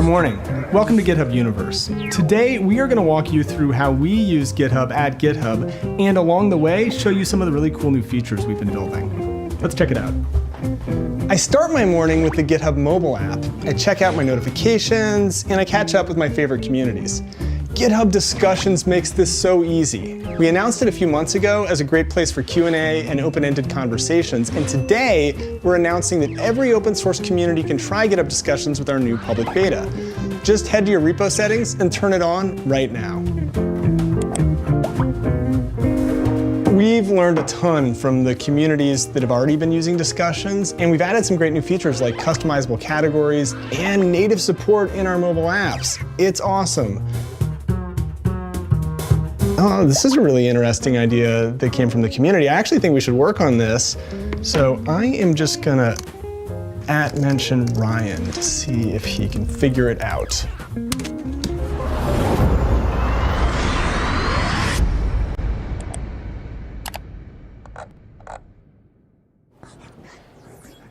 morning. Welcome to GitHub Universe. Today, we are going to walk you through how we use GitHub at GitHub, and along the way, show you some of the really cool new features we've been building. Let's check it out. I start my morning with the GitHub mobile app. I check out my notifications, and I catch up with my favorite communities. GitHub Discussions makes this so easy. We announced it a few months ago as a great place for Q&A and open-ended conversations, and today we're announcing that every open source community can try GitHub Discussions with our new public beta. Just head to your repo settings and turn it on right now. We've learned a ton from the communities that have already been using Discussions, and we've added some great new features like customizable categories and native support in our mobile apps. It's awesome. Oh, this is a really interesting idea that came from the community. I actually think we should work on this. So I am just gonna @mention Ryan to see if he can figure it out.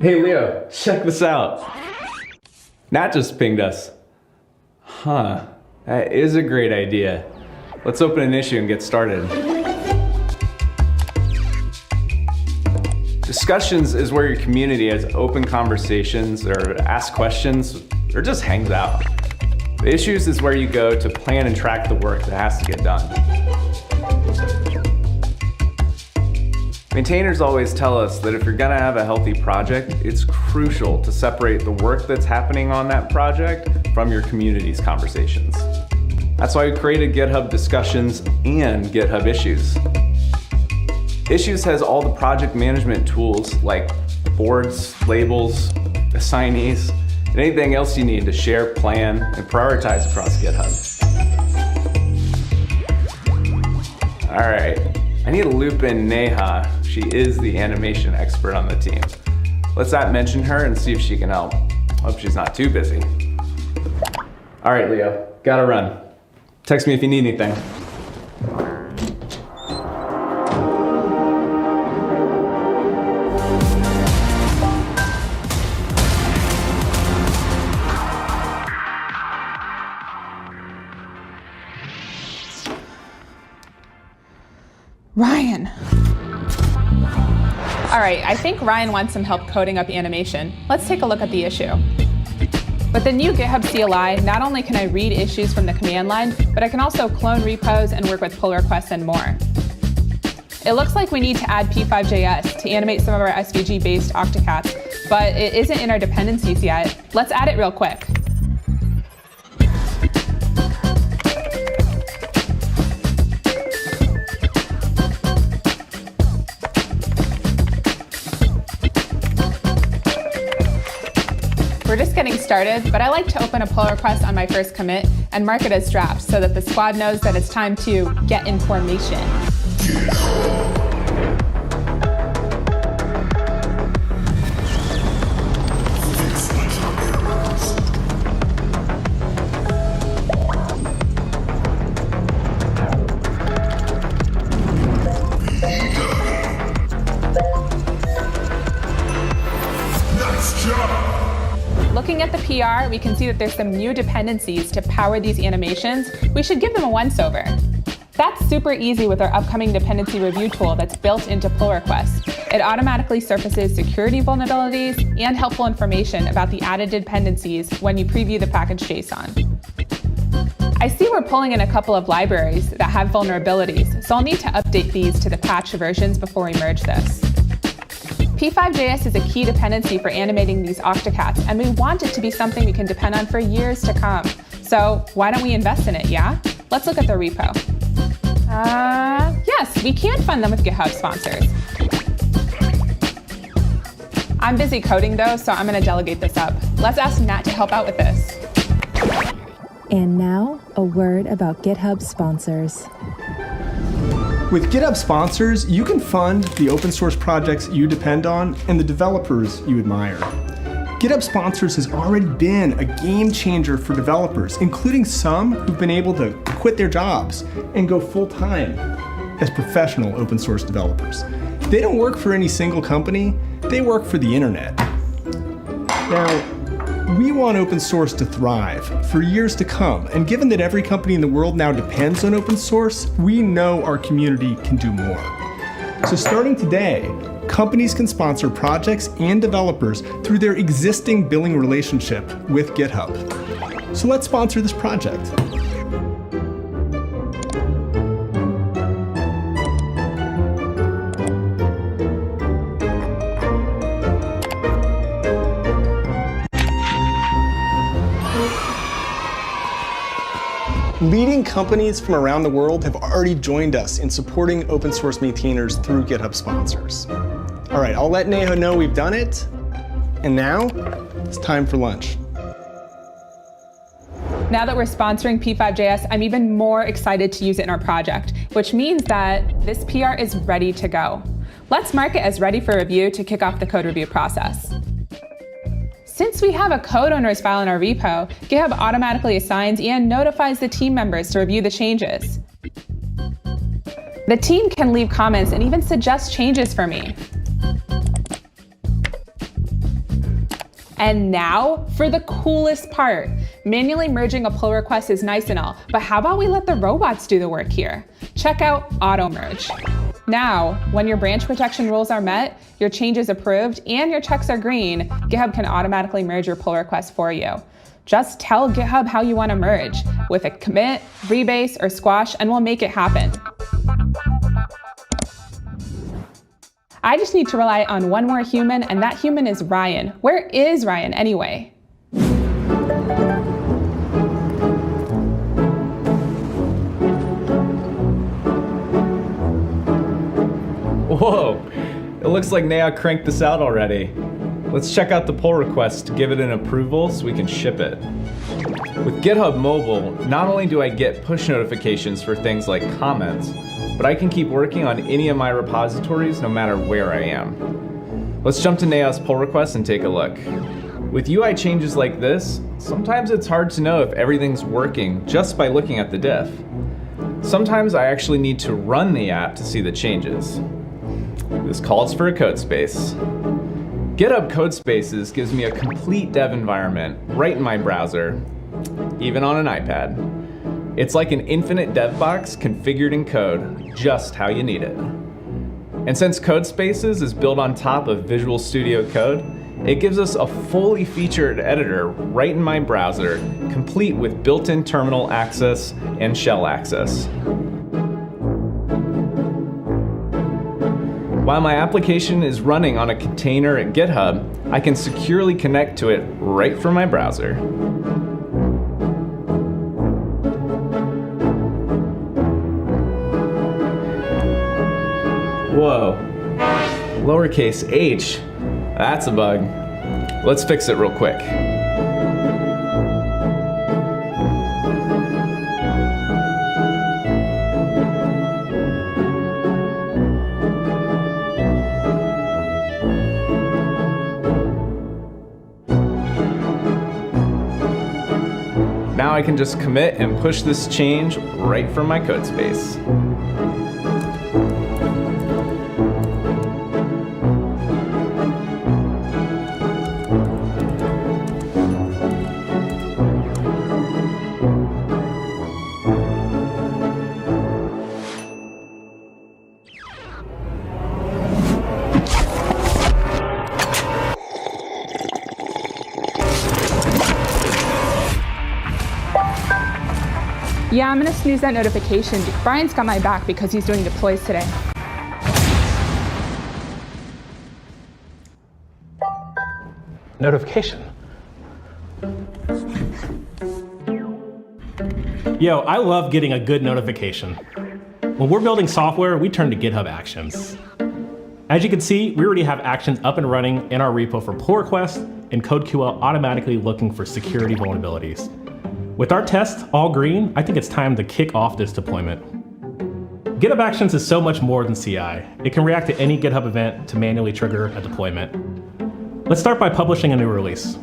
Hey Leo, check this out. Nat just pinged us. Huh, that is a great idea. Let's open an issue and get started. Discussions is where your community has open conversations or asks questions or just hangs out. The issues is where you go to plan and track the work that has to get done. Maintainers always tell us that if you're gonna have a healthy project, it's crucial to separate the work that's happening on that project from your community's conversations. That's why we created GitHub Discussions and GitHub Issues. Issues has all the project management tools like boards, labels, assignees, and anything else you need to share, plan, and prioritize across GitHub. All right, I need to loop in Neha. She is the animation expert on the team. Let's mention her and see if she can help. Hope she's not too busy. All right, Leo, gotta run. Text me if you need anything. Ryan. All right, I think Ryan wants some help coding up animation. Let's take a look at the issue. With the new GitHub CLI, not only can I read issues from the command line, but I can also clone repos and work with pull requests and more. It looks like we need to add P5.js to animate some of our SVG-based octocats, but it isn't in our dependencies yet. Let's add it real quick. We're just getting started, but I like to open a pull request on my first commit and mark it as draft so that the squad knows that it's time to get in formation. Nice job! Looking at the PR, we can see that there's some new dependencies to power these animations. We should give them a once-over. That's super easy with our upcoming dependency review tool that's built into pull requests. It automatically surfaces security vulnerabilities and helpful information about the added dependencies when you preview the package JSON. I see we're pulling in a couple of libraries that have vulnerabilities, so I'll need to update these to the patch versions before we merge this. P5.js is a key dependency for animating these octocats, and we want it to be something we can depend on for years to come. So why don't we invest in it, yeah? Let's look at the repo. Yes, we can fund them with GitHub sponsors. I'm busy coding though, so I'm gonna delegate this up. Let's ask Nat to help out with this. And now, a word about GitHub sponsors. With GitHub sponsors, you can fund the open source projects you depend on and the developers you admire. GitHub sponsors has already been a game changer for developers, including some who've been able to quit their jobs and go full-time as professional open source developers. They don't work for any single company, they work for the internet. Now, We want open source to thrive for years to come, and given that every company in the world now depends on open source, we know our community can do more. So starting today, companies can sponsor projects and developers through their existing billing relationship with GitHub. So let's sponsor this project. Leading companies from around the world have already joined us in supporting open source maintainers through GitHub sponsors. All right, I'll let Neha know we've done it. And now it's time for lunch. Now that we're sponsoring P5JS, I'm even more excited to use it in our project, which means that this PR is ready to go. Let's mark it as ready for review to kick off the code review process. Since we have a code owners file in our repo, GitHub automatically assigns and notifies the team members to review the changes. The team can leave comments and even suggest changes for me. And now for the coolest part. Manually merging a pull request is nice and all, but how about we let the robots do the work here? Check out auto merge. Now, when your branch protection rules are met, your change is approved, and your checks are green, GitHub can automatically merge your pull request for you. Just tell GitHub how you want to merge with a commit, rebase, or squash, and we'll make it happen. I just need to rely on one more human, and that human is Ryan. Where is Ryan anyway? Whoa, it looks like Neha cranked this out already. Let's check out the pull request to give it an approval so we can ship it. With GitHub Mobile, not only do I get push notifications for things like comments, but I can keep working on any of my repositories no matter where I am. Let's jump to Neha's pull request and take a look. With UI changes like this, sometimes it's hard to know if everything's working just by looking at the diff. Sometimes I actually need to run the app to see the changes. This calls for a code space. GitHub Codespaces gives me a complete dev environment right in my browser, even on an iPad. It's like an infinite dev box configured in code, just how you need it. And since Codespaces is built on top of Visual Studio Code, it gives us a fully featured editor right in my browser, complete with built-in terminal access and shell access. While my application is running on a container at GitHub, I can securely connect to it right from my browser. Whoa, lowercase h, that's a bug. Let's fix it real quick. Now I can just commit and push this change right from my code space. Yeah, I'm gonna snooze that notification. Brian's got my back because he's doing deploys today. Notification. Yo, I love getting a good notification. When we're building software, we turn to GitHub Actions. As you can see, we already have actions up and running in our repo for pull requests and CodeQL automatically looking for security vulnerabilities. With our tests all green, I think it's time to kick off this deployment. GitHub Actions is so much more than CI. It can react to any GitHub event to manually trigger a deployment. Let's start by publishing a new release.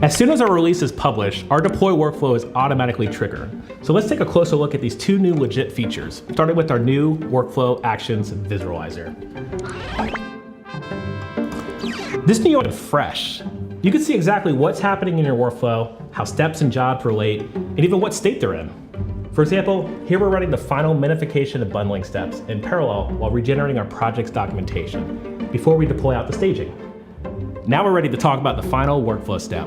As soon as our release is published, our deploy workflow is automatically triggered. So let's take a closer look at these two new legit features, starting with our new workflow actions visualizer. This new is fresh. You can see exactly what's happening in your workflow, how steps and jobs relate, and even what state they're in. For example, here we're running the final minification and bundling steps in parallel while regenerating our project's documentation before we deploy out the staging. Now we're ready to talk about the final workflow step.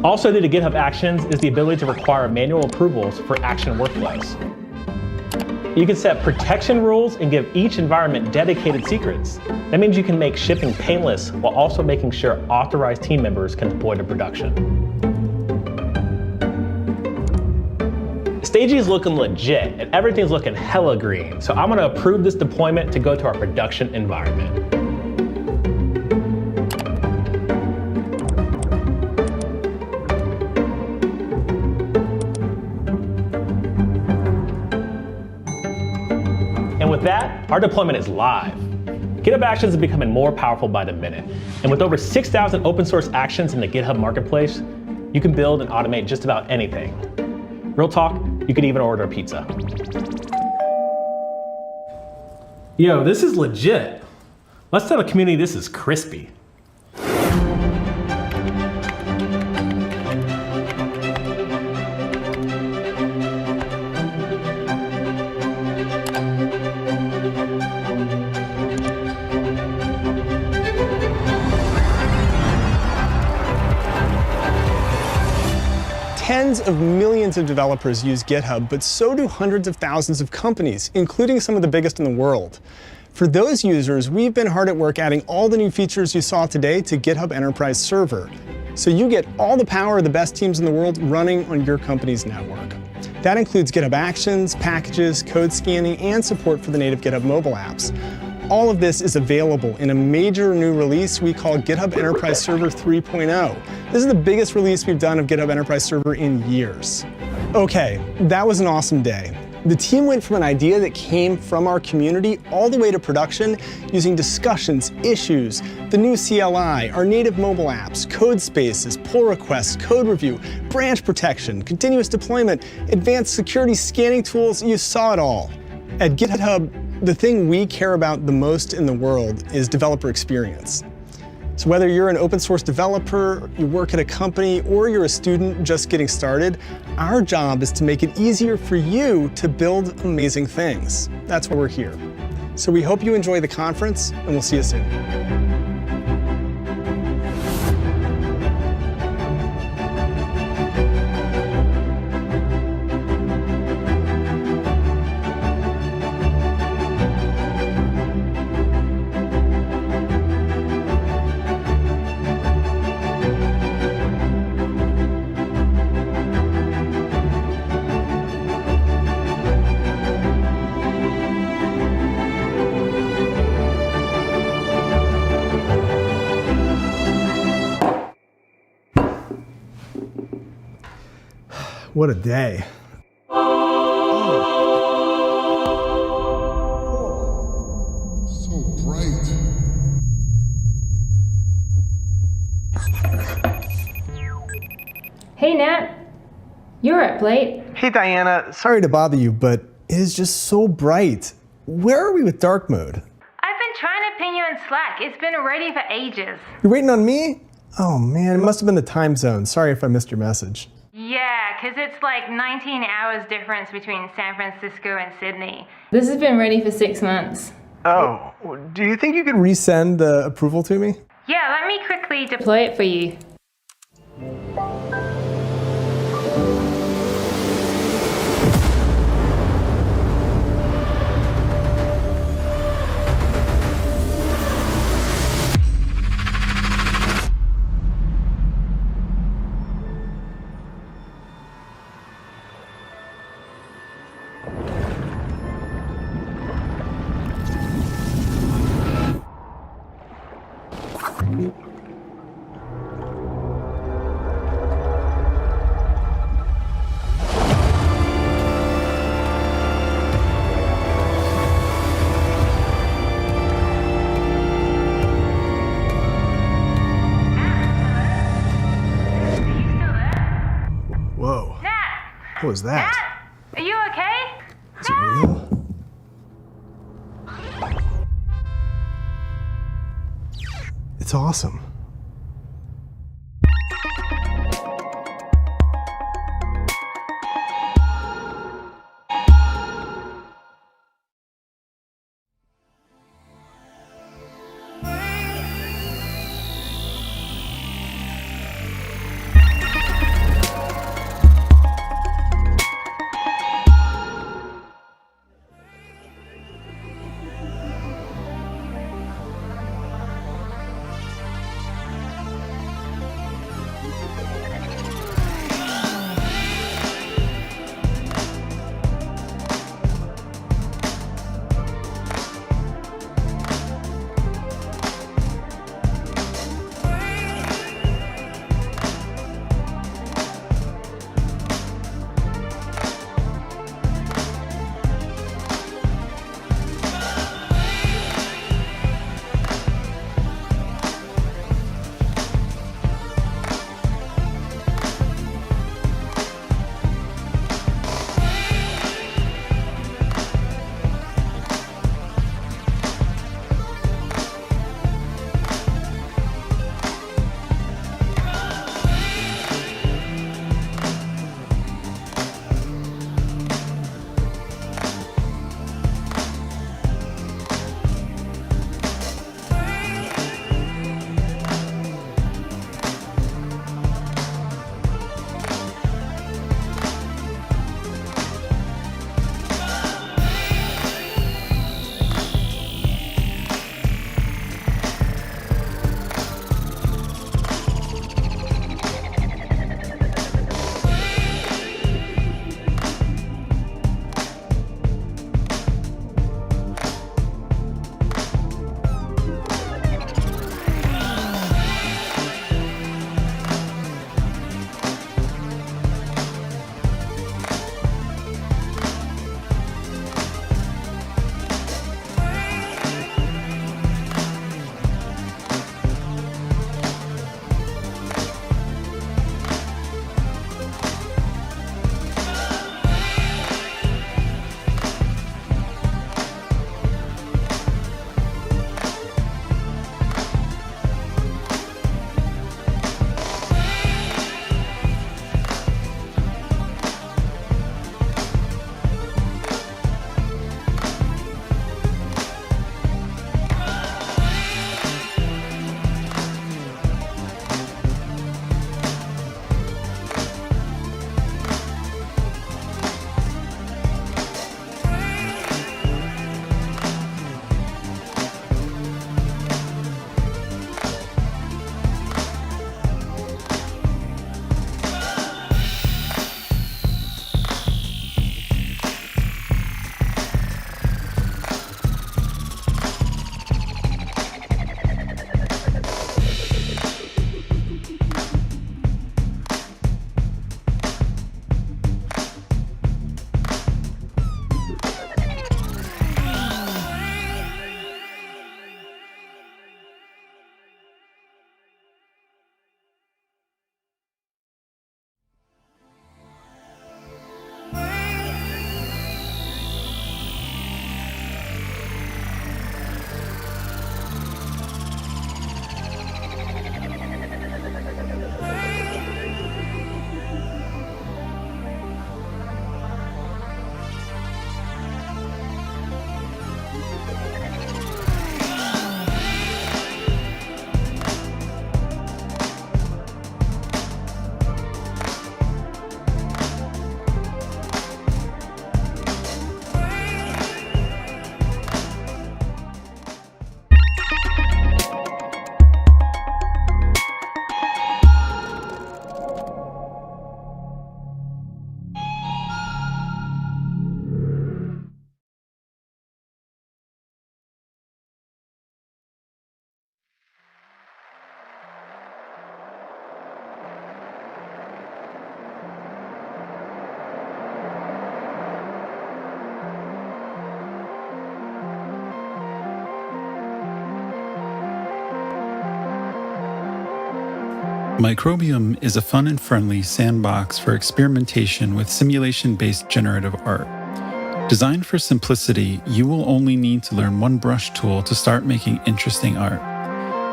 Also new to GitHub Actions is the ability to require manual approvals for action workflows. You can set protection rules and give each environment dedicated secrets. That means you can make shipping painless while also making sure authorized team members can deploy to production. Staging is looking legit and everything's looking hella green, so I'm gonna approve this deployment to go to our production environment. And with that, our deployment is live. GitHub Actions is becoming more powerful by the minute. And with over 6,000 open source actions in the GitHub marketplace, you can build and automate just about anything. Real talk, you could even order a pizza. Yo, this is legit. Let's tell the community this is crispy. Tens of millions of developers use GitHub, but so do hundreds of thousands of companies, including some of the biggest in the world. For those users, we've been hard at work adding all the new features you saw today to GitHub Enterprise Server, so you get all the power of the best teams in the world running on your company's network. That includes GitHub Actions, packages, code scanning, and support for the native GitHub mobile apps. All of this is available in a major new release we call GitHub Enterprise Server 3.0. This is the biggest release we've done of GitHub Enterprise Server in years. Okay, that was an awesome day. The team went from an idea that came from our community all the way to production using discussions, issues, the new CLI, our native mobile apps, code spaces, pull requests, code review, branch protection, continuous deployment, advanced security scanning tools. You saw it all. At GitHub, the thing we care about the most in the world is developer experience. So whether you're an open source developer, you work at a company, or you're a student just getting started, our job is to make it easier for you to build amazing things. That's why we're here. So we hope you enjoy the conference, and we'll see you soon. What a day. So bright. Hey Nat, you're up late. Hey Diana, sorry to bother you, but it is just so bright. Where are we with dark mode? I've been trying to ping you in Slack. It's been ready for ages. You're waiting on me? Oh man, it must have been the time zone. Sorry if I missed your message. Yeah, because it's like 19 hours difference between San Francisco and Sydney. This has been ready for 6 months. Oh, do you think you could resend the approval to me? Yeah, let me quickly deploy it for you. What was that? Matt, are you okay? Is it real? It's awesome. Microbium is a fun and friendly sandbox for experimentation with simulation-based generative art. Designed for simplicity, you will only need to learn one brush tool to start making interesting art.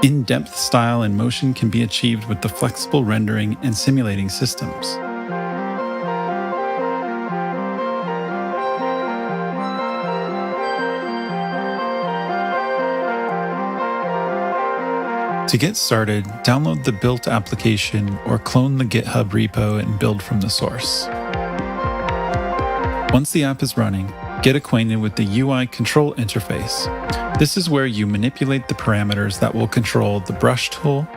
In-depth style and motion can be achieved with the flexible rendering and simulating systems. To get started, download the built application or clone the GitHub repo and build from the source. Once the app is running, get acquainted with the UI control interface. This is where you manipulate the parameters that will control the brush tool,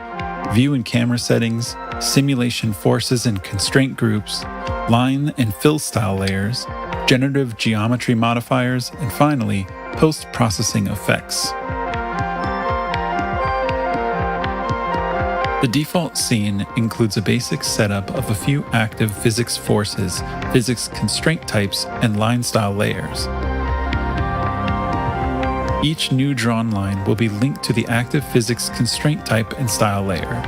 view and camera settings, simulation forces and constraint groups, line and fill style layers, generative geometry modifiers, and finally, post-processing effects. The default scene includes a basic setup of a few active physics forces, physics constraint types, and line style layers. Each new drawn line will be linked to the active physics constraint type and style layer.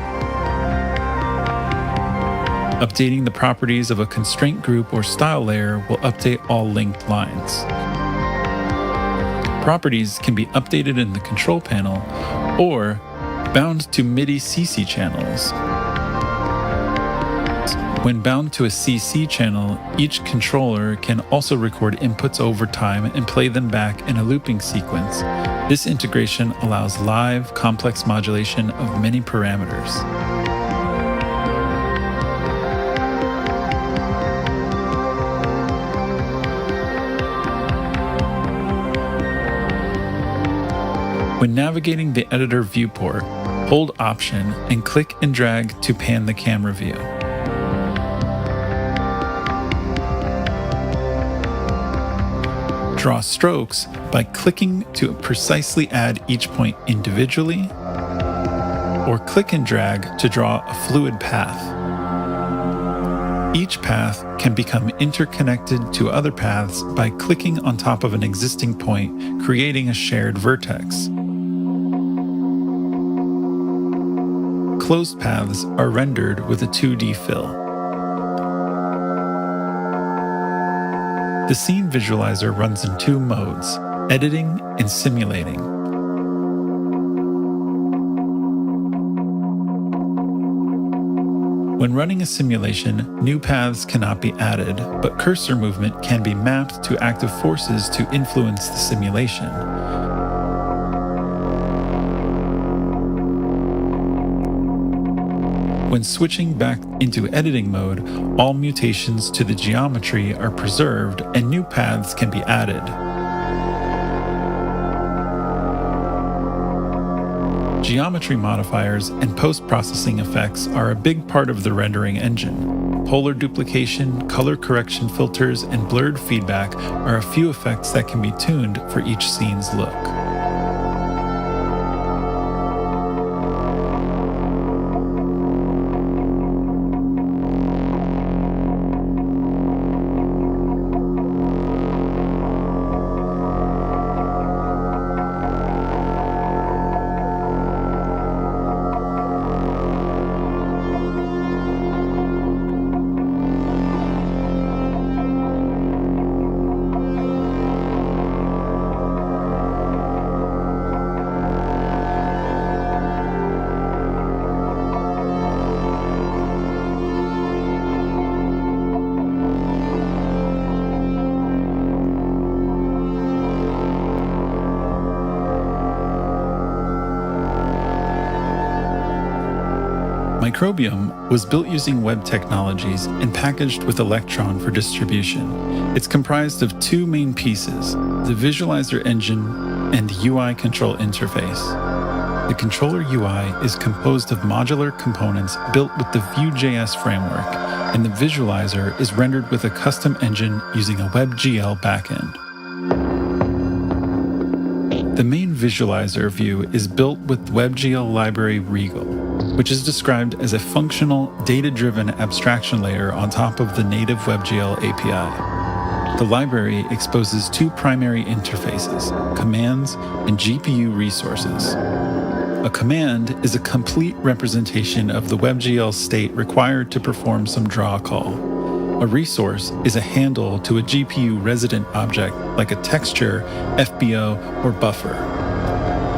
Updating the properties of a constraint group or style layer will update all linked lines. Properties can be updated in the control panel or bound to MIDI CC channels. When bound to a CC channel, each controller can also record inputs over time and play them back in a looping sequence. This integration allows live, complex modulation of many parameters. When navigating the editor viewport, hold Option and click and drag to pan the camera view. Draw strokes by clicking to precisely add each point individually, or click and drag to draw a fluid path. Each path can become interconnected to other paths by clicking on top of an existing point, creating a shared vertex. Closed paths are rendered with a 2D fill. The scene visualizer runs in two modes, editing and simulating. When running a simulation, new paths cannot be added, but cursor movement can be mapped to active forces to influence the simulation. When switching back into editing mode, all mutations to the geometry are preserved and new paths can be added. Geometry modifiers and post-processing effects are a big part of the rendering engine. Polar duplication, color correction filters, and blurred feedback are a few effects that can be tuned for each scene's look. Microbium was built using web technologies and packaged with Electron for distribution. It's comprised of two main pieces, the visualizer engine and the UI control interface. The controller UI is composed of modular components built with the Vue.js framework, and the visualizer is rendered with a custom engine using a WebGL backend. The main visualizer view is built with WebGL library Regal, which is described as a functional, data-driven abstraction layer on top of the native WebGL API. The library exposes two primary interfaces, commands and GPU resources. A command is a complete representation of the WebGL state required to perform some draw call. A resource is a handle to a GPU resident object like a texture, FBO, or buffer.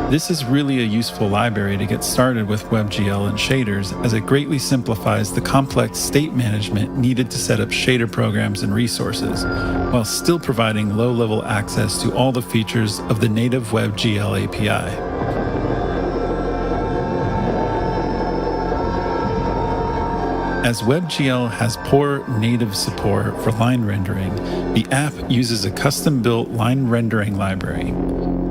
This is really a useful library to get started with WebGL and shaders, as it greatly simplifies the complex state management needed to set up shader programs and resources, while still providing low-level access to all the features of the native WebGL API. As WebGL has poor native support for line rendering, the app uses a custom-built line rendering library.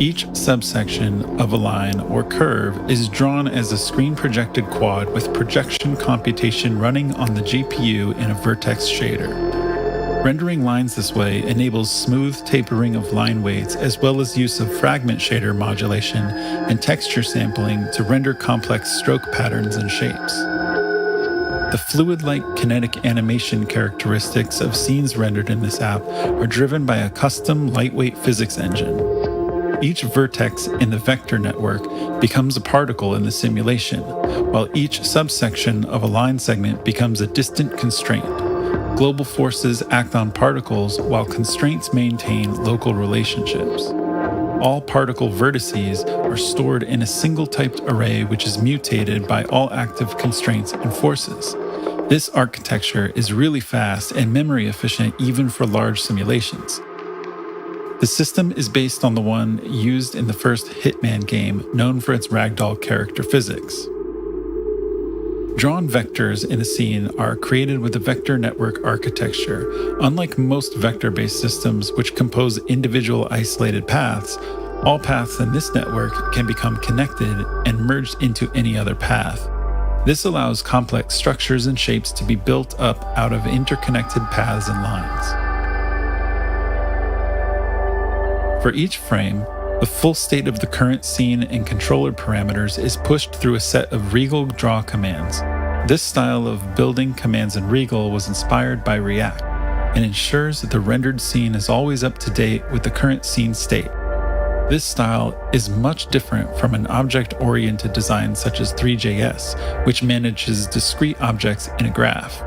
Each subsection of a line or curve is drawn as a screen-projected quad with projection computation running on the GPU in a vertex shader. Rendering lines this way enables smooth tapering of line weights, as well as use of fragment shader modulation and texture sampling to render complex stroke patterns and shapes. The fluid-like kinetic animation characteristics of scenes rendered in this app are driven by a custom lightweight physics engine. Each vertex in the vector network becomes a particle in the simulation, while each subsection of a line segment becomes a distant constraint. Global forces act on particles while constraints maintain local relationships. All particle vertices are stored in a single typed array which is mutated by all active constraints and forces. This architecture is really fast and memory efficient even for large simulations. The system is based on the one used in the first Hitman game, known for its ragdoll character physics. Drawn vectors in a scene are created with a vector network architecture. Unlike most vector-based systems which compose individual isolated paths, all paths in this network can become connected and merged into any other path. This allows complex structures and shapes to be built up out of interconnected paths and lines. For each frame, the full state of the current scene and controller parameters is pushed through a set of Regal draw commands. This style of building commands in Regal was inspired by React and ensures that the rendered scene is always up to date with the current scene state. This style is much different from an object-oriented design such as Three.js, which manages discrete objects in a graph.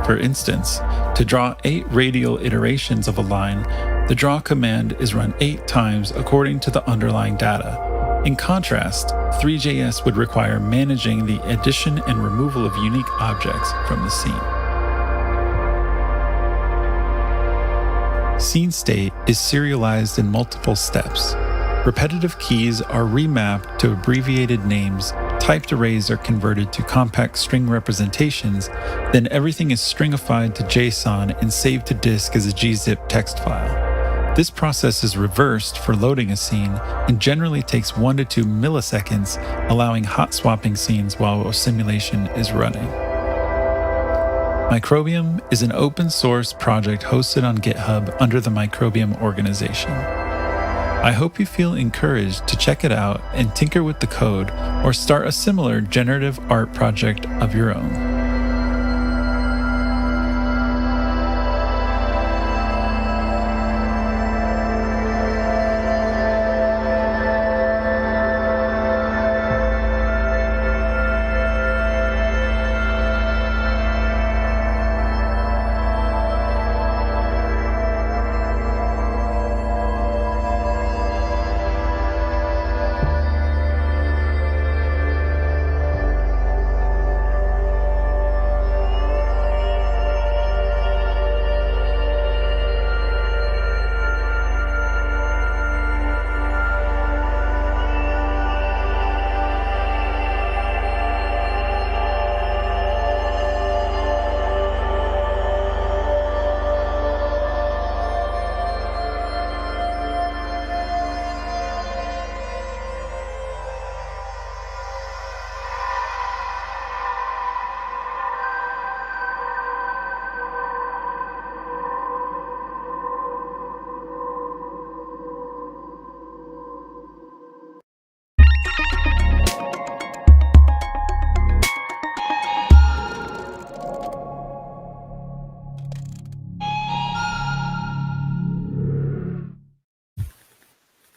For instance, to draw 8 radial iterations of a line, the draw command is run 8 times according to the underlying data. In contrast, Three.js would require managing the addition and removal of unique objects from the scene. Scene state is serialized in multiple steps. Repetitive keys are remapped to abbreviated names, typed arrays are converted to compact string representations, then everything is stringified to JSON and saved to disk as a gzip text file. This process is reversed for loading a scene and generally takes 1 to 2 milliseconds, allowing hot swapping scenes while a simulation is running. Microbium is an open source project hosted on GitHub under the Microbium organization. I hope you feel encouraged to check it out and tinker with the code or start a similar generative art project of your own.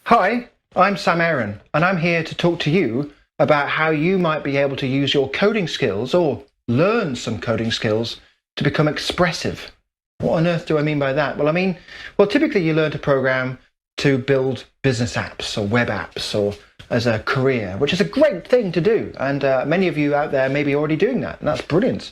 Hi, I'm Sam Aaron, and I'm here to talk to you about how you might be able to use your coding skills or learn some coding skills to become expressive. What on earth do I mean by that? Well, typically you learn to program to build business apps or web apps or as a career, which is a great thing to do. And many of you out there may be already doing that, and that's brilliant.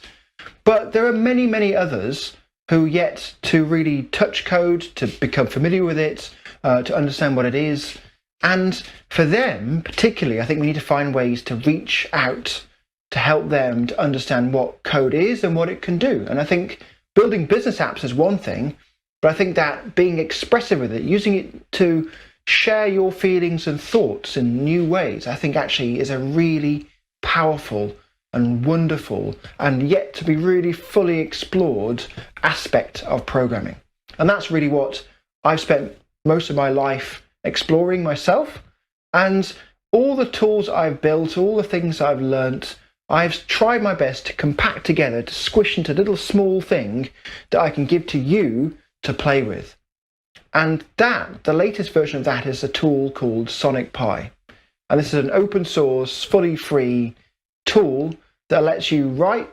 But there are many, many others who yet to really touch code, to become familiar with it, to understand what it is. And for them, particularly, I think we need to find ways to reach out to help them to understand what code is and what it can do. And I think building business apps is one thing, but I think that being expressive with it, using it to share your feelings and thoughts in new ways, I think actually is a really powerful and wonderful and yet to be really fully explored aspect of programming. And that's really what I've spent most of my life exploring myself. And all the tools I've built, all the things I've learnt, I've tried my best to compact together, to squish into a little small thing that I can give to you to play with. And the latest version of that is a tool called Sonic Pi. And this is an open source, fully free tool that lets you write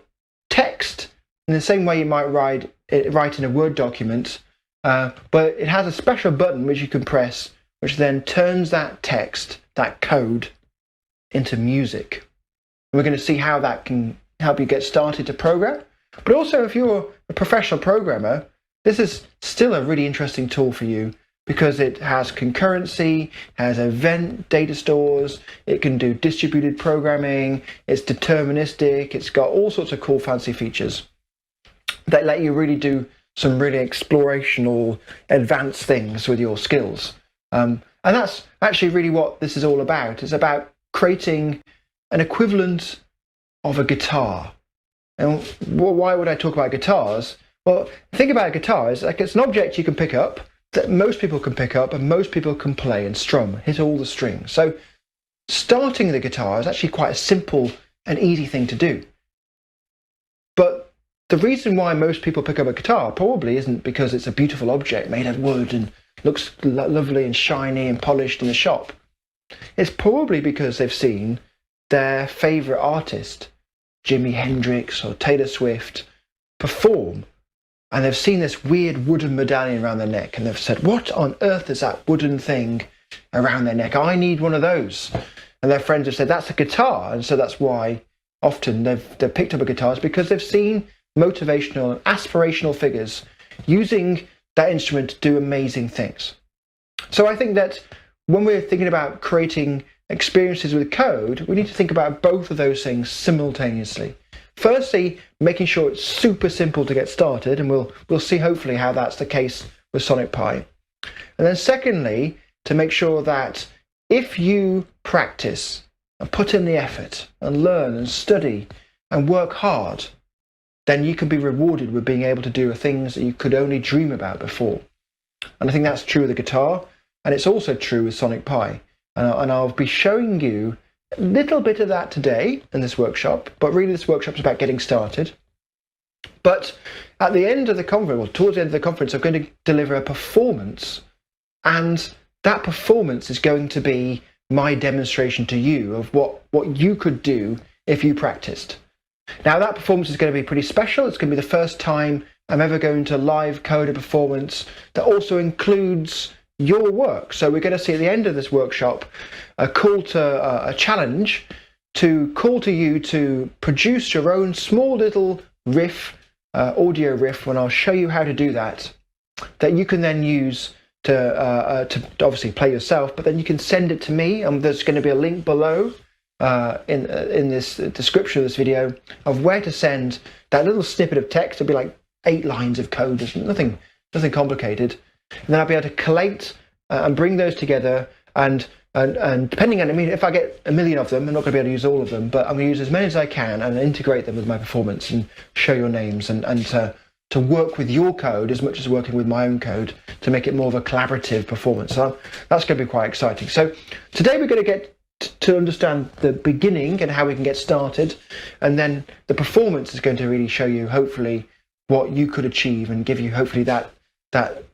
text in the same way you might write in a Word document, but it has a special button which you can press, which then turns that text, that code, into music. And we're going to see how that can help you get started to program. But also, if you're a professional programmer, this is still a really interesting tool for you because it has concurrency, has event data stores, it can do distributed programming, it's deterministic, it's got all sorts of cool fancy features that let you really do some really explorational advanced things with your skills. And that's actually really what this is all about. It's about creating an equivalent of a guitar. And why would I talk about guitars? Well, think about a guitar. It's an object you can pick up, that most people can pick up and most people can play and strum, hit all the strings. So starting the guitar is actually quite a simple and easy thing to do. But the reason why most people pick up a guitar probably isn't because it's a beautiful object made of wood and looks lovely and shiny and polished in the shop. It's probably because they've seen their favourite artist, Jimi Hendrix or Taylor Swift, perform. And they've seen this weird wooden medallion around their neck and they've said, what on earth is that wooden thing around their neck? I need one of those. And their friends have said, that's a guitar. And so that's why often they've picked up a guitar, is because they've seen motivational and aspirational figures using that instrument to do amazing things. So I think that when we're thinking about creating experiences with code, we need to think about both of those things simultaneously. Firstly, making sure it's super simple to get started, and we'll see hopefully how that's the case with Sonic Pi. And then secondly, to make sure that if you practice and put in the effort and learn and study and work hard, then you can be rewarded with being able to do things that you could only dream about before. And I think that's true with the guitar, and it's also true with Sonic Pi. And I'll be showing you a little bit of that today in this workshop, but really this workshop is about getting started. But at the end of the conference, or towards the end of the conference, I'm going to deliver a performance, and that performance is going to be my demonstration to you of what you could do if you practiced. Now that performance is going to be pretty special. It's going to be the first time I'm ever going to live code a performance that also includes your work. So we're going to see at the end of this workshop a call to a challenge to call to you to produce your own small little riff, audio riff, when I'll show you how to do that you can then use to obviously play yourself, but then you can send it to me, and there's going to be a link below in this description of this video of where to send that little snippet of text. It'll be like 8 lines of code, nothing complicated. And then I'll be able to collate and bring those together, and depending on, if I get 1 million of them, I'm not going to be able to use all of them, but I'm going to use as many as I can and integrate them with my performance and show your names and to work with your code as much as working with my own code to make it more of a collaborative performance. So that's going to be quite exciting. So today we're going to get to understand the beginning and how we can get started, and then the performance is going to really show you hopefully what you could achieve and give you hopefully that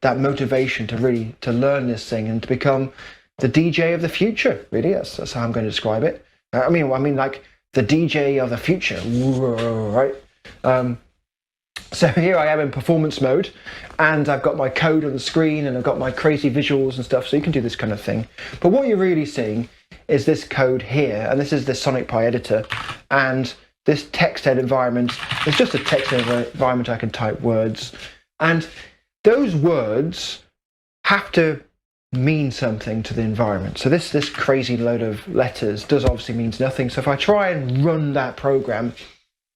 motivation to learn this thing and to become the DJ of the future. Really, that's how I'm going to describe it. I mean like the DJ of the future, right? So here I am in performance mode, and I've got my code on the screen, and I've got my crazy visuals and stuff, so you can do this kind of thing. But what you're really seeing is this code here, and this is the SonicPy editor, and this text ed environment is just a text ed environment. I can type words, and those words have to mean something to the environment. So this crazy load of letters does obviously means nothing. So if I try and run that program,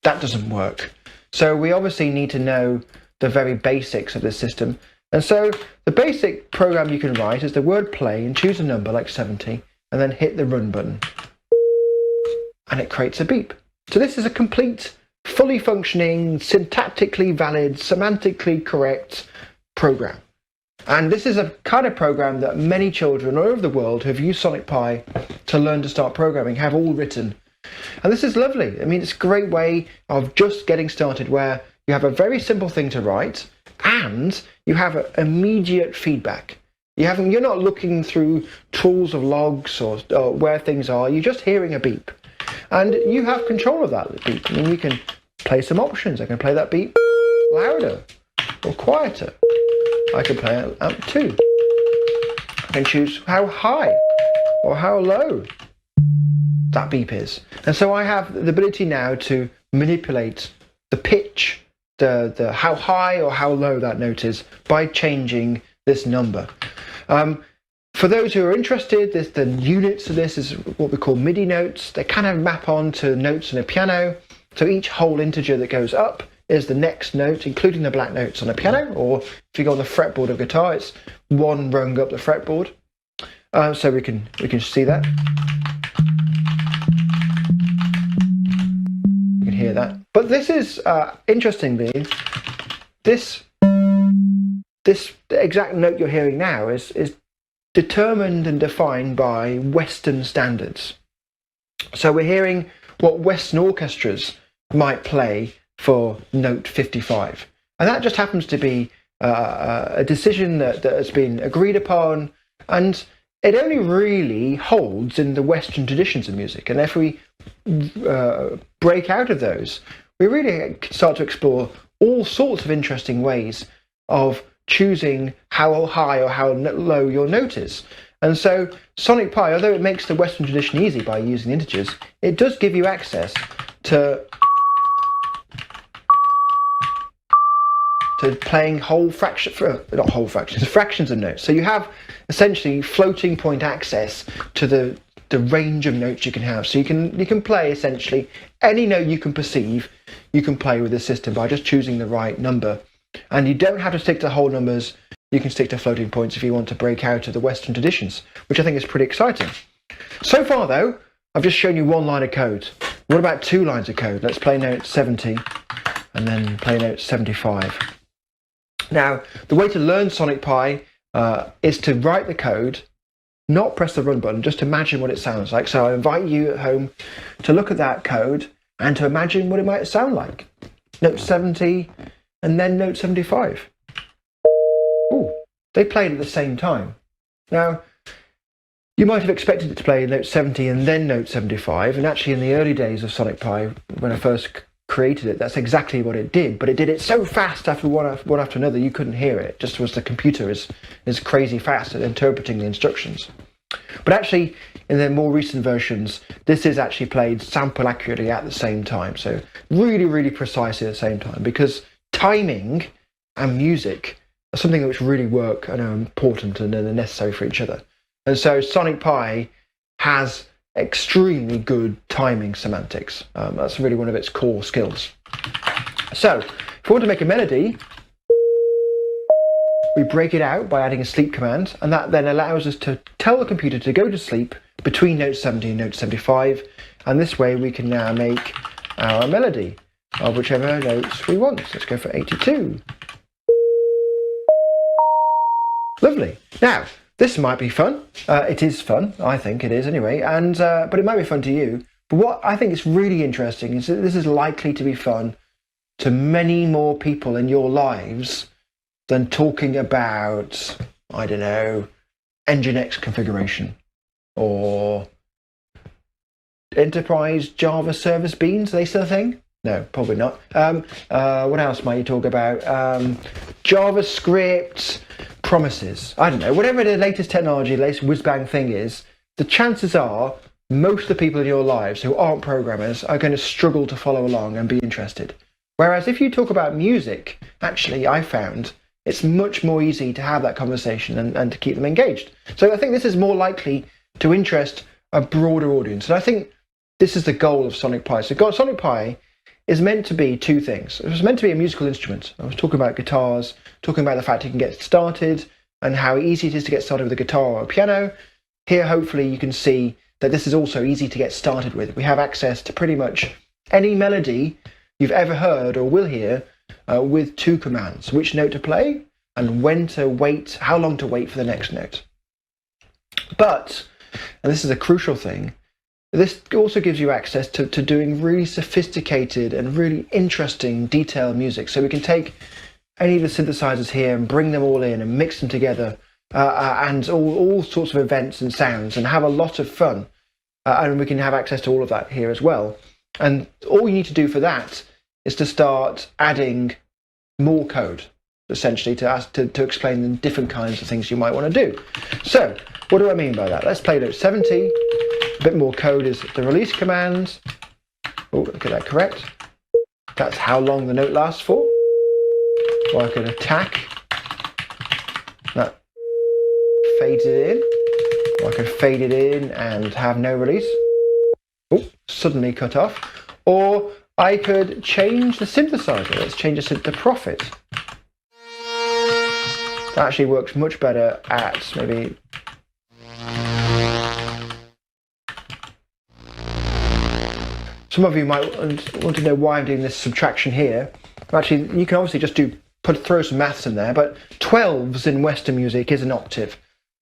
that doesn't work. So we obviously need to know the very basics of this system. And so the basic program you can write is the word play and choose a number like 70 and then hit the run button. And it creates a beep. So this is a complete, fully functioning, syntactically valid, semantically correct program. And this is a kind of program that many children all over the world who have used SonicPy to learn to start programming have all written. And this is lovely. I mean, it's a great way of just getting started where you have a very simple thing to write and you have immediate feedback. You're not looking through tools of logs or where things are. You're just hearing a beep. And you have control of that beep. I mean, you can play some options. I can play that beep louder or quieter. I can play it up too. I can choose how high or how low that beep is. And so I have the ability now to manipulate the pitch, the how high or how low that note is by changing this number. For those who are interested, the units of this is what we call MIDI notes. They kind of map on to notes on a piano. So each whole integer that goes up is the next note, including the black notes on a piano, or if you go on the fretboard of guitar, it's one rung up the fretboard. So we can see that. You can hear that. But this is interestingly, this exact note you're hearing now is determined and defined by Western standards. So we're hearing what Western orchestras might play for note 55. And that just happens to be a decision that has been agreed upon, and it only really holds in the Western traditions of music. And if we break out of those, we really start to explore all sorts of interesting ways of choosing how high or how low your note is. And so SonicPy, although it makes the Western tradition easy by using integers, it does give you access to playing fractions of notes. So you have essentially floating point access to the range of notes you can have. So you can play essentially any note you can perceive, you can play with the system by just choosing the right number. And you don't have to stick to whole numbers. You can stick to floating points if you want to break out of the Western traditions, which I think is pretty exciting. So far though, I've just shown you one line of code. What about 2 lines of code? Let's play note 70 and then play note 75. Now, the way to learn SonicPy is to write the code, not press the run button, just imagine what it sounds like. So I invite you at home to look at that code and to imagine what it might sound like. Note 70 and then note 75. Ooh, they played at the same time. Now, you might have expected it to play note 70 and then note 75, and actually in the early days of SonicPy, when I first created it, that's exactly what it did, but it did it so fast after one after another you couldn't hear it, just as the computer is crazy fast at interpreting the instructions. But actually, in the more recent versions, this is actually played sample accurately at the same time, so really, really precisely at the same time, because timing and music are something which really work and are important and are necessary for each other. And so SonicPy has extremely good timing semantics. That's really one of its core skills. So, if we want to make a melody, we break it out by adding a sleep command, and that then allows us to tell the computer to go to sleep between note 70 and note 75, and this way we can now make our melody of whichever notes we want. Let's go for 82. Lovely. Now, this might be fun. It is fun, I think it is anyway, and but it might be fun to you. But what I think is really interesting is that this is likely to be fun to many more people in your lives than talking about, I don't know, Nginx configuration or enterprise Java service beans, are they still a thing? No, probably not. What else might you talk about? JavaScript promises. I don't know. Whatever the latest technology, the latest whiz-bang thing is, the chances are most of the people in your lives who aren't programmers are going to struggle to follow along and be interested. Whereas if you talk about music, actually, I found it's much more easy to have that conversation and to keep them engaged. So I think this is more likely to interest a broader audience. And I think this is the goal of Sonic Pi. So Sonic Pi is meant to be two things. It was meant to be a musical instrument. I was talking about guitars, talking about the fact you can get started and how easy it is to get started with a guitar or a piano. Here, hopefully, you can see that this is also easy to get started with. We have access to pretty much any melody you've ever heard or will hear with two commands: which note to play and when to wait, how long to wait for the next note. But, and this is a crucial thing, this also gives you access to doing really sophisticated and really interesting detailed music. So we can take any of the synthesizers here and bring them all in and mix them together and all sorts of events and sounds and have a lot of fun. And we can have access to all of that here as well. And all you need to do for that is to start adding more code, essentially, to explain the different kinds of things you might want to do. So what do I mean by that? Let's play note 70. A bit more code is the release command. Oh, get that correct. That's how long the note lasts for. Or I could attack. That fades it in. Or I could fade it in and have no release. Oh, suddenly cut off. Or I could change the synthesizer. Let's change it to profit. That actually works much better at maybe... Some of you might want to know why I'm doing this subtraction here. Actually, you can obviously just throw some maths in there, but 12s in Western music is an octave.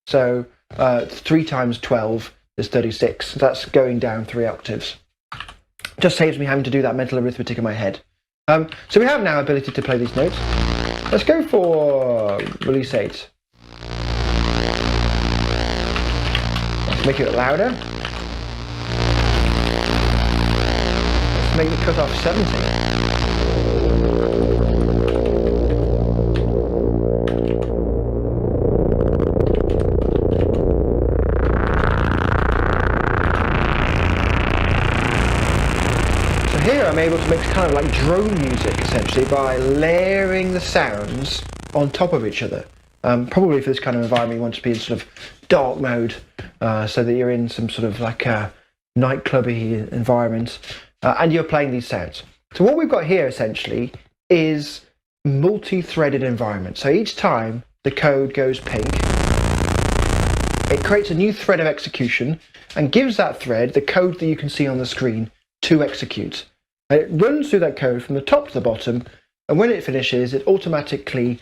So 3 times 12 is 36. That's going down 3 octaves. Just saves me having to do that mental arithmetic in my head. So we have now ability to play these notes. Let's go for release 8. Let's make it louder. Make the cut off 70. So here I'm able to make kind of like drone music essentially by layering the sounds on top of each other. Probably for this kind of environment you want to be in sort of dark mode so that you're in some sort of like a nightclubby environment. And you're playing these sounds. So what we've got here essentially is multi-threaded environment. So each time the code goes pink, it creates a new thread of execution and gives that thread the code that you can see on the screen to execute. And it runs through that code from the top to the bottom, and when it finishes, it automatically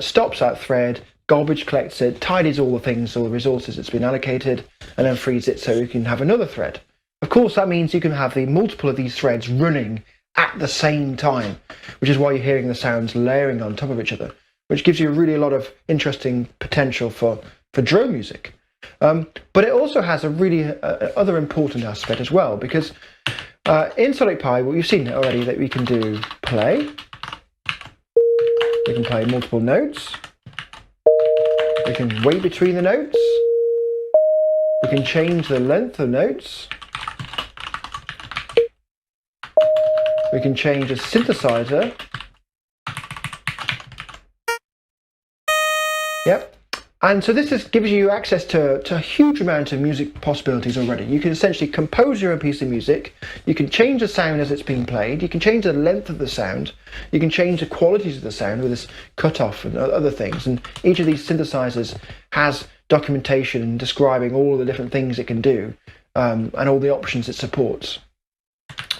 stops that thread, garbage collects it, tidies all the things, all the resources it's been allocated, and then frees it so you can have another thread. Of course, that means you can have the multiple of these threads running at the same time, which is why you're hearing the sounds layering on top of each other, which gives you really a lot of interesting potential for drone music. But it also has a really other important aspect as well, because in Sonic Pi, well, you've seen it already, that we can do play. We can play multiple notes. We can wait between the notes. We can change the length of notes. We can change a synthesizer. Yep. And so this gives you access to a huge amount of music possibilities already. You can essentially compose your own piece of music. You can change the sound as it's being played. You can change the length of the sound. You can change the qualities of the sound with this cutoff and other things. And each of these synthesizers has documentation describing all of the different things it can do and all the options it supports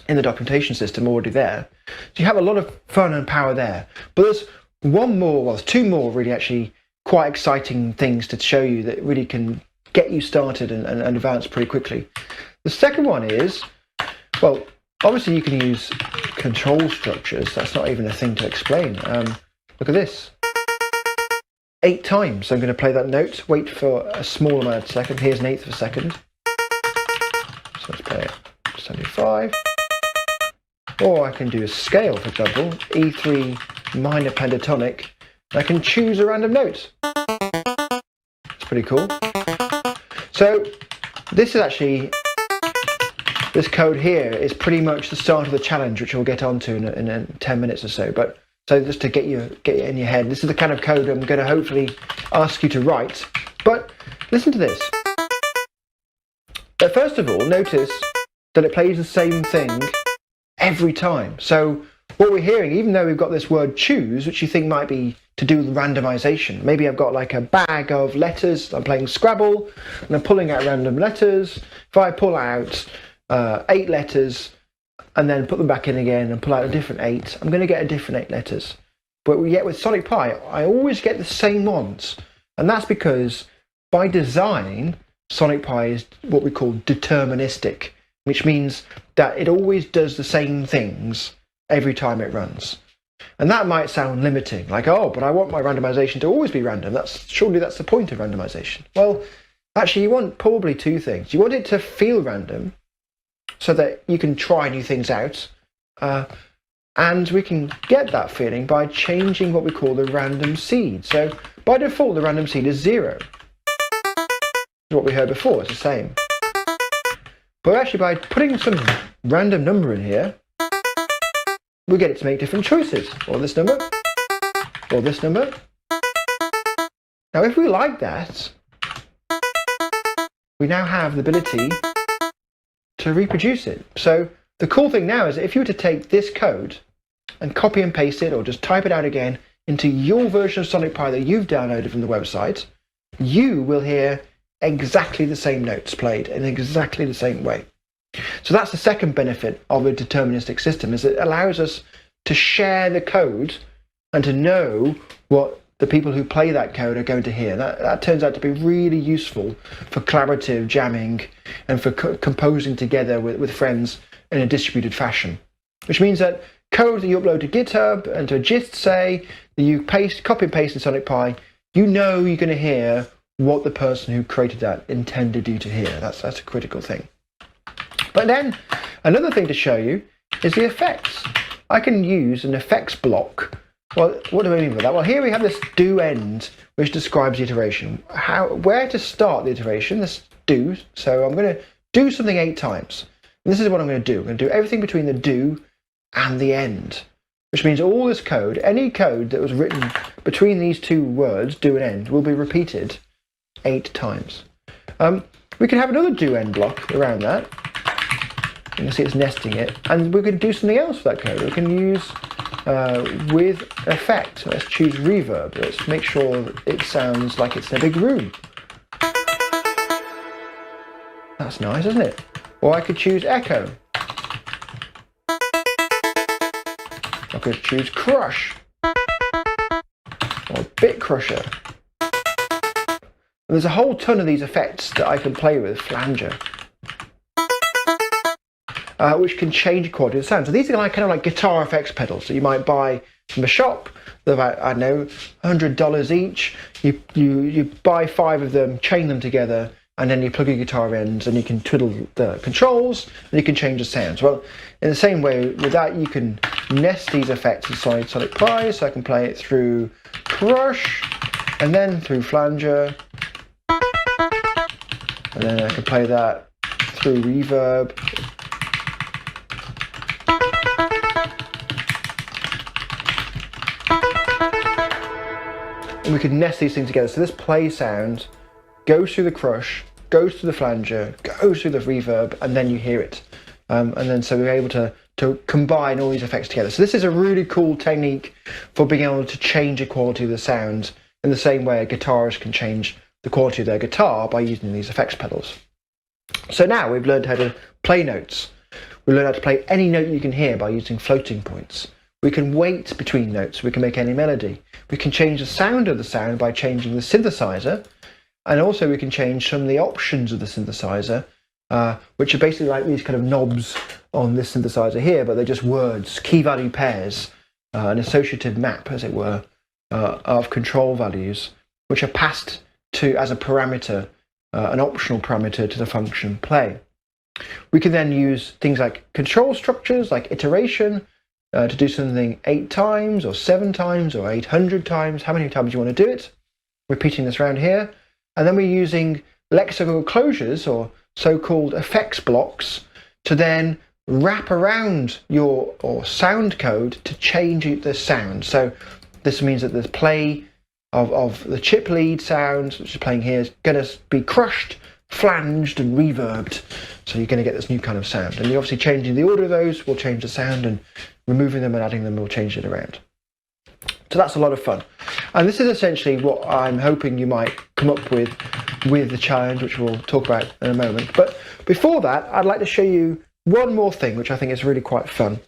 in the documentation system already there. So you have a lot of fun and power there. But there's there's 2 more really actually quite exciting things to show you that really can get you started and advance pretty quickly. The second one is, well, obviously you can use control structures. That's not even a thing to explain. Look at this. 8 times. So I'm going to play that note, wait for a small amount of second. Here's an eighth of a second. So let's play it. 75. Or I can do a scale, for example, E3 minor pentatonic. I can choose a random note. It's pretty cool. So this code here is pretty much the start of the challenge, which we'll get onto in 10 minutes or so. But so just to get you in your head, this is the kind of code I'm going to hopefully ask you to write. But listen to this. First of all, notice that it plays the same thing every time. So what we're hearing, even though we've got this word choose, which you think might be to do with randomization. Maybe I've got like a bag of letters, I'm playing Scrabble, and I'm pulling out random letters. If I pull out 8 letters, and then put them back in again and pull out a different 8, I'm going to get a different 8 letters. But yet with Sonic Pi, I always get the same ones. And that's because by design, Sonic Pi is what we call deterministic, which means that it always does the same things every time it runs. And that might sound limiting, like, oh, but I want my randomization to always be random. Surely that's the point of randomization. Well, actually, you want probably 2 things. You want it to feel random, so that you can try new things out. And we can get that feeling by changing what we call the random seed. So by default, the random seed is 0. What we heard before, it's the same. But actually, by putting some random number in here, we get it to make different choices. Or this number, or this number. Now, if we like that, we now have the ability to reproduce it. So the cool thing now is that if you were to take this code and copy and paste it, or just type it out again into your version of Sonic Pi that you've downloaded from the website, you will hear exactly the same notes played in exactly the same way. So that's the second benefit of a deterministic system, is it allows us to share the code and to know what the people who play that code are going to hear. That turns out to be really useful for collaborative jamming and for composing together with friends in a distributed fashion. Which means that code that you upload to GitHub and to a gist, say, that you copy and paste in Sonic Pi, you know you're going to hear what the person who created that intended you to hear. That's a critical thing. But then another thing to show you is the effects. I can use an effects block. Well, what do I mean by that? Well, here we have this do end, which describes the iteration. Where to start the iteration, this do. So I'm going to do something 8 times. And this is what I'm going to do. I'm going to do everything between the do and the end, which means all this code, any code that was written between these 2 words, do and end, will be repeated 8 times. We can have another do end block around that. You can see it's nesting it, and we're going to do something else with that code. We can use with effect. Let's choose reverb. Let's make sure it sounds like it's in a big room. That's nice, isn't it? Or I could choose echo. I could choose crush or bit crusher. And there's a whole ton of these effects that I can play with, flanger, which can change the quality of the sound. So these are kind of like guitar effects pedals that you might buy from a shop. They're about, I don't know, $100 each. You buy 5 of them, chain them together, and then you plug your guitar ends and you can twiddle the controls and you can change the sounds. Well, in the same way with that, you can nest these effects inside Sonic Pi, so I can play it through crush and then through flanger, and then I can play that through reverb. And we can nest these things together. So this play sound goes through the crush, goes through the flanger, goes through the reverb, and then you hear it. And then so we're able to combine all these effects together. So this is a really cool technique for being able to change the quality of the sound in the same way a guitarist can change the quality of their guitar by using these effects pedals. So now we've learned how to play notes. We've learned how to play any note you can hear by using floating points. We can wait between notes. We can make any melody. We can change the sound of the sound by changing the synthesizer. And also we can change some of the options of the synthesizer, which are basically like these kind of knobs on this synthesizer here, but they're just words, key value pairs, an associative map, as it were, of control values, which are passed to as a parameter, an optional parameter to the function play. We can then use things like control structures, like iteration, to do something 8 times or 7 times or 800 times, how many times you want to do it. Repeating this around here. And then we're using lexical closures or so-called effects blocks to then wrap around your sound code to change the sound. So this means that the play of the chip lead sounds, which is playing here, is going to be crushed, flanged and reverbed. So you're going to get this new kind of sound. And you're obviously changing the order of those will change the sound, and removing them and adding them will change it around. So that's a lot of fun. And this is essentially what I'm hoping you might come up with the challenge, which we'll talk about in a moment. But before that, I'd like to show you one more thing, which I think is really quite fun.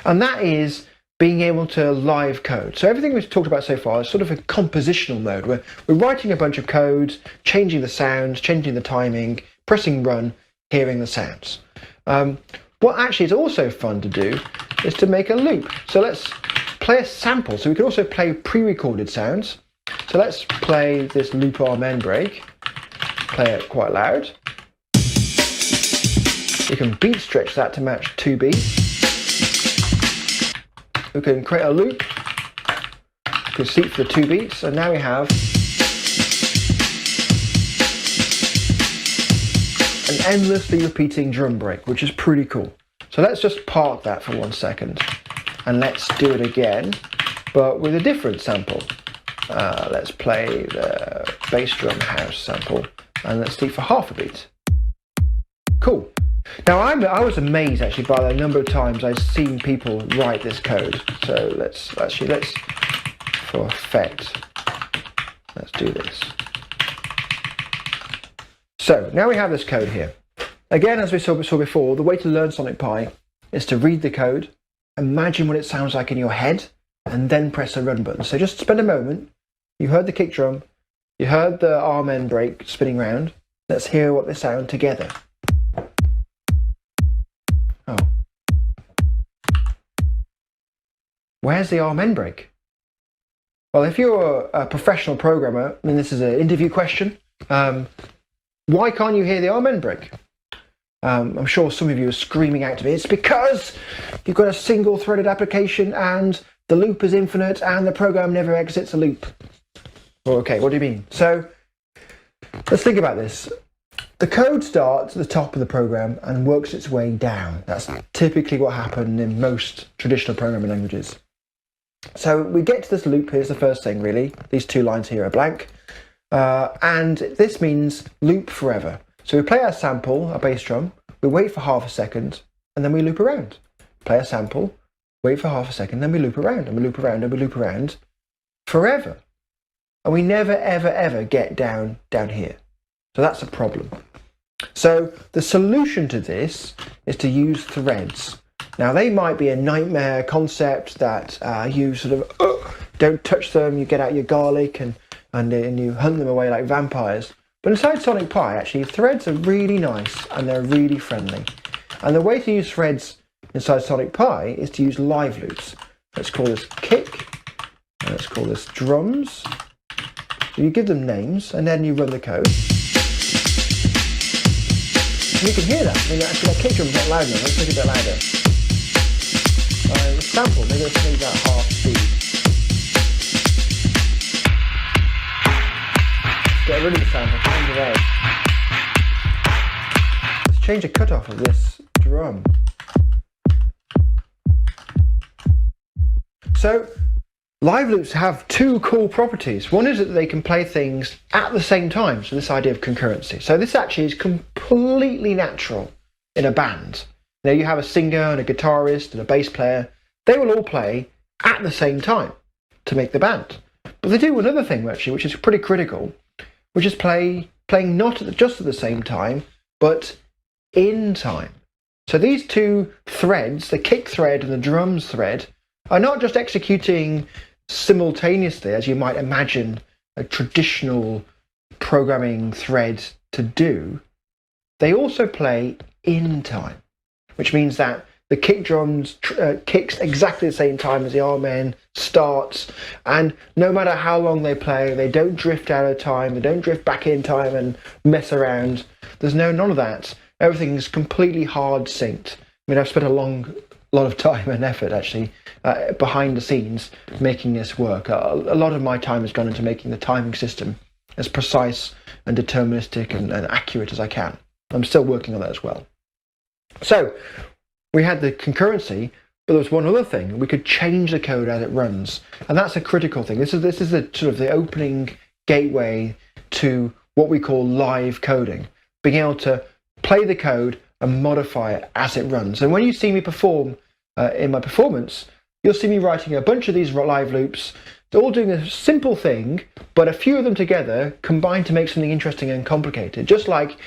And that is being able to live code. So everything we've talked about so far is sort of a compositional mode, where we're writing a bunch of codes, changing the sounds, changing the timing, pressing run, hearing the sounds. What actually is also fun to do is to make a loop. So let's play a sample. So we can also play pre-recorded sounds. So let's play this loop amen break. Play it quite loud. We can beat stretch that to match 2 beats. We can create a loop. We can seek for the 2 beats, and now we have an endlessly repeating drum break, which is pretty cool. So let's just park that for 1 second, and let's do it again, but with a different sample. Let's play the bass drum house sample, and let's seek for half a beat. Cool. Now I was amazed actually by the number of times I've seen people write this code. So let's for effect, let's do this. So now we have this code here. Again, as we saw before, the way to learn Sonic Pi is to read the code, imagine what it sounds like in your head, and then press the run button. So just spend a moment. You heard the kick drum, you heard the amen break spinning round. Let's hear what they sound together. Oh. Where's the amen break? Well, if you're a professional programmer, and this is an interview question, why can't you hear the amen break? I'm sure some of you are screaming out to me, it's because you've got a single threaded application and the loop is infinite and the program never exits a loop. Well, okay, what do you mean? So let's think about this. The code starts at the top of the program and works its way down. That's typically what happened in most traditional programming languages. So we get to this loop. Here's the first thing, really. These 2 lines here are blank. And this means loop forever. So we play our sample, our bass drum, we wait for half a second, and then we loop around. Play a sample, wait for half a second, then we loop around, and we loop around, and we loop around forever. And we never, ever, ever get down here. So that's a problem. So the solution to this is to use threads. Now they might be a nightmare concept that you sort of don't touch them, you get out your garlic and you hunt them away like vampires. But inside Sonic Pi, actually, threads are really nice and they're really friendly. And the way to use threads inside Sonic Pi is to use live loops. Let's call this kick, and let's call this drums. So you give them names and then you run the code. And you can hear that. I mean, actually, that kick drum's not loud enough. Let's make it a bit louder. The sample, maybe let's make that half speed. Get rid of the sample, change it out. Let's change the cutoff of this drum. So, live loops have 2 cool properties. One is that they can play things at the same time, so this idea of concurrency. So this actually is completely natural in a band. You know, you have a singer and a guitarist and a bass player. They will all play at the same time to make the band. But they do another thing actually, which is pretty critical, which is playing not just at the same time, but in time. So these 2 threads, the kick thread and the drums thread, are not just executing simultaneously, as you might imagine a traditional programming thread to do. They also play in time, which means that the kick drums kicks exactly the same time as the amen starts, and no matter how long they play, they don't drift out of time, they don't drift back in time and mess around. There's none of that, everything's completely hard synced. I mean, I've spent a lot of time and effort actually behind the scenes making this work. A lot of my time has gone into making the timing system as precise and deterministic and accurate as I can. I'm still working on that as well. So we had the concurrency, but there was one other thing. We could change the code as it runs, and that's a critical thing. This is the sort of the opening gateway to what we call live coding, being able to play the code and modify it as it runs. And when you see me perform in my performance, you'll see me writing a bunch of these live loops. They're all doing a simple thing, but a few of them together combine to make something interesting and complicated. Just like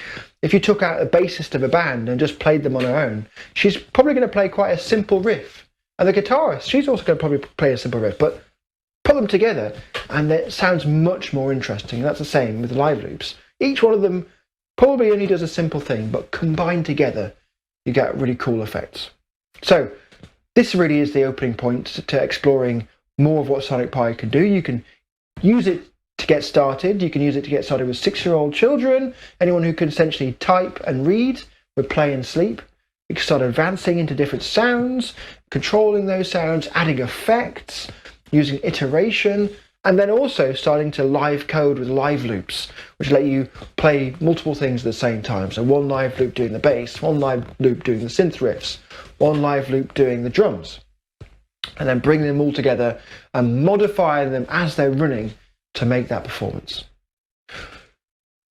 if you took out a bassist of a band and just played them on her own, she's probably going to play quite a simple riff. And the guitarist, she's also going to probably play a simple riff, but put them together and it sounds much more interesting. That's the same with the live loops. Each one of them probably only does a simple thing, but combined together, you get really cool effects. So this really is the opening point to exploring more of what Sonic Pi can do. You can use it to get started. You can use it to get started with 6-year-old children, anyone who can essentially type and read with play and sleep. You can start advancing into different sounds, controlling those sounds, adding effects, using iteration, and then also starting to live code with live loops, which let you play multiple things at the same time. So one live loop doing the bass, one live loop doing the synth riffs, one live loop doing the drums, and then bring them all together and modify them as they're running to make that performance.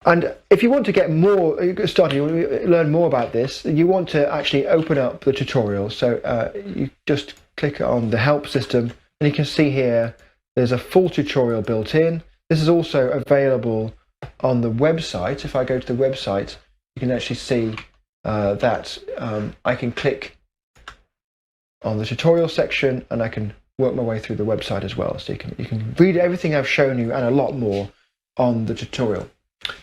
And if you want to get more started, you want to learn more about this, you want to actually open up the tutorial. So you just click on the help system, and you can see here there's a full tutorial built in. This is also available on the website. If I go to the website, you can actually see that I can click on the tutorial section and I can work my way through the website as well. So you can read everything I've shown you and a lot more on the tutorial.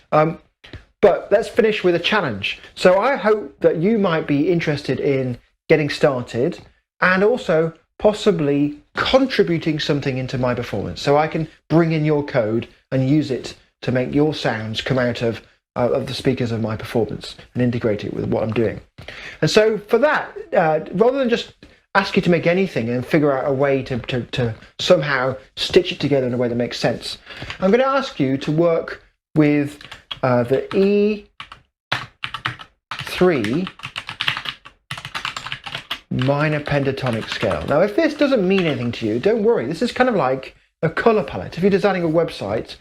But let's finish with a challenge. So I hope that you might be interested in getting started and also possibly contributing something into my performance. So I can bring in your code and use it to make your sounds come out of the speakers of my performance and integrate it with what I'm doing. And so for that, rather than just ask you to make anything and figure out a way to somehow stitch it together in a way that makes sense, I'm going to ask you to work with the E3 minor pentatonic scale. Now, if this doesn't mean anything to you, don't worry. This is kind of like a color palette. If you're designing a website,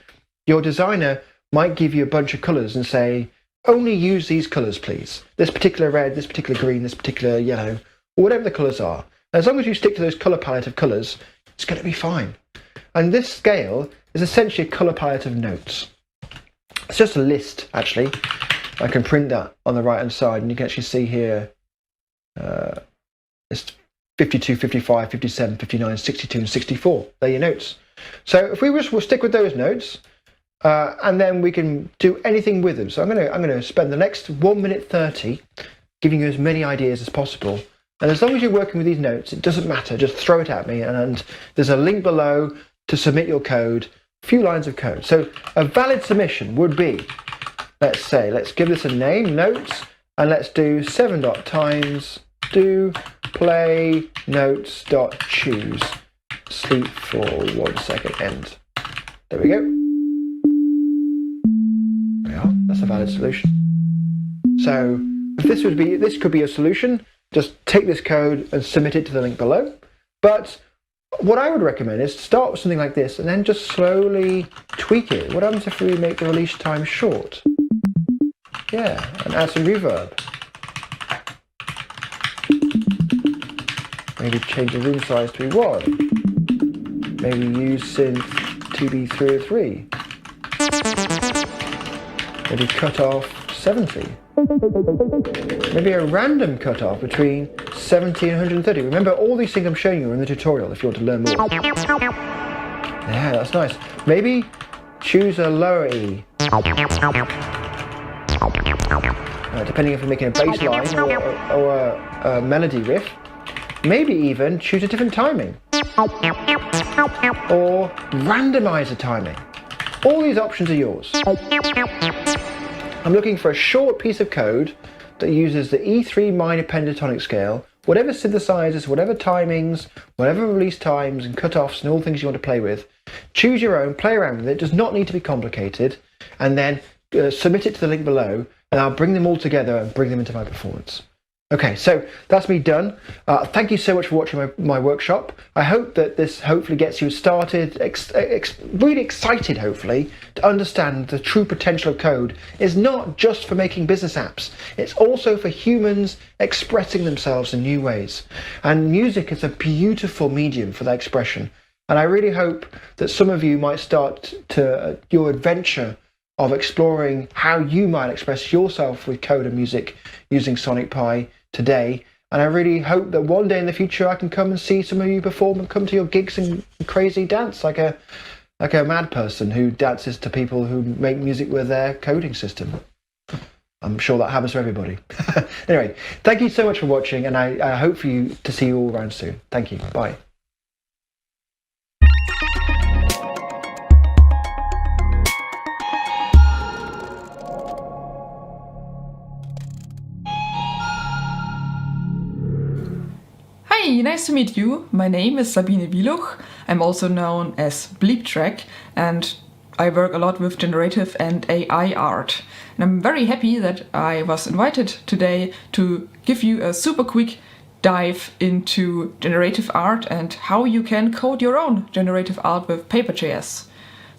your designer might give you a bunch of colors and say, only use these colors, please. This particular red, this particular green, this particular yellow, or whatever the colors are. And as long as you stick to those color palette of colors, it's going to be fine. And this scale is essentially a color palette of notes. It's just a list, actually. I can print that on the right-hand side, and you can actually see here it's 52, 55, 57, 59, 62, and 64. They're your notes. So if we'll stick with those notes, and then we can do anything with them. So I'm going to spend the next 1 minute 30 giving you as many ideas as possible. And as long as you're working with these notes, it doesn't matter. Just throw it at me, and there's a link below to submit your code. A few lines of code. So a valid submission would be, let's give this a name, notes, and let's do 7.times do play notes.choose sleep for 1 second end. There we go. There we are. That's a valid solution. So if this could be a solution, just take this code and submit it to the link below. But what I would recommend is to start with something like this and then just slowly tweak it. What happens if we make the release time short? Yeah, and add some reverb. Maybe change the room size to 1. Maybe use synth TB303. Maybe cut off 70. Maybe a random cutoff between 70 and 130. Remember, all these things I'm showing you are in the tutorial if you want to learn more. Yeah, that's nice. Maybe choose a lower E. Depending if you're making a bass line or a melody riff. Maybe even choose a different timing. Or randomize the timing. All these options are yours. I'm looking for a short piece of code that uses the E3 minor pentatonic scale, whatever synthesizers, whatever timings, whatever release times and cutoffs and all things you want to play with. Choose your own, play around with it. It does not need to be complicated. And then submit it to the link below, and I'll bring them all together and bring them into my performance. Okay, so that's me done. Thank you so much for watching my workshop. I hope that this hopefully gets you started, really excited hopefully, to understand the true potential of code is not just for making business apps. It's also for humans expressing themselves in new ways. And music is a beautiful medium for that expression. And I really hope that some of you might start your adventure of exploring how you might express yourself with code and music using Sonic Pi today. And I really hope that one day in the future I can come and see some of you perform and come to your gigs and crazy dance like a mad person who dances to people who make music with their coding system. I'm sure that happens to everybody. Anyway, thank you so much for watching, and I hope for you to see you all around soon. Thank you. Bye. Hi, nice to meet you. My name is Sabine Wieluch. I'm also known as Bleeptrack, and I work a lot with generative and AI art. And I'm very happy that I was invited today to give you a super quick dive into generative art and how you can code your own generative art with Paper.js.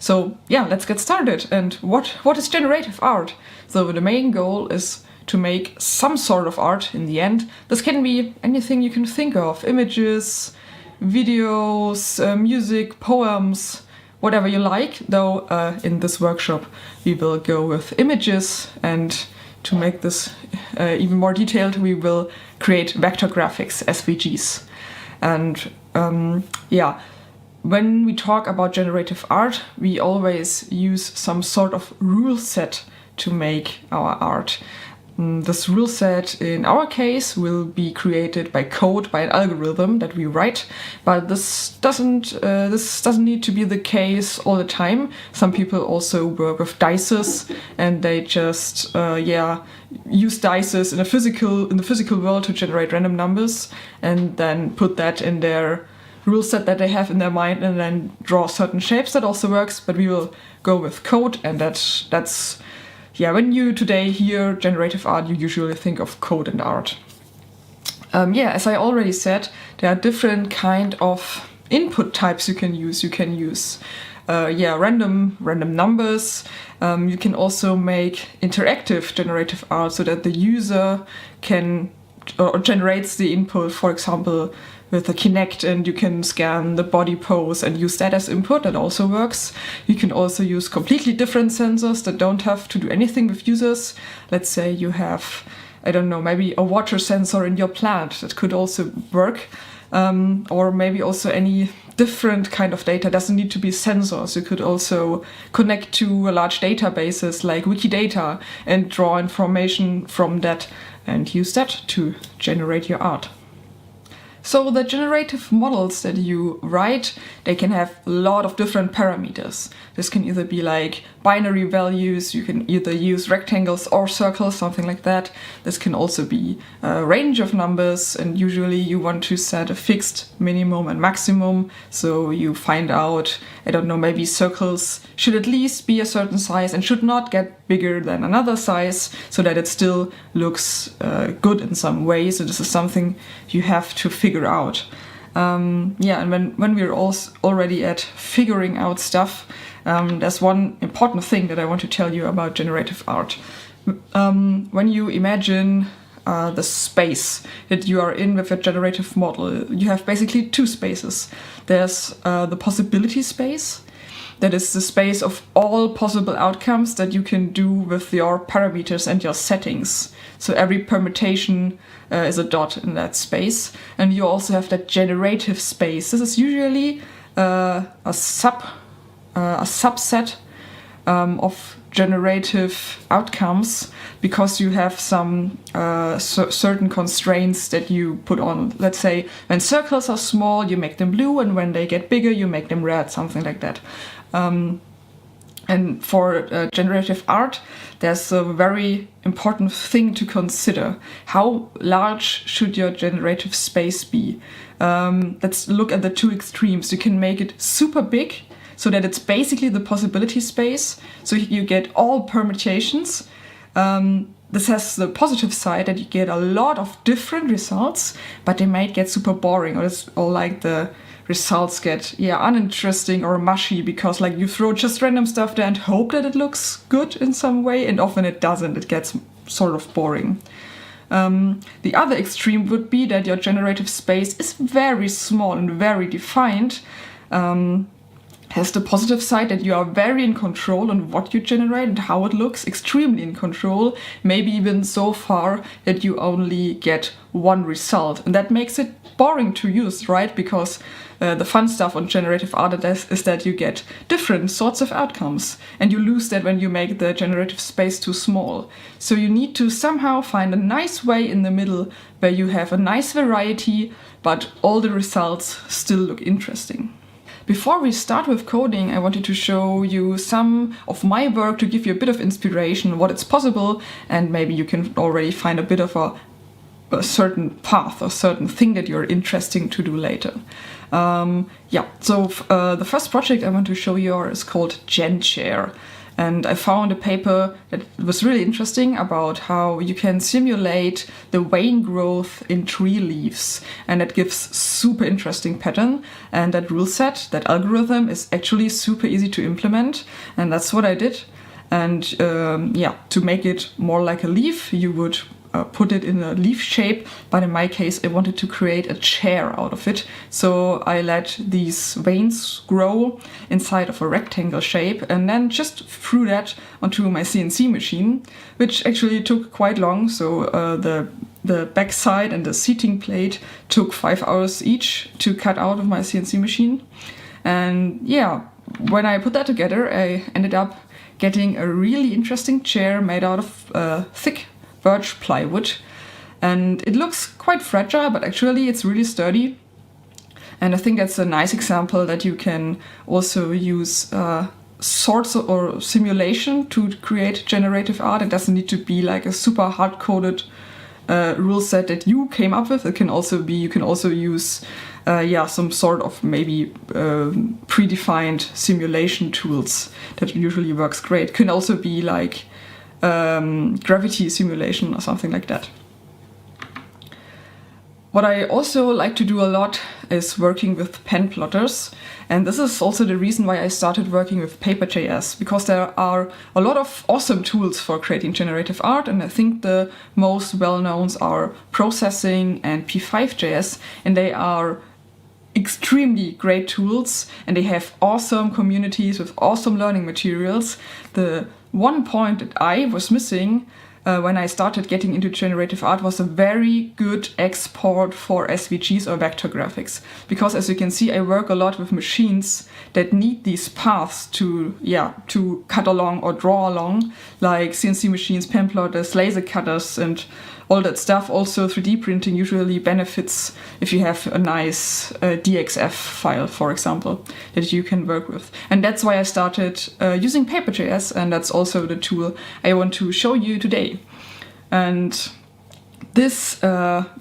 So yeah, let's get started. And what is generative art? So the main goal is to make some sort of art in the end. This can be anything you can think of: images, videos, music, poems, whatever you like. Though in this workshop we will go with images, and to make this even more detailed, we will create vector graphics, SVGs. And yeah, when we talk about generative art, we always use some sort of rule set to make our art. This rule set in our case will be created by code, by an algorithm that we write, but this doesn't need to be the case all the time. Some people also work with dices, and they just use dices in the physical world to generate random numbers, and then put that in their rule set that they have in their mind, and then draw certain shapes. That also works, but we will go with code, and that's when you today hear generative art, you usually think of code and art. As I already said, there are different kind of input types you can use. You can use random numbers. You can also make interactive generative art so that the user can or generates the input, for example, with a Kinect, and you can scan the body pose and use that as input. That also works. You can also use completely different sensors that don't have to do anything with users. Let's say you have, I don't know, maybe a water sensor in your plant. That could also work. Or maybe also any different kind of data. Doesn't need to be sensors. You could also connect to large databases like Wikidata and draw information from that and use that to generate your art. So the generative models that you write, they can have a lot of different parameters. This can either be like binary values, you can either use rectangles or circles, something like that. This can also be a range of numbers, and usually you want to set a fixed minimum and maximum. So you find out, I don't know, maybe circles should at least be a certain size and should not get bigger than another size, so that it still looks good in some way. So this is something you have to figure out. And when we're already at figuring out stuff, there's one important thing that I want to tell you about generative art. When you imagine the space that you are in with a generative model, you have basically two spaces. There's the possibility space. That is the space of all possible outcomes that you can do with your parameters and your settings. So every permutation is a dot in that space. And you also have that generative space. This is usually a subset of generative outcomes, because you have some certain constraints that you put on. Let's say when circles are small, you make them blue, and when they get bigger, you make them red, something like that. And And for generative art, there's a very important thing to consider. How large should your generative space be? Let's look at the two extremes. You can make it super big, so that it's basically the possibility space, so you get all permutations. This has the positive side that you get a lot of different results, but they might get super boring, or like the results get uninteresting or mushy, because like you throw just random stuff there and hope that it looks good in some way, and often it doesn't. It gets sort of boring. The other extreme would be that your generative space is very small and very defined. Has the positive side that you are very in control on what you generate and how it looks, extremely in control, maybe even so far that you only get one result. And that makes it boring to use, right? Because the fun stuff on generative art is that you get different sorts of outcomes, and you lose that when you make the generative space too small. So you need to somehow find a nice way in the middle where you have a nice variety, but all the results still look interesting. Before we start with coding, I wanted to show you some of my work to give you a bit of inspiration, what is possible, and maybe you can already find a bit of a certain path or certain thing that you're interesting to do later. The first project I want to show you is called GenChair. And I found a paper that was really interesting about how you can simulate the vein growth in tree leaves. And it gives super interesting pattern. And that rule set, that algorithm, is actually super easy to implement. And that's what I did. And to make it more like a leaf, you would put it in a leaf shape, but in my case I wanted to create a chair out of it. So I let these veins grow inside of a rectangle shape and then just threw that onto my CNC machine, which actually took quite long. So the back side and the seating plate took 5 hours each to cut out of my CNC machine. And when I put that together, I ended up getting a really interesting chair made out of thick birch plywood, and it looks quite fragile, but actually it's really sturdy. And I think that's a nice example that you can also use sorts or simulation to create generative art. It doesn't need to be like a super hard-coded rule set that you came up with. It can also be, you can also use some sort of maybe predefined simulation tools that usually works great. It can also be like gravity simulation or something like that. What I also like to do a lot is working with pen plotters, and this is also the reason why I started working with Paper.js, because there are a lot of awesome tools for creating generative art, and I think the most well-known are Processing and P5.js, and they are extremely great tools, and they have awesome communities with awesome learning materials. The one point that I was missing when I started getting into generative art was a very good export for SVGs or vector graphics. Because as you can see, I work a lot with machines that need these paths to cut along or draw along, like CNC machines, pen plotters, laser cutters, and all that stuff. Also 3D printing usually benefits if you have a nice DXF file, for example, that you can work with. And that's why I started using Paper.js, and that's also the tool I want to show you today. And this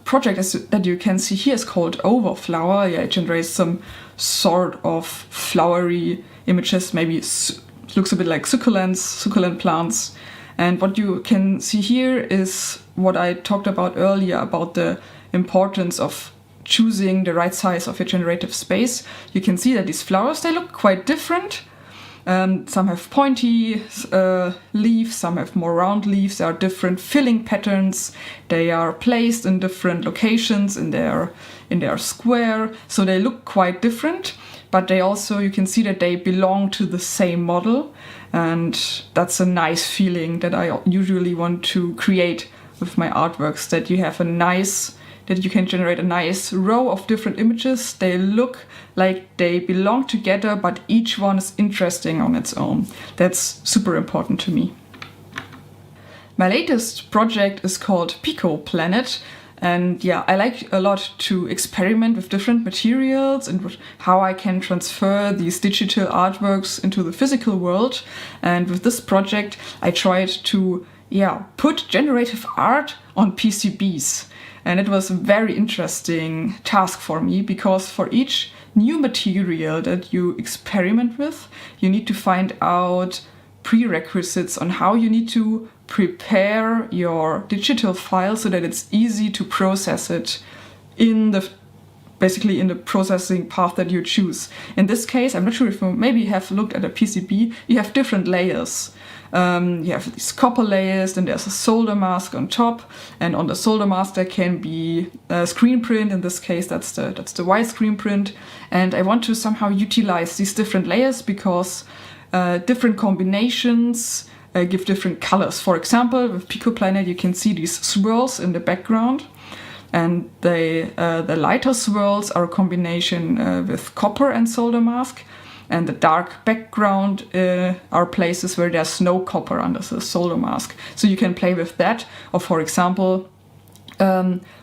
project that you can see here is called Overflower. It generates some sort of flowery images, maybe looks a bit like succulent plants. And what you can see here is what I talked about earlier about the importance of choosing the right size of your generative space. You can see that these flowers, they look quite different. Some have pointy leaves, some have more round leaves. There are different filling patterns. They are placed in different locations in their square, so they look quite different. But they also, you can see that they belong to the same model, and that's a nice feeling that I usually want to create with my artworks. That you can generate a nice row of different images. They look like they belong together, but each one is interesting on its own. That's super important to me. My latest project is called Pico Planet, And yeah, I like a lot to experiment with different materials and how I can transfer these digital artworks into the physical world. And with this project, I tried to put generative art on PCBs. And it was a very interesting task for me, because for each new material that you experiment with, you need to find out prerequisites on how you need to prepare your digital file so that it's easy to process it in the processing path that you choose. In this case, I'm not sure if you maybe have looked at a PCB, you have different layers. You have these copper layers, then there's a solder mask on top, and on the solder mask there can be a screen print. In this case, that's the white screen print. And I want to somehow utilize these different layers, because different combinations give different colors. For example, with PicoPlanet you can see these swirls in the background, and the lighter swirls are a combination with copper and solder mask, and the dark background are places where there's no copper under the solder mask. So you can play with that. Or for example,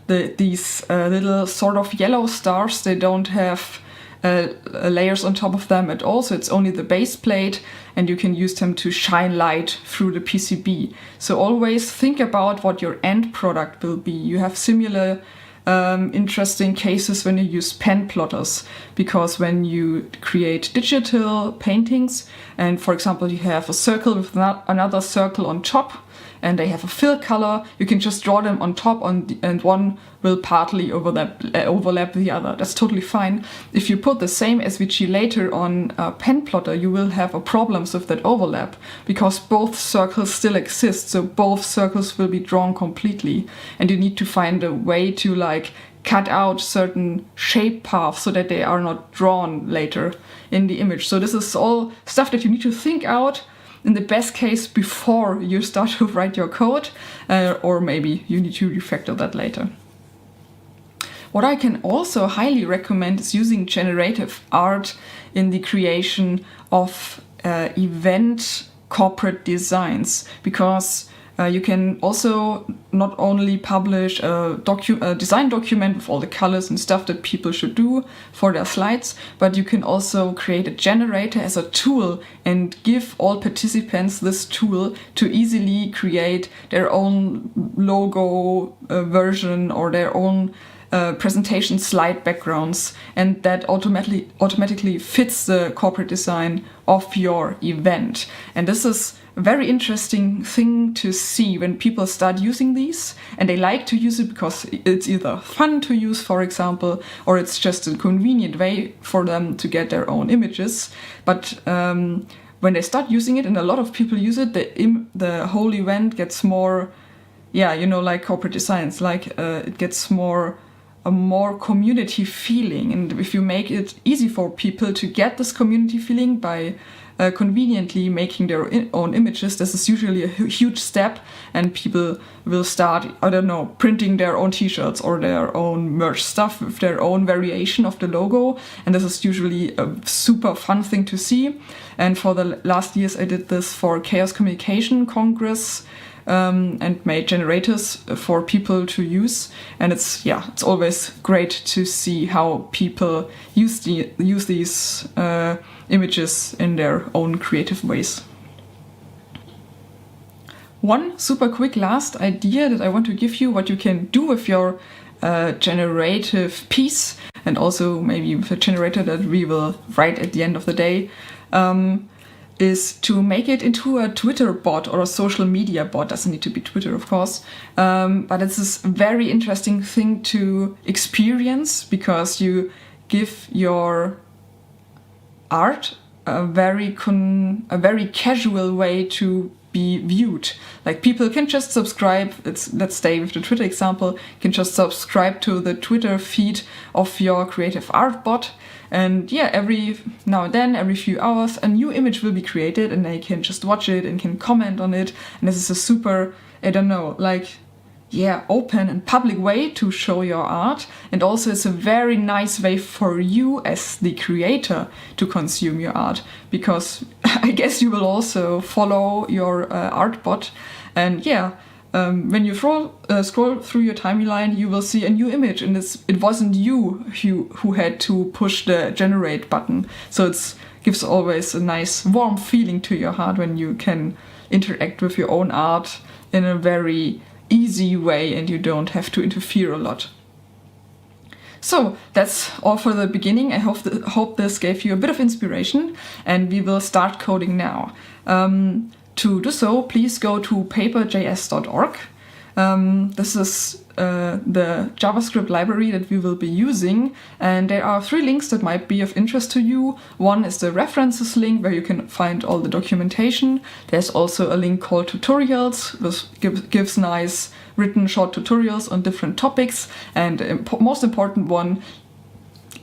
these little sort of yellow stars, they don't have layers on top of them at all, so it's only the base plate, and you can use them to shine light through the PCB. So always think about what your end product will be. You have similar interesting cases when you use pen plotters, because when you create digital paintings, and for example you have a circle with another circle on top, and they have a fill color, you can just draw them on top, and one will partly overlap the other. That's totally fine. If you put the same SVG later on a pen plotter, you will have problems with that overlap, because both circles still exist, so both circles will be drawn completely, and you need to find a way to cut out certain shape paths so that they are not drawn later in the image. So this is all stuff that you need to think out, in the best case, before you start to write your code, or maybe you need to refactor that later. What I can also highly recommend is using generative art in the creation of event corporate designs, because you can also not only publish a design document with all the colors and stuff that people should do for their slides, but you can also create a generator as a tool and give all participants this tool to easily create their own logo version or their own presentation slide backgrounds, and that automatically fits the corporate design of your event. And this is a very interesting thing to see when people start using these, and they like to use it because it's either fun to use, for example, or it's just a convenient way for them to get their own images. But when they start using it, and a lot of people use it, the whole event gets more, like corporate designs, it gets a more community feeling. And if you make it easy for people to get this community feeling by conveniently making their own images, this is usually a huge step, and people will start, printing their own t-shirts or their own merch stuff with their own variation of the logo, and this is usually a super fun thing to see. And for the last years I did this for Chaos Communication Congress, and made generators for people to use, and it's always great to see how people use these images in their own creative ways. One super quick last idea that I want to give you, what you can do with your generative piece, and also maybe with a generator that we will write at the end of the day, is to make it into a Twitter bot or a social media bot. Doesn't need to be Twitter, of course, but it's this very interesting thing to experience, because you give your art a very casual way to be viewed. Like, people can just subscribe. Let's stay with the Twitter example. Can just subscribe to the Twitter feed of your creative art bot, and every now and then, every few hours, a new image will be created, and they can just watch it and can comment on it. And this is a super, open and public way to show your art. And also it's a very nice way for you as the creator to consume your art, because I guess you will also follow your art bot. And when you scroll through your timeline, you will see a new image, and it wasn't you who had to push the generate button. So it gives always a nice warm feeling to your heart when you can interact with your own art in a very easy way and you don't have to interfere a lot. So that's all for the beginning. I hope this gave you a bit of inspiration, and we will start coding now. To do so, please go to paperjs.org. This is the JavaScript library that we will be using, and there are 3 links that might be of interest to you. One is the references link, where you can find all the documentation. There's also a link called tutorials, which gives nice written short tutorials on different topics, and the most important one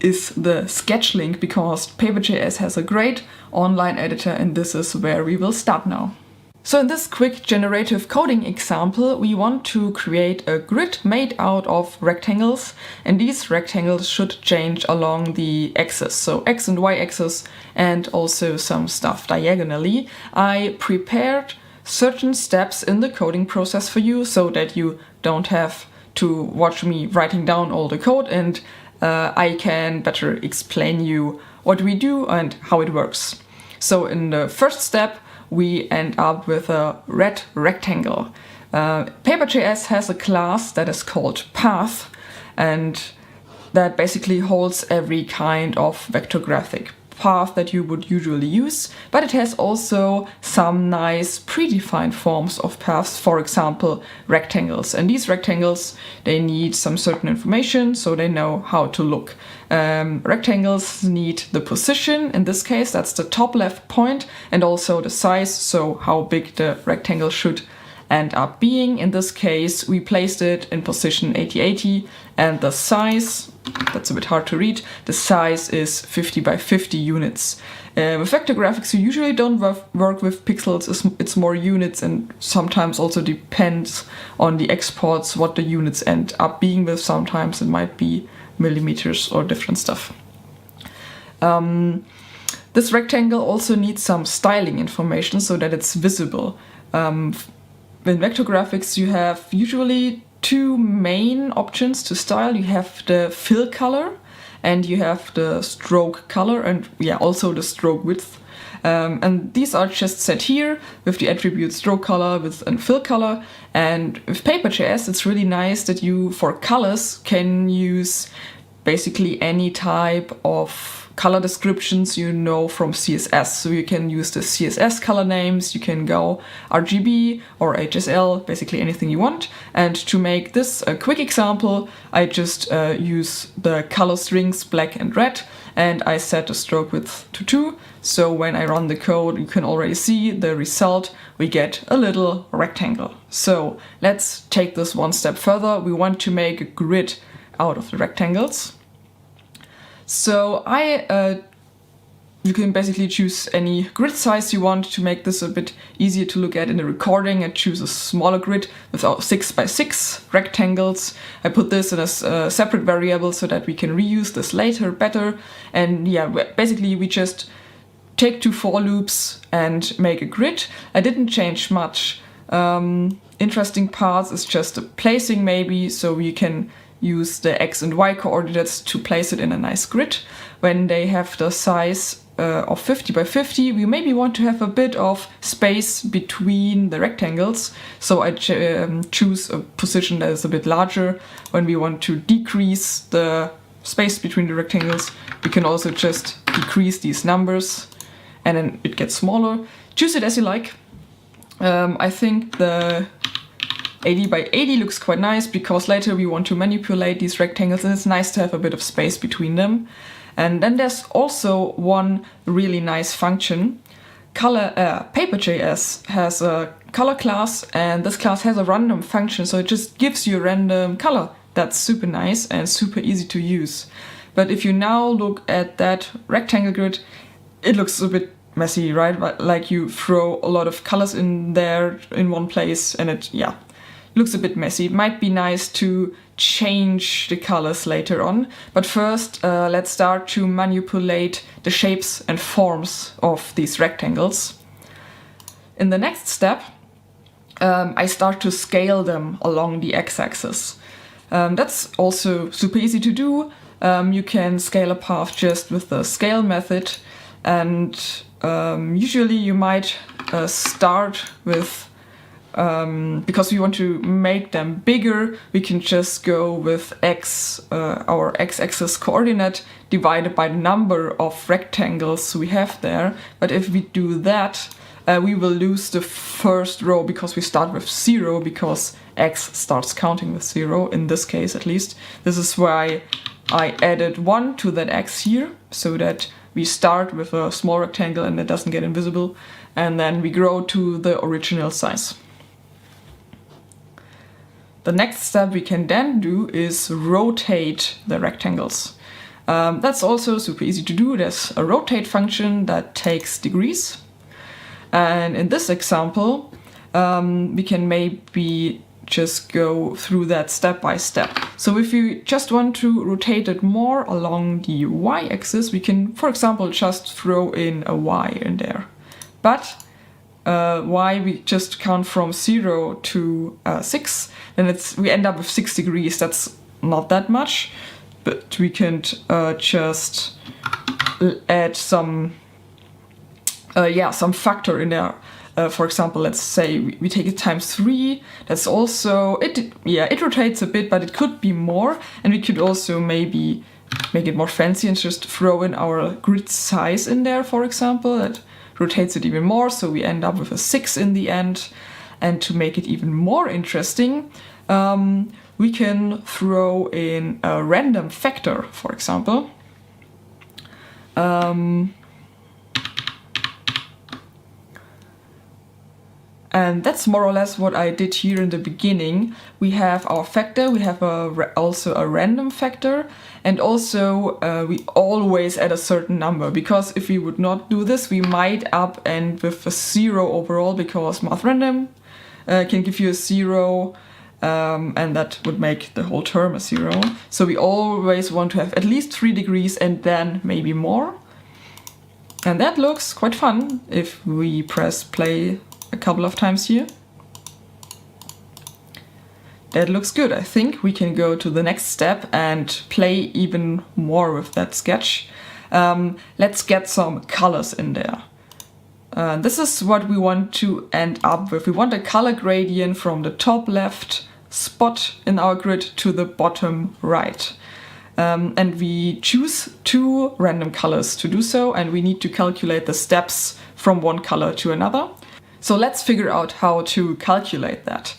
is the sketch link, because Paper.js has a great online editor, and this is where we will start now. So in this quick generative coding example, we want to create a grid made out of rectangles, and these rectangles should change along the axis, so x and y axis, and also some stuff diagonally. I prepared certain steps in the coding process for you so that you don't have to watch me writing down all the code, and I can better explain you what we do and how it works. So in the first step, we end up with a red rectangle. Paper.js has a class that is called path, and that basically holds every kind of vector graphic path that you would usually use, but it has also some nice predefined forms of paths, for example rectangles, and these rectangles, they need some certain information so they know how to look. Rectangles need the position, in this case that's the top left point, and also the size, so how big the rectangle should end up being. In this case we placed it in position 8080, and the size, that's a bit hard to read, the size is 50 by 50 units. With vector graphics you usually don't work with pixels, it's more units, and sometimes also depends on the exports what the units end up being with. Sometimes it might be millimeters or different stuff. This rectangle also needs some styling information so that it's visible. In vector graphics you have usually 2 main options to style. You have the fill color and you have the stroke color, and also the stroke width. And these are just set here with the attribute stroke color, width and fill color. And with Paper.js it's really nice that you, for colors, can use basically any type of color descriptions you know from CSS. So you can use the CSS color names, you can go RGB or HSL, basically anything you want. And to make this a quick example, I just use the color strings black and red, and I set the stroke width to 2. So when I run the code, you can already see the result. We get a little rectangle. So let's take this one step further. We want to make a grid out of the rectangles. So you can basically choose any grid size you want to make this a bit easier to look at in the recording. I choose a smaller grid with 6 by 6 rectangles. I put this in a separate variable so that we can reuse this later better. And basically we just take 2 for loops and make a grid. I didn't change much. Interesting parts is just the placing maybe, so you can use the x and y coordinates to place it in a nice grid. When they have the size of 50 by 50, we maybe want to have a bit of space between the rectangles, so I choose a position that is a bit larger. When we want to decrease the space between the rectangles, we can also just decrease these numbers and then it gets smaller. Choose it as you like. I think the 80 by 80 looks quite nice because later we want to manipulate these rectangles and it's nice to have a bit of space between them. And then there's also one really nice function. Paper.js has a color class, and this class has a random function, so it just gives you a random color. That's super nice and super easy to use. But if you now look at that rectangle grid, it looks a bit messy, right? Like you throw a lot of colors in there in one place and it looks a bit messy. It might be nice to change the colors later on, but first let's start to manipulate the shapes and forms of these rectangles. In the next step, I start to scale them along the x-axis. That's also super easy to do. You can scale a path just with the scale method, and usually you might start with, because we want to make them bigger, we can just go with our x-axis coordinate divided by the number of rectangles we have there. But if we do that, we will lose the first row because we start with 0, because x starts counting with 0, in this case at least. This is why I added 1 to that x here, so that we start with a small rectangle and it doesn't get invisible, and then we grow to the original size. The next step we can then do is rotate the rectangles. That's also super easy to do. There's a rotate function that takes degrees. And in this example, we can maybe just go through that step by step. So if you just want to rotate it more along the y-axis, we can, for example, just throw in a y in there. But y we just count from 0 to 6, then we end up with 6 degrees. That's not that much, but we can just add some factor in there. For example, let's say we take it times 3. That's also, it rotates a bit, but it could be more. And we could also maybe make it more fancy and just throw in our grid size in there, for example. That rotates it even more, so we end up with a 6 in the end. And to make it even more interesting, we can throw in a random factor, for example. And that's more or less what I did here in the beginning. We have our factor, we have also a random factor, and also we always add a certain number, because if we would not do this, we might end with a 0 overall, because math random can give you a 0, and that would make the whole term a 0. So we always want to have at least 3 degrees and then maybe more. And that looks quite fun if we press play a couple of times here. That looks good. I think we can go to the next step and play even more with that sketch. Let's get some colors in there. This is what we want to end up with. We want a color gradient from the top left spot in our grid to the bottom right. And we choose 2 random colors to do so, and we need to calculate the steps from one color to another. So let's figure out how to calculate that.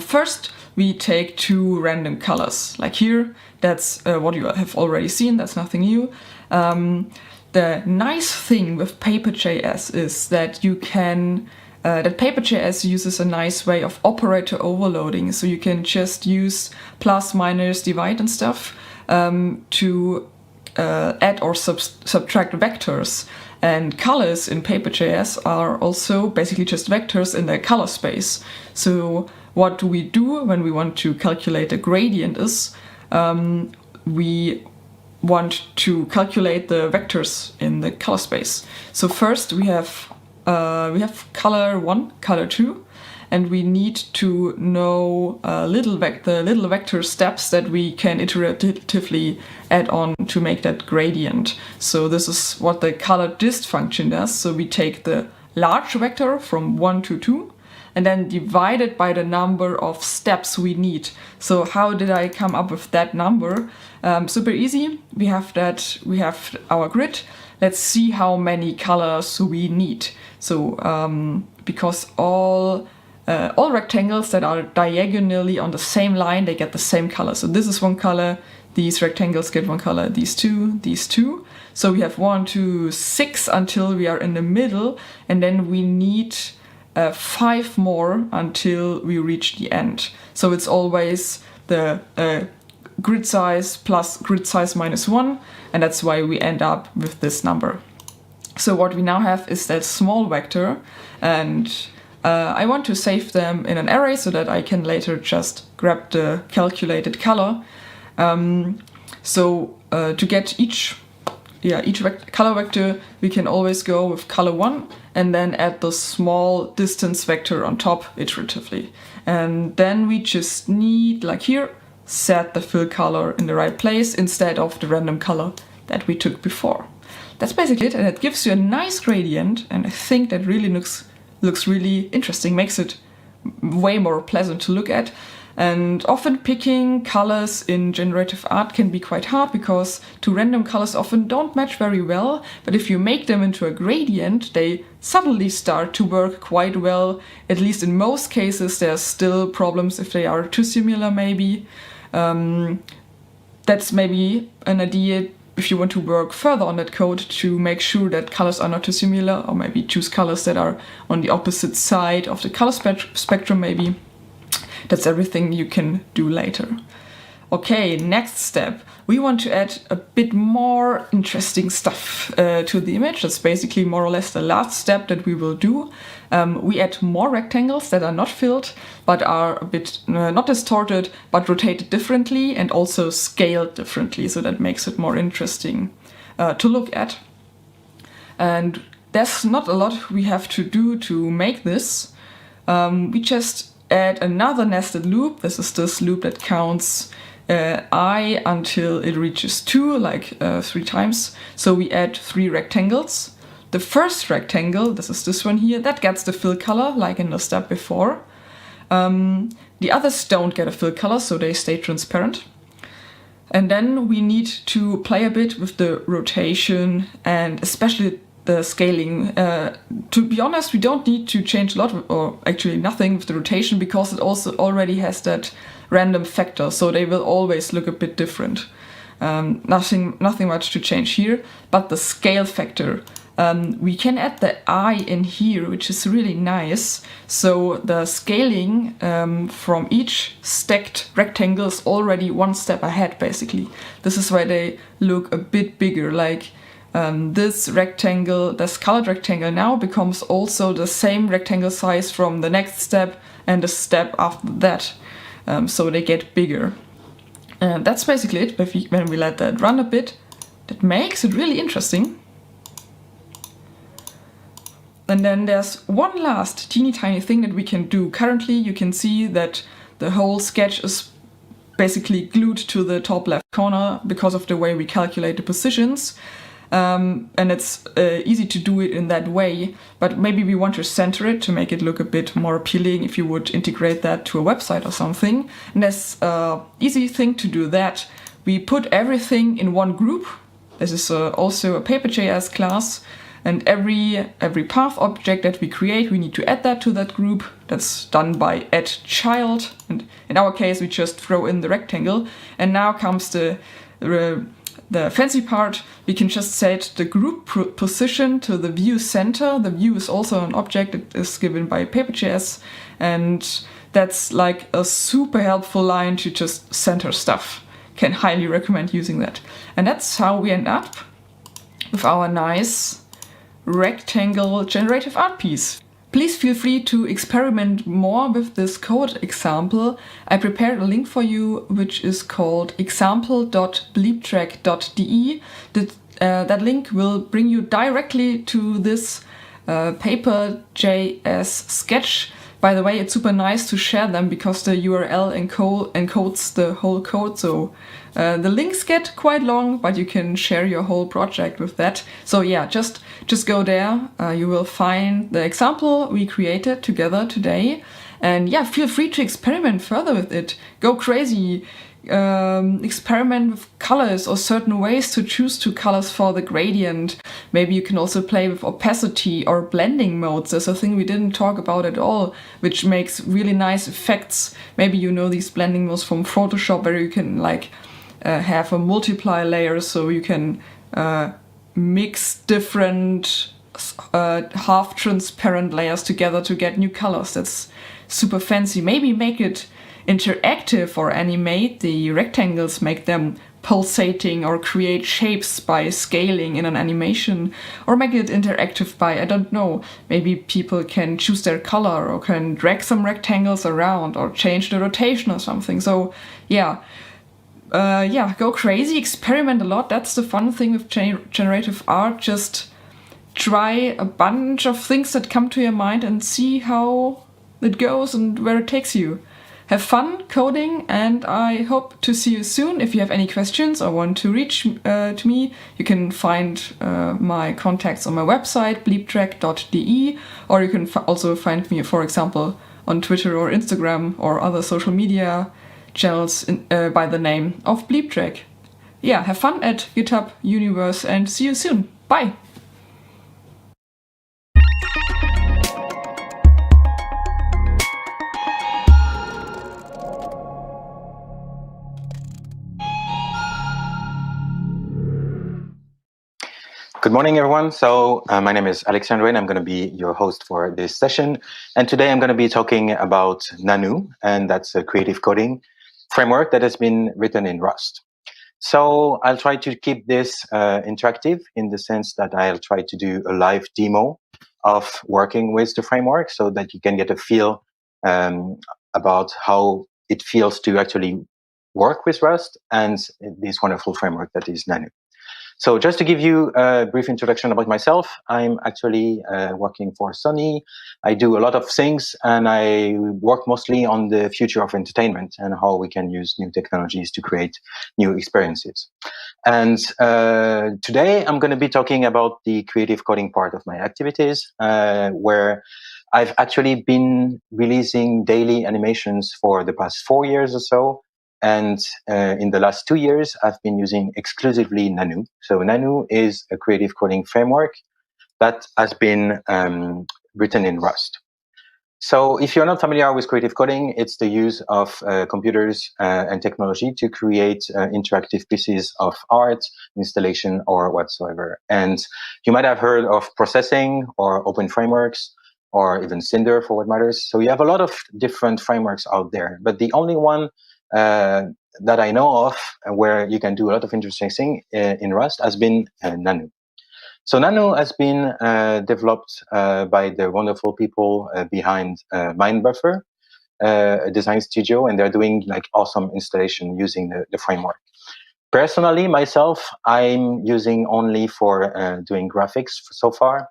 First, we take 2 random colors. Like here, that's what you have already seen, that's nothing new. The nice thing with Paper.js is that you can, that Paper.js uses a nice way of operator overloading. So you can just use plus, minus, divide and stuff to add or subtract vectors. And colors in Paper.js are also basically just vectors in the color space. So what do we do when we want to calculate a gradient is we want to calculate the vectors in the color space. So first we have color 1, color 2, and we need to know the little vector steps that we can iteratively add on to make that gradient. So this is what the color dist function does. So we take the large vector from 1 to 2 and then divide it by the number of steps we need. So how did I come up with that number? Super easy. We have our grid. Let's see how many colors we need. So because all rectangles that are diagonally on the same line, they get the same color. So this is one color, these rectangles get one color, these two. So we have 1, 2, 6 until we are in the middle, and then we need 5 more until we reach the end. So it's always the grid size plus grid size minus 1, and that's why we end up with this number. So what we now have is that small vector, and I want to save them in an array so that I can later just grab the calculated color. So to get each each color vector, we can always go with color 1 and then add the small distance vector on top iteratively. And then we just need, like here, set the fill color in the right place instead of the random color that we took before. That's basically it, and it gives you a nice gradient, and I think that really looks really interesting, makes it way more pleasant to look at. And often picking colors in generative art can be quite hard because two random colors often don't match very well, but if you make them into a gradient, they suddenly start to work quite well. At least in most cases, there's still problems if they are too similar maybe. That's maybe an idea if you want to work further on that code to make sure that colors are not too similar, or maybe choose colors that are on the opposite side of the color spectrum maybe. That's everything you can do later. Okay, next step. We want to add a bit more interesting stuff to the image. That's basically more or less the last step that we will do. We add more rectangles that are not filled, but are a bit not distorted, but rotated differently and also scaled differently. So that makes it more interesting to look at. And there's not a lot we have to do to make this. We just add another nested loop. This is this loop that counts I until it reaches 2, like 3 times. So we add 3 rectangles. The first rectangle, this is this one here, that gets the fill color, like in the step before. The others don't get a fill color, so they stay transparent. And then we need to play a bit with the rotation and especially the scaling. To be honest, we don't need to change a lot, or actually nothing with the rotation, because it also already has that random factor, so they will always look a bit different. Nothing much to change here, but the scale factor. We can add the eye in here, which is really nice. So the scaling from each stacked rectangle is already one step ahead, basically. This is why they look a bit bigger, like this rectangle, this colored rectangle now becomes also the same rectangle size from the next step and the step after that. So they get bigger. And that's basically it. When we let that run a bit, that makes it really interesting. And then there's one last teeny tiny thing that we can do. Currently you can see that the whole sketch is basically glued to the top left corner because of the way we calculate the positions. And it's easy to do it in that way, but maybe we want to center it to make it look a bit more appealing if you would integrate that to a website or something. And there's an easy thing to do that. We put everything in one group. This is also a paper.js class, and every path object that we create, we need to add that to that group. That's done by add_child, and in our case we just throw in the rectangle. And now comes the fancy part. We can just set the group position to the view center. The view is also an object that is given by paper.js, and that's like a super helpful line to just center stuff. Can highly recommend using that. And that's how we end up with our nice rectangle generative art piece. Please feel free to experiment more with this code example. I prepared a link for you which is called example.bleeptrack.de. That link will bring you directly to this paper.js sketch. By the way, it's super nice to share them because the URL encodes the whole code, so the links get quite long, but you can share your whole project with that. So yeah, just go there. You will find the example we created together today. And yeah, feel free to experiment further with it. Go crazy. Experiment with colors or certain ways to choose 2 colors for the gradient. Maybe you can also play with opacity or blending modes. There's a thing we didn't talk about at all, which makes really nice effects. Maybe you know these blending modes from Photoshop, where you can like have a multiply layer, so you can mix different half transparent layers together to get new colors. That's super fancy. Maybe make it interactive or animate the rectangles, make them pulsating or create shapes by scaling in an animation, or make it interactive by, I don't know, maybe people can choose their color or can drag some rectangles around or change the rotation or something. So yeah, go crazy, experiment a lot. That's the fun thing with generative art. Just try a bunch of things that come to your mind and see how it goes and where it takes you. Have fun coding, and I hope to see you soon. If you have any questions or want to reach to me, you can find my contacts on my website, bleeptrack.de, or you can also find me, for example, on Twitter or Instagram or other social media channels by the name of bleeptrack. Yeah, have fun at GitHub Universe and see you soon. Bye! Good morning, everyone. So my name is Alexandre, and I'm going to be your host for this session. And today I'm going to be talking about Nanu, and that's a creative coding framework that has been written in Rust. So I'll try to keep this interactive in the sense that I'll try to do a live demo of working with the framework so that you can get a feel about how it feels to actually work with Rust and this wonderful framework that is Nanu. So just to give you a brief introduction about myself, I'm actually working for Sony. I do a lot of things, and I work mostly on the future of entertainment and how we can use new technologies to create new experiences. And today I'm going to be talking about the creative coding part of my activities, where I've actually been releasing daily animations for the past 4 years or so. And in the last 2 years, I've been using exclusively Nanu. So Nanu is a creative coding framework that has been written in Rust. So if you're not familiar with creative coding, it's the use of computers and technology to create interactive pieces of art, installation, or whatsoever. And you might have heard of processing or open frameworks, or even Cinder for what matters. So you have a lot of different frameworks out there, but the only one that I know of where you can do a lot of interesting things in Rust has been Nanu. So Nanu has been developed by the wonderful people behind Mindbuffer, a design studio, and they're doing like awesome installation using the framework. Personally, myself, I'm using only for doing graphics so far.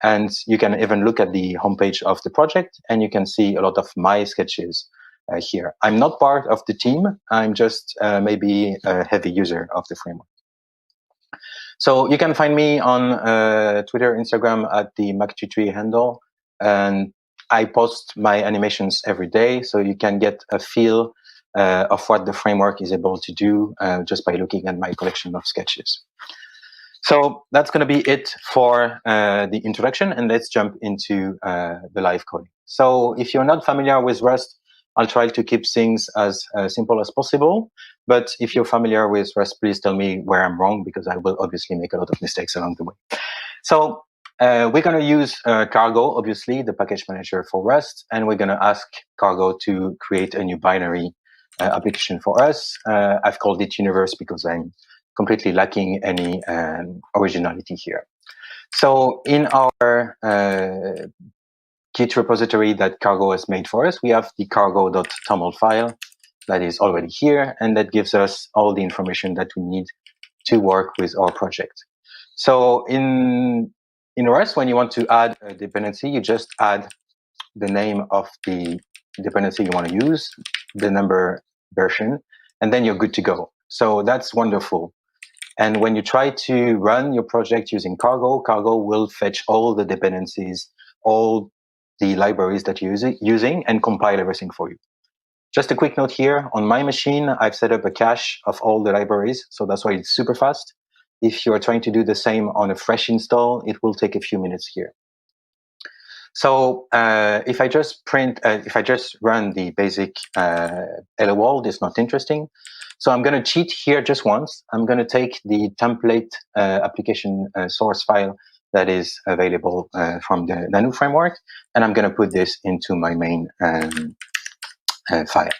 And you can even look at the homepage of the project and you can see a lot of my sketches here. I'm not part of the team. I'm just maybe a heavy user of the framework. So you can find me on Twitter, Instagram at the MacTutri handle. And I post my animations every day. So you can get a feel of what the framework is able to do just by looking at my collection of sketches. So that's going to be it for the introduction. And let's jump into the live coding. So if you're not familiar with Rust, I'll try to keep things as simple as possible. But if you're familiar with Rust, please tell me where I'm wrong, because I will obviously make a lot of mistakes along the way. So we're going to use Cargo, obviously, the package manager for Rust. And we're going to ask Cargo to create a new binary application for us. I've called it Universe because I'm completely lacking any originality here. So in our Git repository that Cargo has made for us, we have the cargo.toml file that is already here, and that gives us all the information that we need to work with our project. So in Rust, when you want to add a dependency, you just add the name of the dependency you want to use, the number version, and then you're good to go. So that's wonderful. And when you try to run your project using Cargo, Cargo will fetch all the dependencies, all the libraries that you're using, and compile everything for you. Just a quick note here, on my machine, I've set up a cache of all the libraries, so that's why it's super fast. If you're trying to do the same on a fresh install, it will take a few minutes here. So if I just run the basic hello world, it's not interesting. So I'm going to cheat here just once. I'm going to take the template application source file that is available from the Nanu framework, and I'm going to put this into my main file.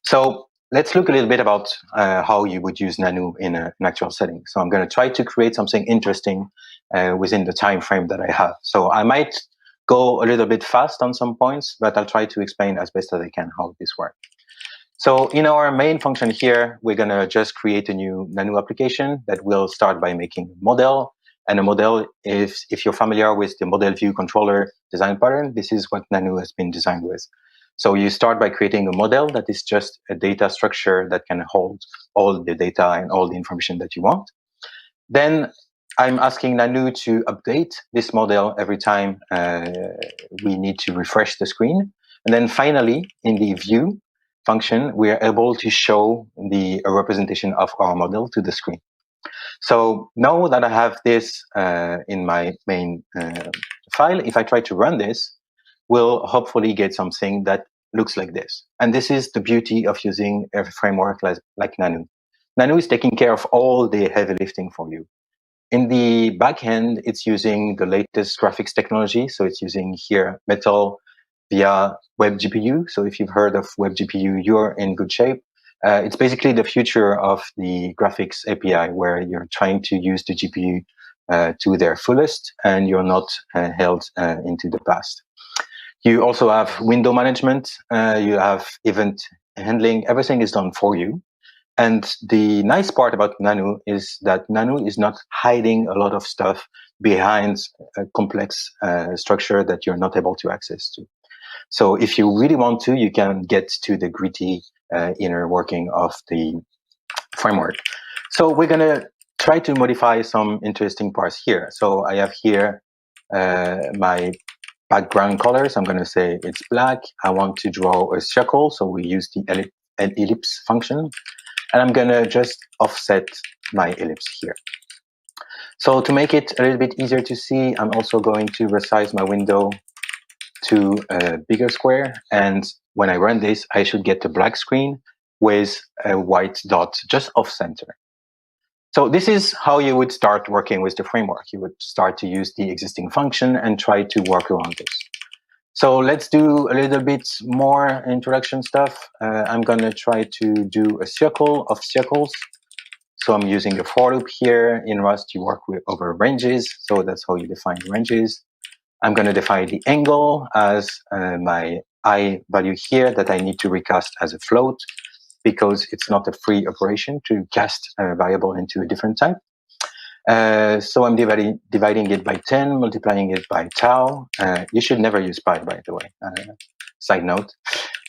So let's look a little bit about how you would use Nanu in an actual setting. So I'm going to try to create something interesting within the time frame that I have. So I might go a little bit fast on some points, but I'll try to explain as best as I can how this works. So in our main function here, we're going to just create a new Nanu application that will start by making a model. And a model, if you're familiar with the model view controller design pattern, this is what Nanu has been designed with. So you start by creating a model that is just a data structure that can hold all the data and all the information that you want. Then I'm asking Nanu to update this model every time we need to refresh the screen. And then finally, in the view function, we are able to show a representation of our model to the screen. So now that I have this in my main file, if I try to run this, we'll hopefully get something that looks like this. And this is the beauty of using a framework like Nanu. Nanu is taking care of all the heavy lifting for you. In the backend, it's using the latest graphics technology. So it's using here Metal via WebGPU. So if you've heard of WebGPU, you're in good shape. It's basically the future of the graphics API, where you're trying to use the GPU to their fullest, and you're not held into the past. You also have window management. You have event handling. Everything is done for you. And the nice part about Nanu is that Nanu is not hiding a lot of stuff behind a complex structure that you're not able to access to. So if you really want to, you can get to the gritty inner working of the framework. So we're going to try to modify some interesting parts here. So I have here my background colors. I'm going to say it's black. I want to draw a circle. So we use the ellipse function. And I'm going to just offset my ellipse here. So to make it a little bit easier to see, I'm also going to resize my window to a bigger square. And when I run this, I should get a black screen with a white dot just off center. So this is how you would start working with the framework. You would start to use the existing function and try to work around this. So let's do a little bit more introduction stuff. I'm going to try to do a circle of circles. So I'm using a for loop here. In Rust, you work over ranges. So that's how you define ranges. I'm going to define the angle as my I value here that I need to recast as a float, because it's not a free operation to cast a variable into a different type. So I'm dividing it by 10, multiplying it by tau. You should never use pi, by the way, side note.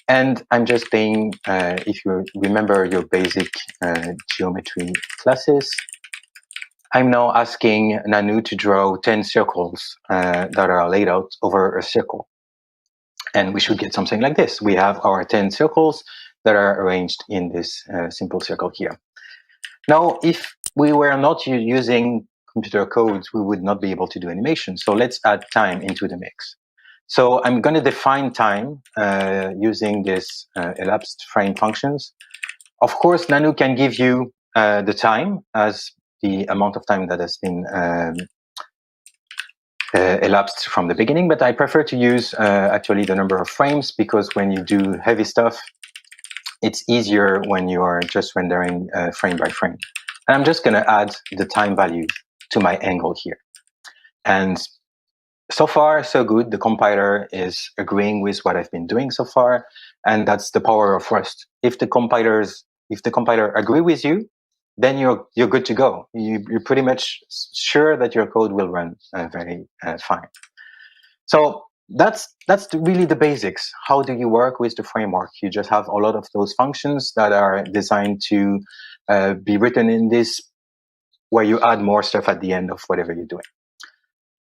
And I'm just saying, if you remember your basic geometry classes, I'm now asking Nanu to draw 10 circles that are laid out over a circle. And we should get something like this. We have our 10 circles that are arranged in this simple circle here. Now, if we were not using computer codes, we would not be able to do animation. So let's add time into the mix. So I'm going to define time using this elapsed frame functions. Of course, Nanu can give you the time as the amount of time that has been elapsed from the beginning, but I prefer to use actually the number of frames, because when you do heavy stuff, it's easier when you are just rendering frame by frame. And I'm just going to add the time value to my angle here. And so far, so good. The compiler is agreeing with what I've been doing so far. And that's the power of Rust. If the compiler agree with you, then you're good to go. You're pretty much sure that your code will run very fine. So that's really the basics. How do you work with the framework? You just have a lot of those functions that are designed to be written in this, where you add more stuff at the end of whatever you're doing.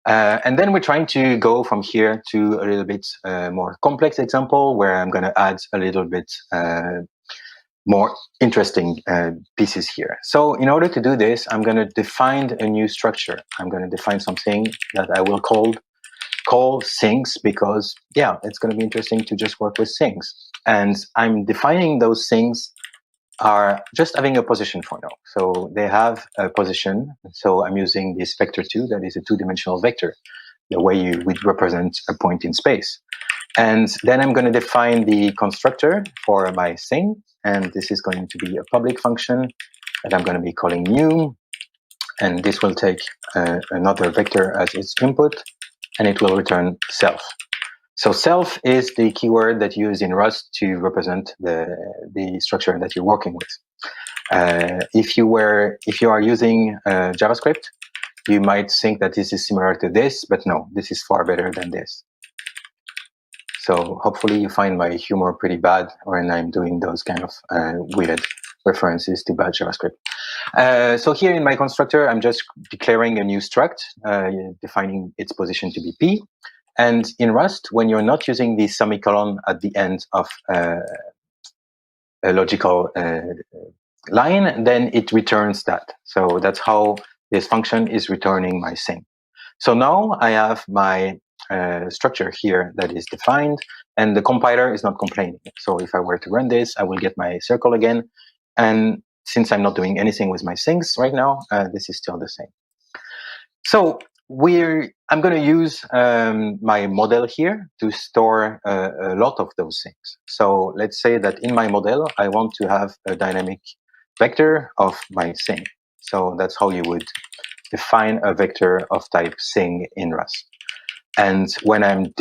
And then we're trying to go from here to a little bit more complex example, where I'm going to add a little bit more interesting pieces here. So in order to do this, I'm going to define a new structure. I'm going to define something that I will call things, because yeah, it's going to be interesting to just work with things. And I'm defining those things are just having a position for now. So they have a position. So I'm using this vector2, that is a two-dimensional vector, the way you would represent a point in space. And then I'm going to define the constructor for my thing. And this is going to be a public function that I'm going to be calling new. And this will take another vector as its input, and it will return self. So self is the keyword that you use in Rust to represent the structure that you're working with. If you are using JavaScript, you might think that this is similar to this, but no, this is far better than this. So hopefully you find my humor pretty bad when I'm doing those kind of weird references to bad JavaScript. So here in my constructor, I'm just declaring a new struct, defining its position to be P. And in Rust, when you're not using the semicolon at the end of a logical line, then it returns that. So that's how this function is returning my thing. So now I have my structure here that is defined, and the compiler is not complaining. So if I were to run this, I will get my circle again. And since I'm not doing anything with my things right now, this is still the same. So I'm going to use my model here to store a lot of those things. So let's say that in my model, I want to have a dynamic vector of my thing. So that's how you would define a vector of type thing in Rust. And when I'm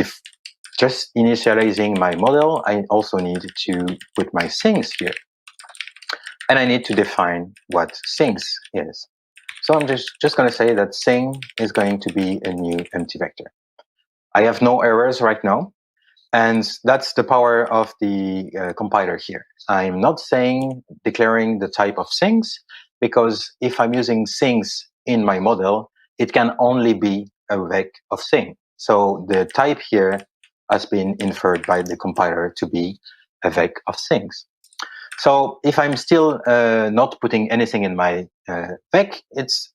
just initializing my model, I also need to put my things here. And I need to define what things is. So I'm just going to say that thing is going to be a new empty vector. I have no errors right now. And that's the power of the compiler here. I'm not declaring the type of things, because if I'm using things in my model, it can only be a vec of thing. So the type here has been inferred by the compiler to be a vec of things. So if I'm still not putting anything in my vec, it's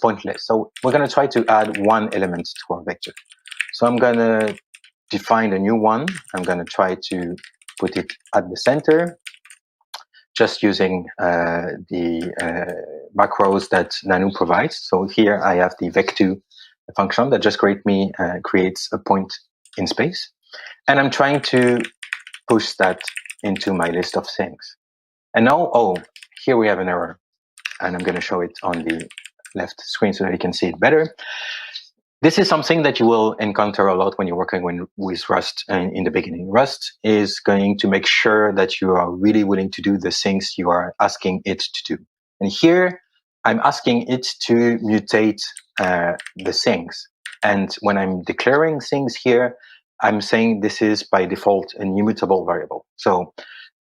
pointless. So we're going to try to add one element to our vector. So I'm going to define a new one. I'm going to try to put it at the center, just using the macros that Nanu provides. So here I have the vec2 function that just creates a point in space. And I'm trying to push that into my list of things. And now, here we have an error. And I'm going to show it on the left screen so that you can see it better. This is something that you will encounter a lot when you're working with Rust in the beginning. Rust is going to make sure that you are really willing to do the things you are asking it to do. And here, I'm asking it to mutate the things. And when I'm declaring things here, I'm saying this is by default an immutable variable. So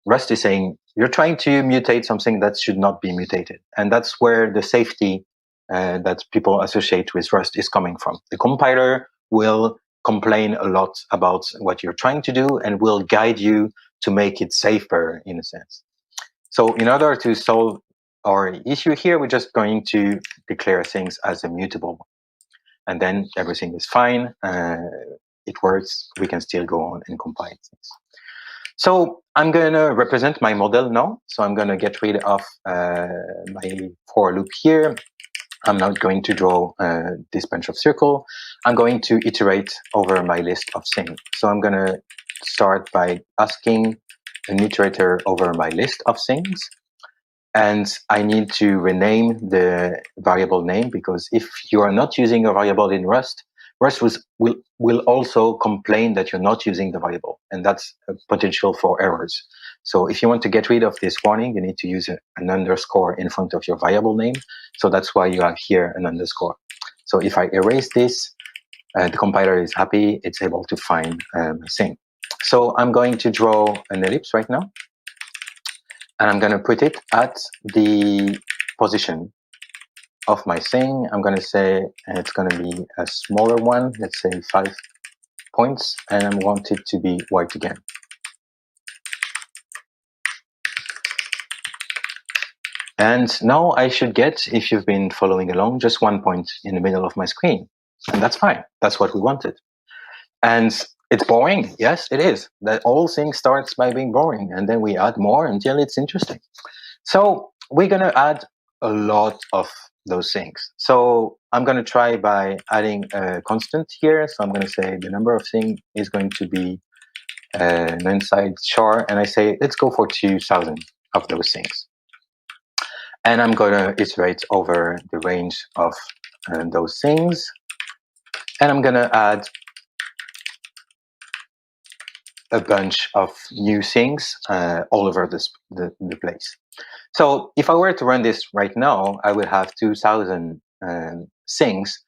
Rust is saying, you're trying to mutate something that should not be mutated. And that's where the safety that people associate with Rust is coming from. The compiler will complain a lot about what you're trying to do and will guide you to make it safer, in a sense. So in order to solve our issue here, we're just going to declare things as immutable. And then everything is fine. It works. We can still go on and compile things. So I'm going to represent my model now. So I'm going to get rid of my for loop here. I'm not going to draw this bunch of circle. I'm going to iterate over my list of things. So I'm going to start by asking an iterator over my list of things. And I need to rename the variable name, because if you are not using a variable in Rust, Rust will also complain that you're not using the variable. And that's a potential for errors. So if you want to get rid of this warning, you need to use an underscore in front of your variable name. So that's why you have here an underscore. So if I erase this, the compiler is happy. It's able to find my thing. So I'm going to draw an ellipse right now. And I'm going to put it at the position of my thing. I'm going to say it's going to be a smaller one. Let's say 5 points. And I want it to be white again. And now I should get, if you've been following along, just 1 point in the middle of my screen. And that's fine. That's what we wanted. And it's boring. Yes, it is. That whole thing starts by being boring. And then we add more until it's interesting. So we're going to add a lot of those things. So I'm going to try by adding a constant here. So I'm going to say the number of things is going to be inside char. And I say, let's go for 2,000 of those things. And I'm going to iterate over the range of those things. And I'm going to add a bunch of new things all over the place. So if I were to run this right now, I would have 2,000 things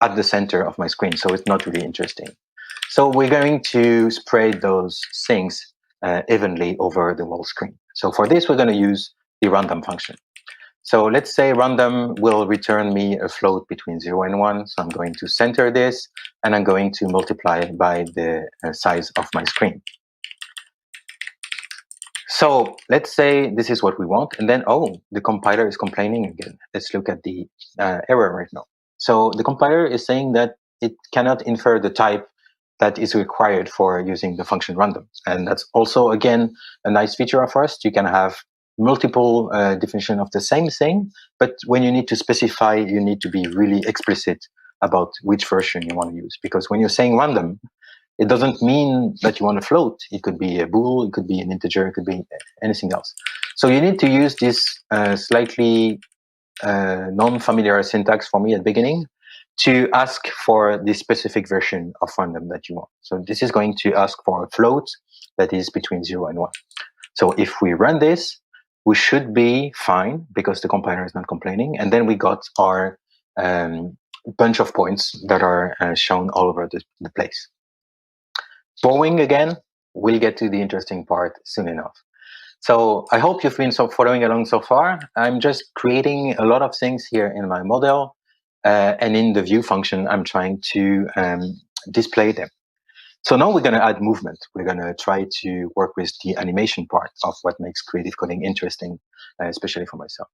at the center of my screen. So it's not really interesting. So we're going to spread those things evenly over the whole screen. So for this, we're going to use the random function. So let's say random will return me a float between 0 and 1. So I'm going to center this, and I'm going to multiply by the size of my screen. So let's say this is what we want. And then, oh, the compiler is complaining again. Let's look at the error right now. So the compiler is saying that it cannot infer the type that is required for using the function random. And that's also, again, a nice feature of Rust. You can have multiple definition of the same thing, but when you need to specify, you need to be really explicit about which version you want to use. Because when you're saying random, it doesn't mean that you want to float. It could be a bool, it could be an integer, it could be anything else. So you need to use this slightly non-familiar syntax for me at the beginning to ask for the specific version of random that you want. So this is going to ask for a float that is between 0 and 1. So if we run this, we should be fine because the compiler is not complaining. And then we got our bunch of points that are shown all over the place. Boring again, we'll get to the interesting part soon enough. So I hope you've been following along so far. I'm just creating a lot of things here in my model. And in the view function, I'm trying to display them. So now we're going to add movement. We're going to try to work with the animation part of what makes creative coding interesting, especially for myself.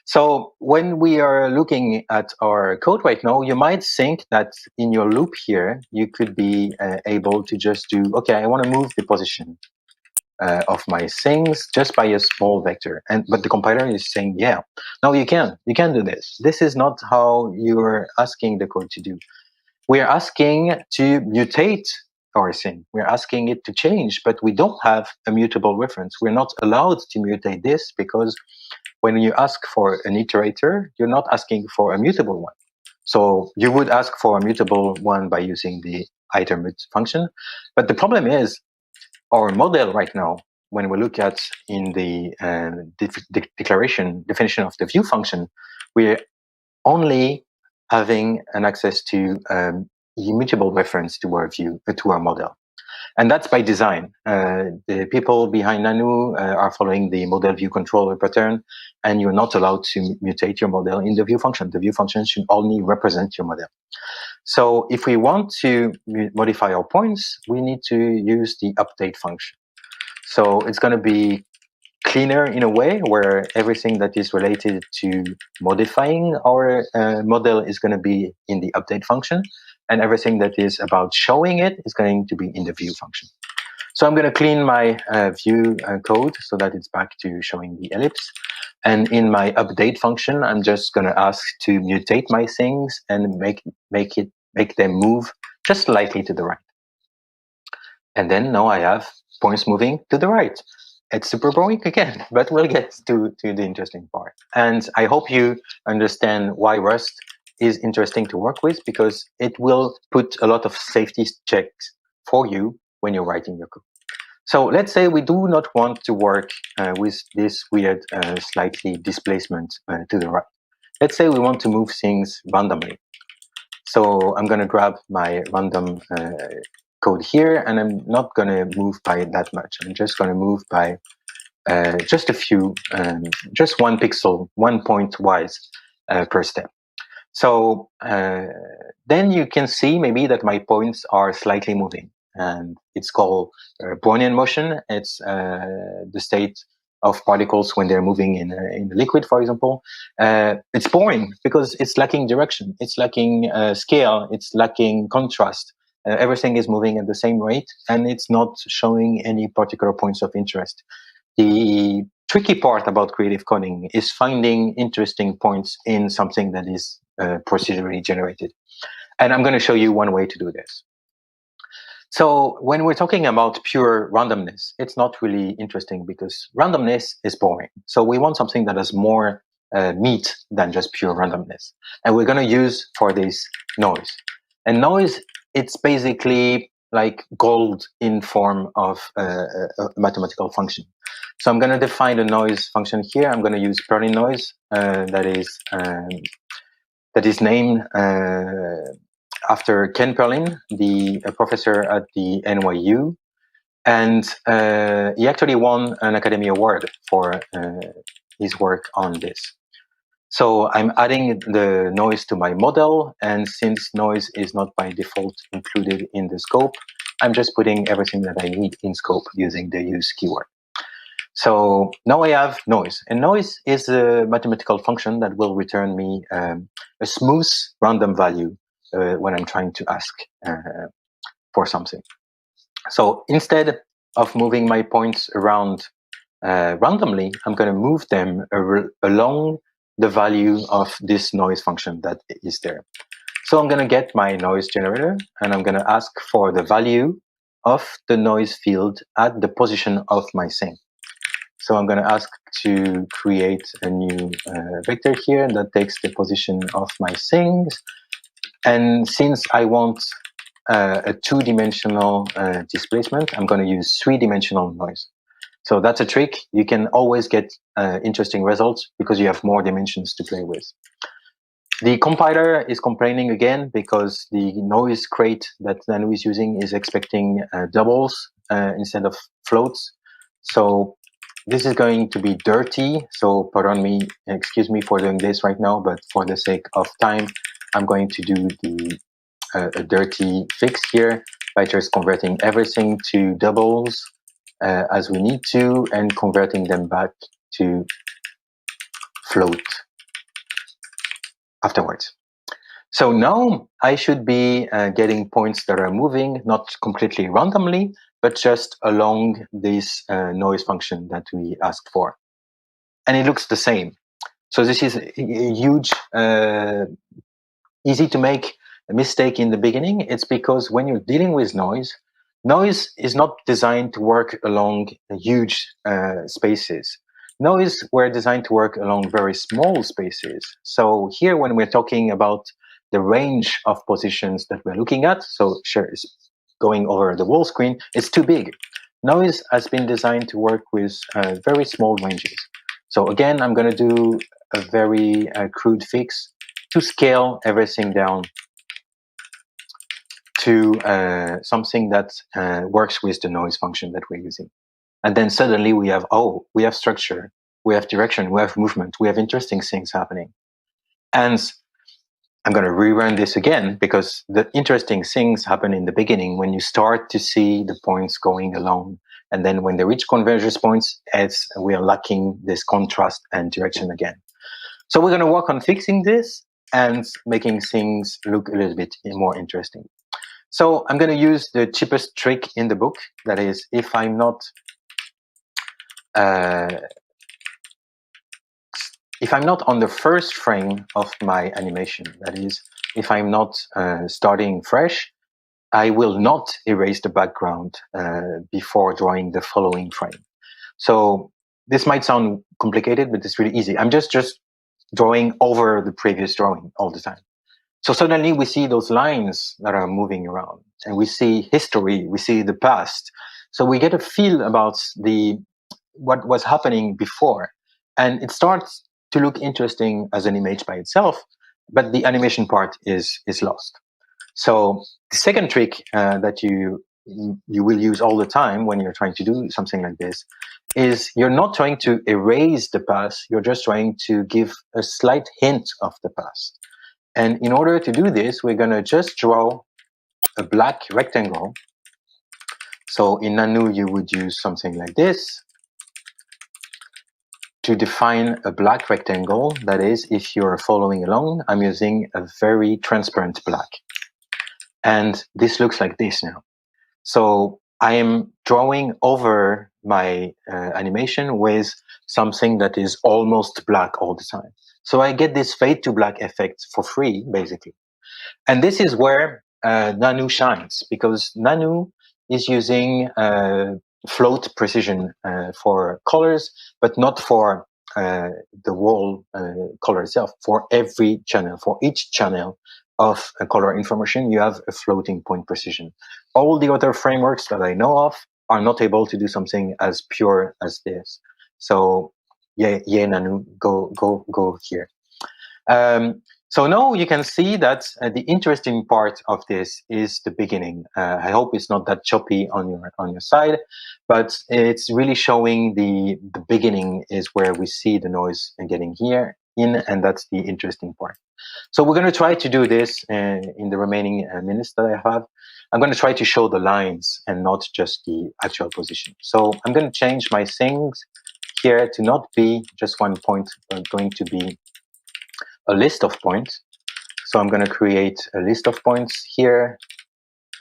So when we are looking at our code right now, you might think that in your loop here, you could be able to just do, okay, I want to move the position of my things just by a small vector. But the compiler is saying, yeah, no, you can do this. This is not how you're asking the code to do. We're asking to mutate our thing. We're asking it to change, but we don't have a mutable reference. We're not allowed to mutate this because when you ask for an iterator, you're not asking for a mutable one. So you would ask for a mutable one by using the itermut function. But the problem is our model right now, when we look at in the definition of the view function, we're only having an access to immutable reference to our view, to our model. And that's by design. The people behind Nanu are following the model view controller pattern, and you're not allowed to mutate your model in the view function. The view function should only represent your model. So if we want to modify our points, we need to use the update function. So it's going to be cleaner in a way where everything that is related to modifying our model is going to be in the update function, and everything that is about showing it is going to be in the view function. So I'm going to clean my view code so that it's back to showing the ellipse. And in my update function, I'm just going to ask to mutate my things and make them move just slightly to the right. And then now I have points moving to the right. It's super boring again, but we'll get to the interesting part. And I hope you understand why Rust is interesting to work with, because it will put a lot of safety checks for you when you're writing your code. So let's say we do not want to work with this weird slightly displacement to the right. Let's say we want to move things randomly. So I'm going to grab my random code here, and I'm not going to move by that much. I'm just going to move by just a few, just 1 pixel, 1 point wise per step. So then you can see maybe that my points are slightly moving, and it's called Brownian motion. It's the state of particles when they're moving in a liquid, for example. It's boring because it's lacking direction, it's lacking scale, it's lacking contrast. Everything is moving at the same rate, and it's not showing any particular points of interest. The tricky part about creative coding is finding interesting points in something that is procedurally generated. And I'm going to show you one way to do this. So when we're talking about pure randomness, it's not really interesting because randomness is boring. So we want something that has more meat than just pure randomness. And we're going to use for this noise. And noise, it's basically like gold in form of a mathematical function. So I'm going to define a noise function here. I'm going to use Perlin noise that is named after Ken Perlin, the professor at the NYU. And he actually won an Academy Award for his work on this. So I'm adding the noise to my model, and since noise is not by default included in the scope, I'm just putting everything that I need in scope using the use keyword. So now I have noise, and noise is a mathematical function that will return me a smooth random value when I'm trying to ask for something. So instead of moving my points around randomly, I'm going to move them along the value of this noise function that is there. So I'm going to get my noise generator, and I'm going to ask for the value of the noise field at the position of my thing. So I'm going to ask to create a new vector here that takes the position of my things. And since I want a two-dimensional displacement, I'm going to use three-dimensional noise. So that's a trick. You can always get interesting results because you have more dimensions to play with. The compiler is complaining again because the noise crate that Nanu is using is expecting doubles instead of floats. So this is going to be dirty. So excuse me for doing this right now, but for the sake of time, I'm going to do a dirty fix here by just converting everything to doubles as we need to, and converting them back to float afterwards. So now I should be getting points that are moving, not completely randomly, but just along this noise function that we asked for. And it looks the same. So this is a huge, easy to make a mistake in the beginning. It's because when you're dealing with noise is not designed to work along huge spaces. Noise were designed to work along very small spaces. So here, when we're talking about the range of positions that we're looking at, so share is going over the whole screen, it's too big. Noise has been designed to work with very small ranges. So again, I'm going to do a very crude fix to scale everything down to something that works with the noise function that we're using. And then suddenly we have structure, we have direction, we have movement, we have interesting things happening. And I'm going to rerun this again because the interesting things happen in the beginning when you start to see the points going along. And then when they reach convergence points, we are lacking this contrast and direction again. So we're going to work on fixing this and making things look a little bit more interesting. So I'm going to use the cheapest trick in the book. That is, if I'm not on the first frame of my animation, that is, if I'm not starting fresh, I will not erase the background before drawing the following frame. So this might sound complicated, but it's really easy. I'm just drawing over the previous drawing all the time. So suddenly we see those lines that are moving around, and we see history, we see the past. So we get a feel about what was happening before, and it starts to look interesting as an image by itself, but the animation part is lost. So the second trick that you will use all the time when you're trying to do something like this is you're not trying to erase the past, you're just trying to give a slight hint of the past. And in order to do this, we're going to just draw a black rectangle. So in Nanu, you would use something like this to define a black rectangle. That is, if you're following along, I'm using a very transparent black. And this looks like this now. So I am drawing over my animation with something that is almost black all the time. So I get this fade to black effect for free, basically. And this is where Nanu shines, because Nanu is using float precision for colors, but not for the whole color itself. For every channel, for each channel of color information, you have a floating point precision. all the other frameworks that I know of are not able to do something as pure as this. So yeah, Nanu, go here. So now you can see that the interesting part of this is the beginning. I hope it's not that choppy on your side, but it's really showing the beginning is where we see the noise getting here in, and that's the interesting part. So we're going to try to do this in the remaining minutes that I have. I'm going to try to show the lines and not just the actual position. So I'm going to change my things here to not be just one point, but going to be a list of points. So I'm going to create a list of points here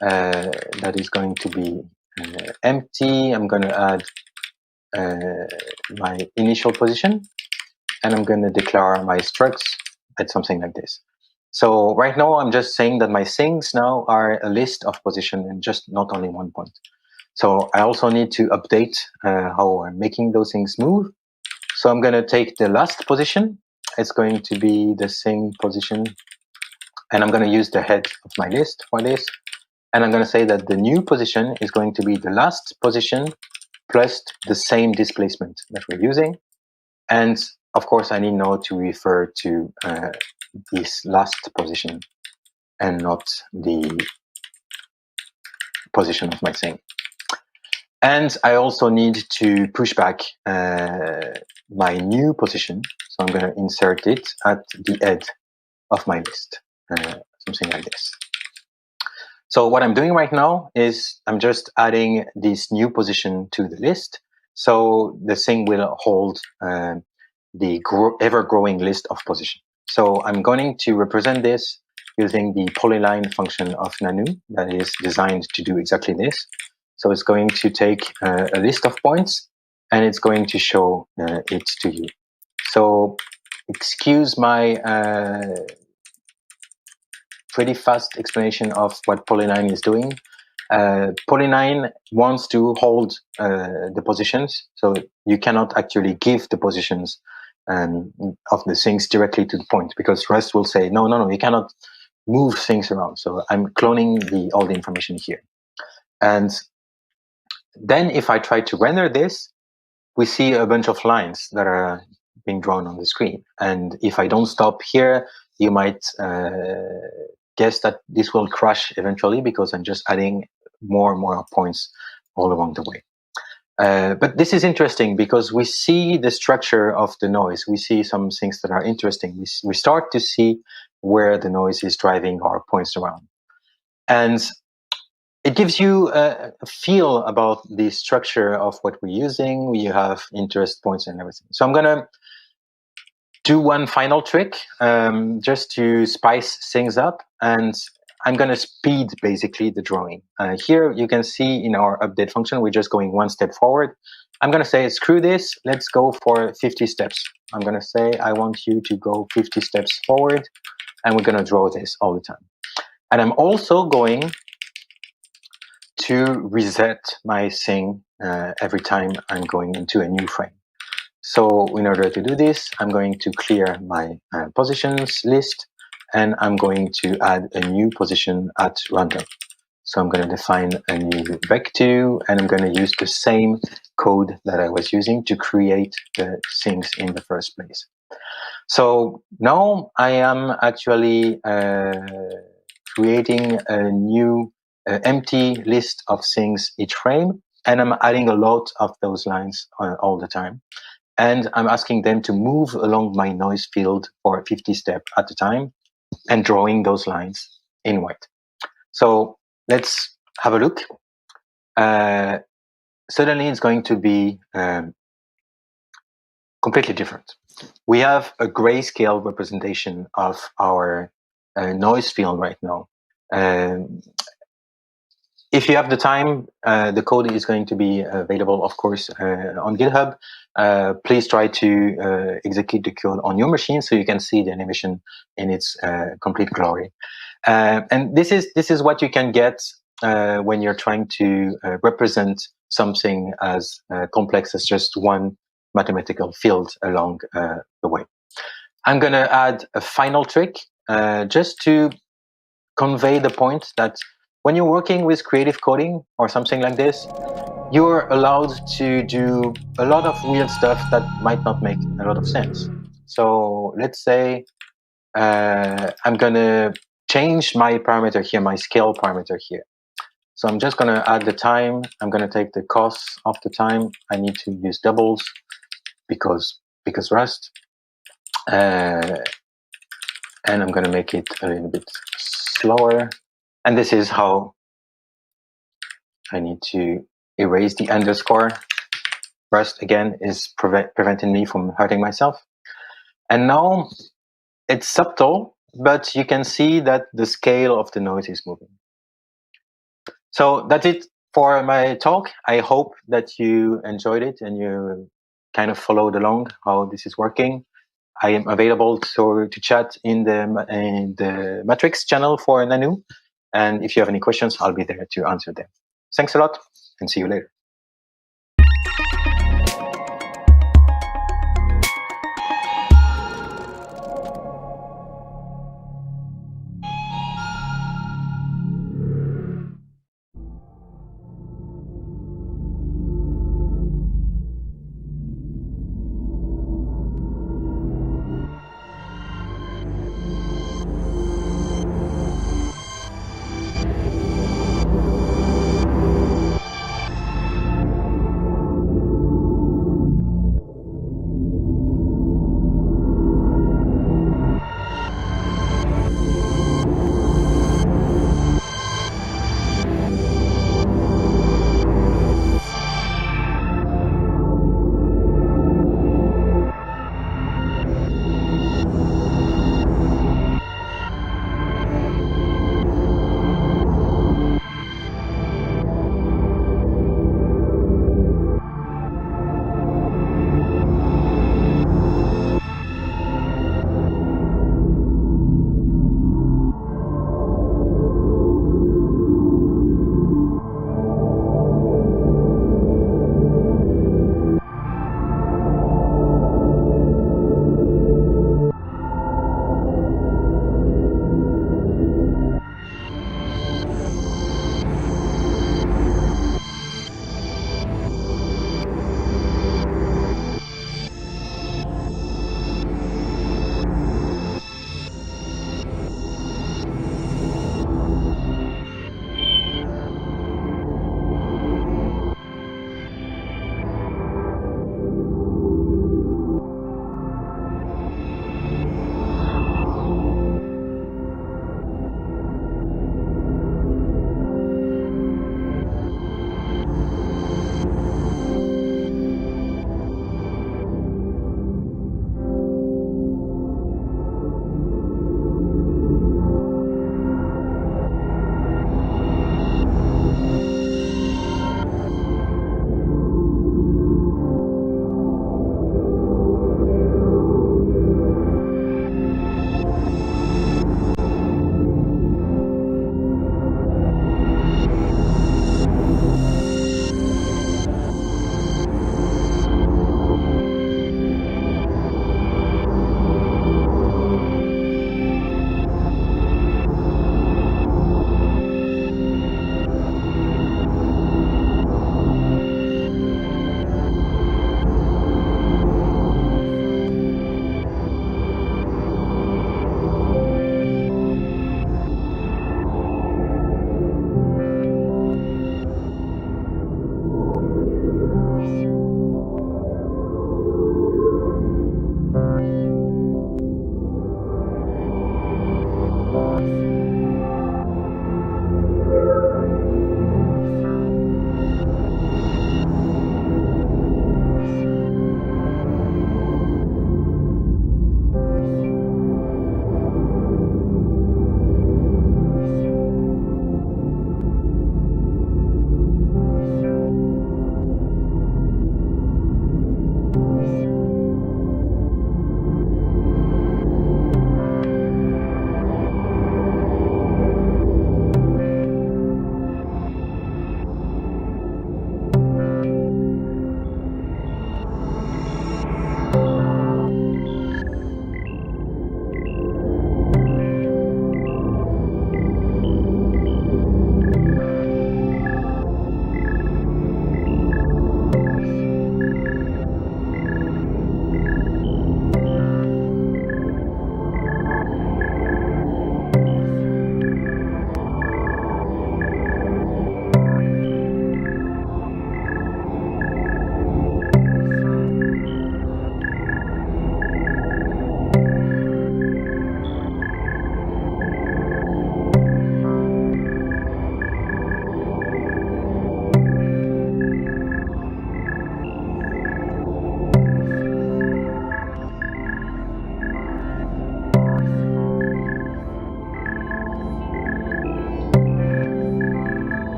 that is going to be empty. I'm going to add my initial position, and I'm going to declare my structs at something like this. So right now I'm just saying that my things now are a list of position and just not only one point. So I also need to update how I'm making those things move. So I'm going to take the last position. It's going to be the same position, and I'm going to use the head of my list for this. And I'm going to say that the new position is going to be the last position plus the same displacement that we're using. And of course, I need now to refer to this last position and not the position of my thing. And I also need to push back my new position. So I'm going to insert it at the head of my list, something like this. So what I'm doing right now is I'm just adding this new position to the list. So the thing will hold the ever-growing list of position. So I'm going to represent this using the polyline function of Nanu that is designed to do exactly this. So it's going to take a list of points and it's going to show it to you. So excuse my pretty fast explanation of what polyline is doing. Polyline wants to hold the positions, so you cannot actually give the positions of the things directly to the point, because Rust will say, no, you cannot move things around. So I'm cloning all the information here. And then if I try to render this, we see a bunch of lines that are being drawn on the screen. And if I don't stop here, you might guess that this will crash eventually because I'm just adding more and more points all along the way. But this is interesting because we see the structure of the noise. We see some things that are interesting. We start to see where the noise is driving our points around. And it gives you a feel about the structure of what we're using. We have interest points and everything. So I'm going to do one final trick just to spice things up. And I'm going to speed basically the drawing. Here you can see in our update function, we're just going one step forward. I'm going to say, screw this, let's go for 50 steps. I'm going to say, I want you to go 50 steps forward, and we're going to draw this all the time. And I'm also going to reset my thing every time I'm going into a new frame. So in order to do this, I'm going to clear my positions list, and I'm going to add a new position at random. So I'm going to define a new vec2, and I'm going to use the same code that I was using to create the things in the first place. So now I am actually creating a new empty list of things each frame, and I'm adding a lot of those lines all the time. And I'm asking them to move along my noise field for 50 steps at a time and drawing those lines in white. So let's have a look. Suddenly it's going to be completely different. We have a grayscale representation of our noise field right now. If you have the time, the code is going to be available, of course, on GitHub. Please try to execute the code on your machine so you can see the animation in its complete glory. And this is what you can get when you're trying to represent something as complex as just one mathematical field along the way. I'm going to add a final trick just to convey the point that when you're working with creative coding or something like this, you're allowed to do a lot of weird stuff that might not make a lot of sense. So let's say I'm going to change my parameter here, my scale parameter here. So I'm just going to add the time. I'm going to take the costs of the time. I need to use doubles because Rust. And I'm going to make it a little bit slower. And this is how I need to erase the underscore. Rust, again, is preventing me from hurting myself. And now it's subtle, but you can see that the scale of the noise is moving. So that's it for my talk. I hope that you enjoyed it and you kind of followed along how this is working. I am available to chat in the Matrix channel for Nanu. And if you have any questions, I'll be there to answer them. Thanks a lot and see you later.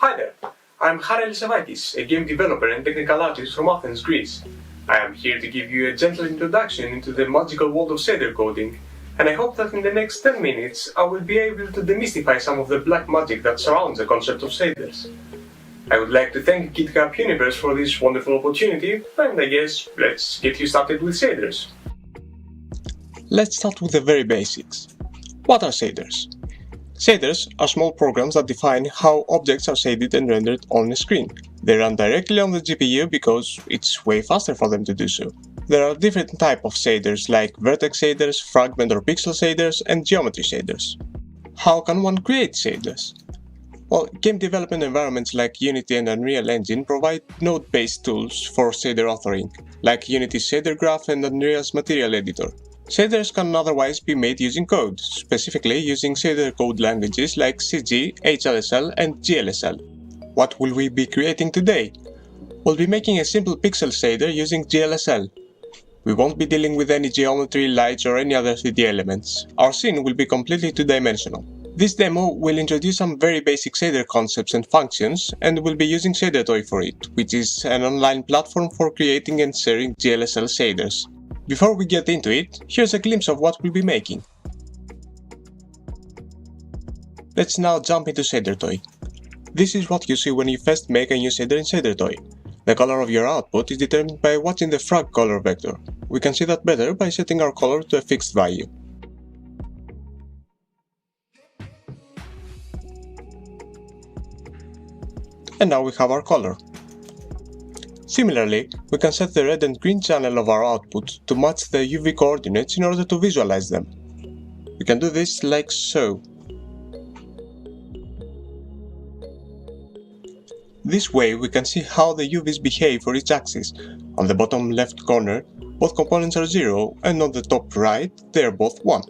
Hi there, I'm Harry Elisavakis, a game developer and technical artist from Athens, Greece. I am here to give you a gentle introduction into the magical world of shader coding, and I hope that in the next 10 minutes I will be able to demystify some of the black magic that surrounds the concept of shaders. I would like to thank GitHub Universe for this wonderful opportunity, and I guess let's get you started with shaders. Let's start with the very basics. What are shaders? Shaders are small programs that define how objects are shaded and rendered on a screen. They run directly on the GPU because it's way faster for them to do so. There are different types of shaders like vertex shaders, fragment or pixel shaders, and geometry shaders. How can one create shaders? Well, game development environments like Unity and Unreal Engine provide node-based tools for shader authoring, like Unity's Shader Graph and Unreal's Material Editor. Shaders can otherwise be made using code, specifically using shader code languages like CG, HLSL, and GLSL. What will we be creating today? We'll be making a simple pixel shader using GLSL. We won't be dealing with any geometry, lights, or any other 3D elements. Our scene will be completely two-dimensional. This demo will introduce some very basic shader concepts and functions, and we'll be using ShaderToy for it, which is an online platform for creating and sharing GLSL shaders. Before we get into it, here's a glimpse of what we'll be making. Let's now jump into ShaderToy. This is what you see when you first make a new shader in ShaderToy. The color of your output is determined by what's in the frag color vector. We can see that better by setting our color to a fixed value. And now we have our color. Similarly, we can set the red and green channel of our output to match the UV coordinates in order to visualize them. We can do this like so. This way we can see how the UVs behave for each axis. On the bottom left corner, both components are 0, and on the top right, they are both 1.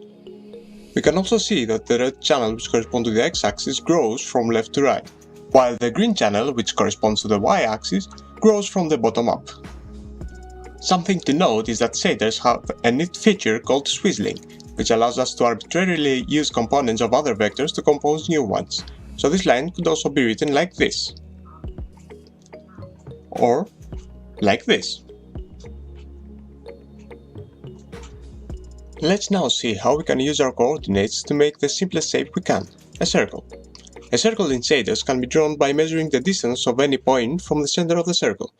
We can also see that the red channel which corresponds to the x-axis grows from left to right, while the green channel, which corresponds to the y-axis, grows from the bottom up. Something to note is that shaders have a neat feature called swizzling, which allows us to arbitrarily use components of other vectors to compose new ones. So this line could also be written like this. Or like this. Let's now see how we can use our coordinates to make the simplest shape we can, a circle. A circle in shaders can be drawn by measuring the distance of any point from the center of the circle.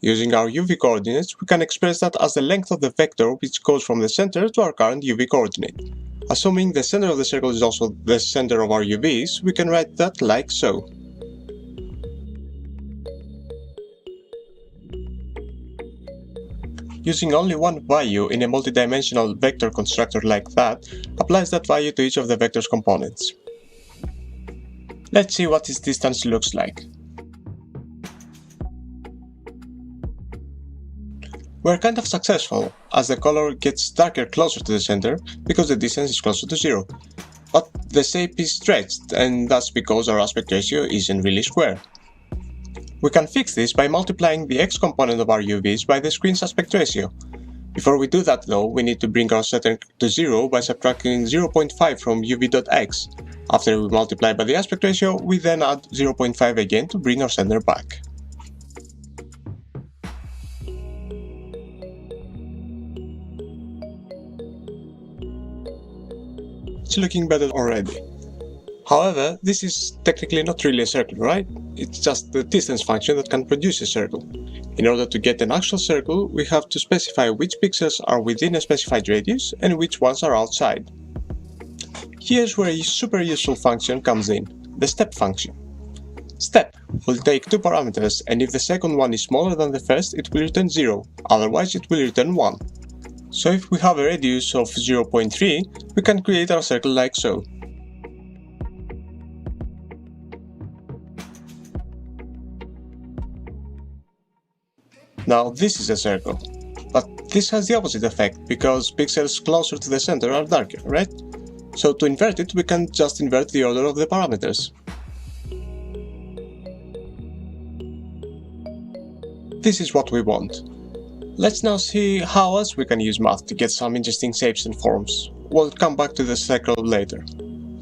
Using our UV coordinates, we can express that as the length of the vector which goes from the center to our current UV coordinate. Assuming the center of the circle is also the center of our UVs, we can write that like so. Using only one value in a multidimensional vector constructor like that applies that value to each of the vector's components. Let's see what this distance looks like. We're kind of successful, as the color gets darker closer to the center because the distance is closer to 0. But the shape is stretched, and that's because our aspect ratio isn't really square. We can fix this by multiplying the x component of our UVs by the screen's aspect ratio. Before we do that though, we need to bring our center to 0 by subtracting 0.5 from uv.x. After we multiply by the aspect ratio, we then add 0.5 again to bring our center back. It's looking better already. However, this is technically not really a circle, right? It's just the distance function that can produce a circle. In order to get an actual circle, we have to specify which pixels are within a specified radius and which ones are outside. Here's where a super useful function comes in, the step function. Step will take two parameters, and if the second one is smaller than the first, it will return 0, otherwise it will return 1. So if we have a radius of 0.3, we can create our circle like so. Now this is a circle, but this has the opposite effect because pixels closer to the center are darker, right? So to invert it, we can just invert the order of the parameters. This is what we want. Let's now see how else we can use math to get some interesting shapes and forms. We'll come back to the circle later.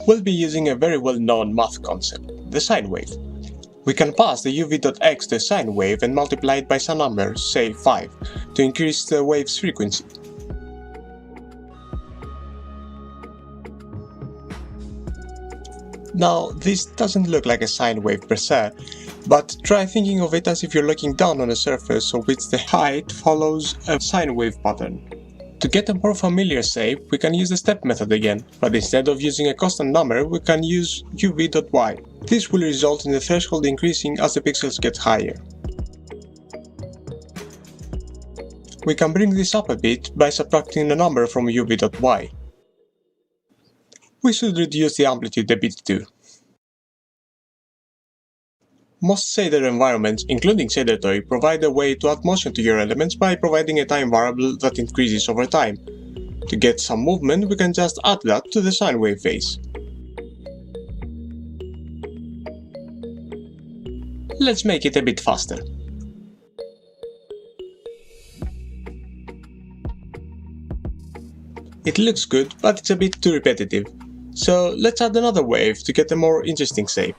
We'll be using a very well-known math concept, the sine wave. We can pass the uv.x to a sine wave and multiply it by some number, say 5, to increase the wave's frequency. Now, this doesn't look like a sine wave per se, but try thinking of it as if you're looking down on a surface of which the height follows a sine wave pattern. To get a more familiar shape, we can use the step method again, but instead of using a constant number, we can use uv.y. This will result in the threshold increasing as the pixels get higher. We can bring this up a bit by subtracting the number from uv.y. We should reduce the amplitude a bit too. Most shader environments, including ShaderToy, provide a way to add motion to your elements by providing a time variable that increases over time. To get some movement, we can just add that to the sine wave phase. Let's make it a bit faster. It looks good, but it's a bit too repetitive. So let's add another wave to get a more interesting shape.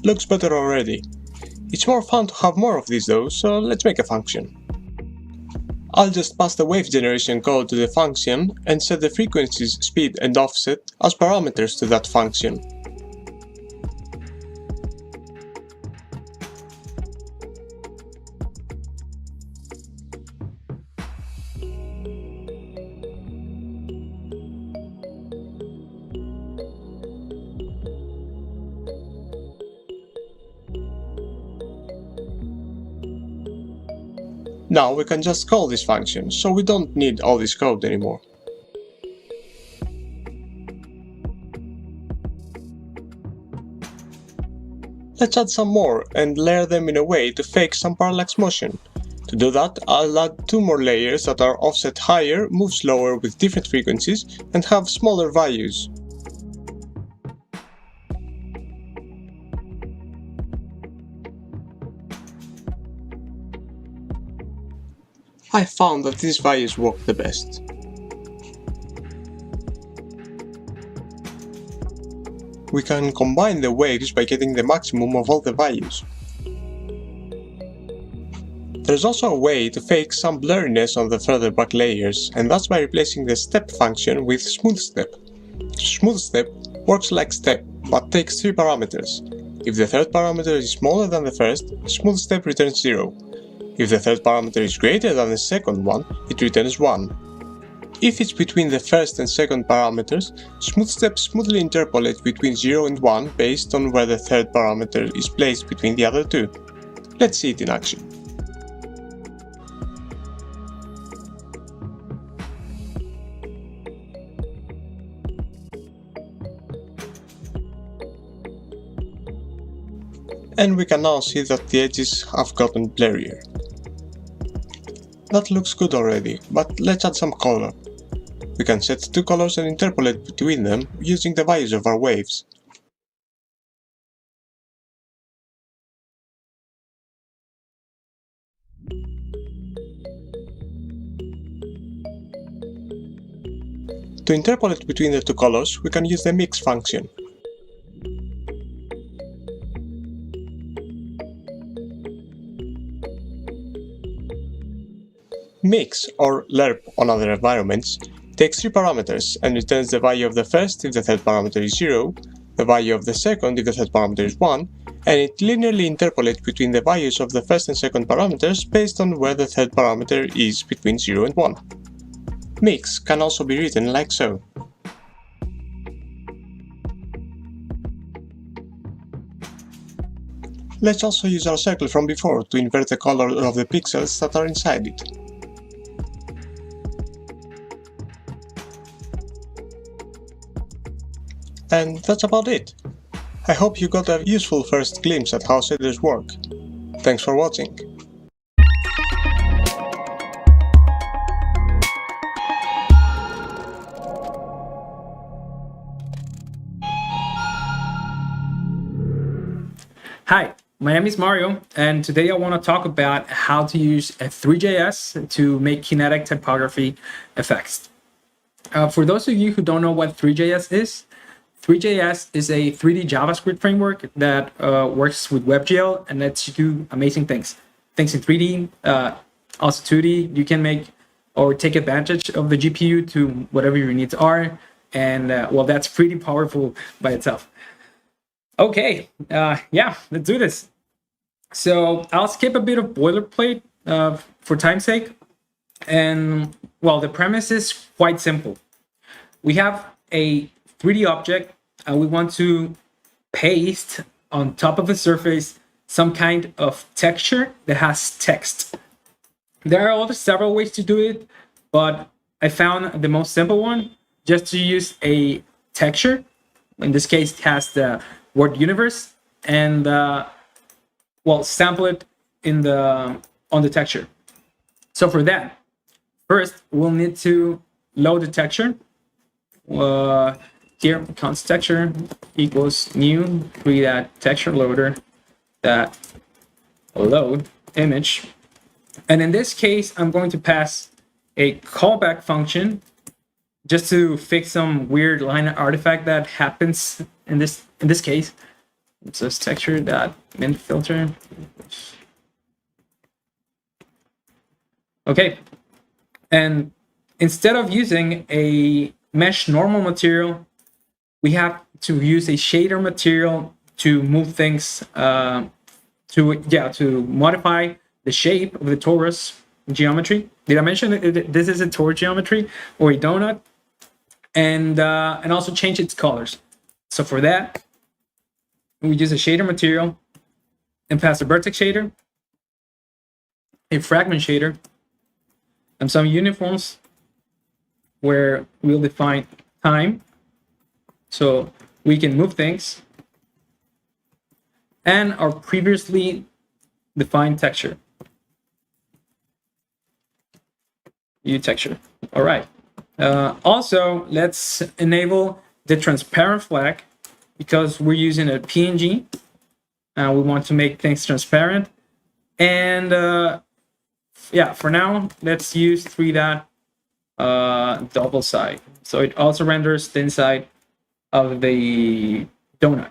Looks better already. It's more fun to have more of these though, so let's make a function. I'll just pass the wave generation code to the function and set the frequencies, speed and offset as parameters to that function. Now we can just call this function, so we don't need all this code anymore. Let's add some more and layer them in a way to fake some parallax motion. To do that, I'll add 2 more layers that are offset higher, move slower with different frequencies, and have smaller values. I found that these values work the best. We can combine the waves by getting the maximum of all the values. There's also a way to fake some blurriness on the further back layers, and that's by replacing the step function with smooth step. Smooth step works like step, but takes 3 parameters. If the third parameter is smaller than the first, smooth step returns 0. If the third parameter is greater than the second one, it returns 1. If it's between the first and second parameters, smooth step smoothly interpolates between 0 and 1 based on where the third parameter is placed between the other two. Let's see it in action. And we can now see that the edges have gotten blurrier. That looks good already, but let's add some color. We can set 2 colors and interpolate between them using the values of our waves. To interpolate between the 2 colors, we can use the mix function. Mix, or lerp on other environments, takes 3 parameters and returns the value of the first if the third parameter is 0, the value of the second if the third parameter is 1, and it linearly interpolates between the values of the first and second parameters based on where the third parameter is between 0 and 1. Mix can also be written like so. Let's also use our circle from before to invert the color of the pixels that are inside it. And that's about it. I hope you got a useful first glimpse at how shaders work. Thanks for watching. Hi, my name is Mario, and today I want to talk about how to use Three.js to make kinetic typography effects. For those of you who don't know what 3JS is, 3JS is a 3D JavaScript framework that works with WebGL and lets you do amazing things. Things in 3D, also 2D. You can make or take advantage of the GPU to whatever your needs are. And well, that's pretty powerful by itself. Okay, yeah, let's do this. So I'll skip a bit of boilerplate for time's sake. And well, the premise is quite simple. We have a 3D object and we want to paste on top of the surface some kind of texture that has text. There are several ways to do it, but I found the most simple one just to use a texture. In this case, it has the word universe and well, sample it in on the texture. So for that, first we'll need to load the texture. Here, const texture equals new, create that texture loader that load image. And in this case, I'm going to pass a callback function just to fix some weird line artifact that happens in this case. It says texture dot min filter. Okay, and instead of using a mesh normal material, we have to use a shader material to move things to modify the shape of the torus geometry. Did I mention that this is a torus geometry or a donut? And also change its colors. So for that, we use a shader material and pass a vertex shader, a fragment shader, and some uniforms where we'll define time so we can move things, and our previously defined texture. Texture. All right. Also, let's enable the transparent flag because we're using a PNG and we want to make things transparent. And yeah, for now, let's use 3 dot double side. So it also renders the inside of the donut.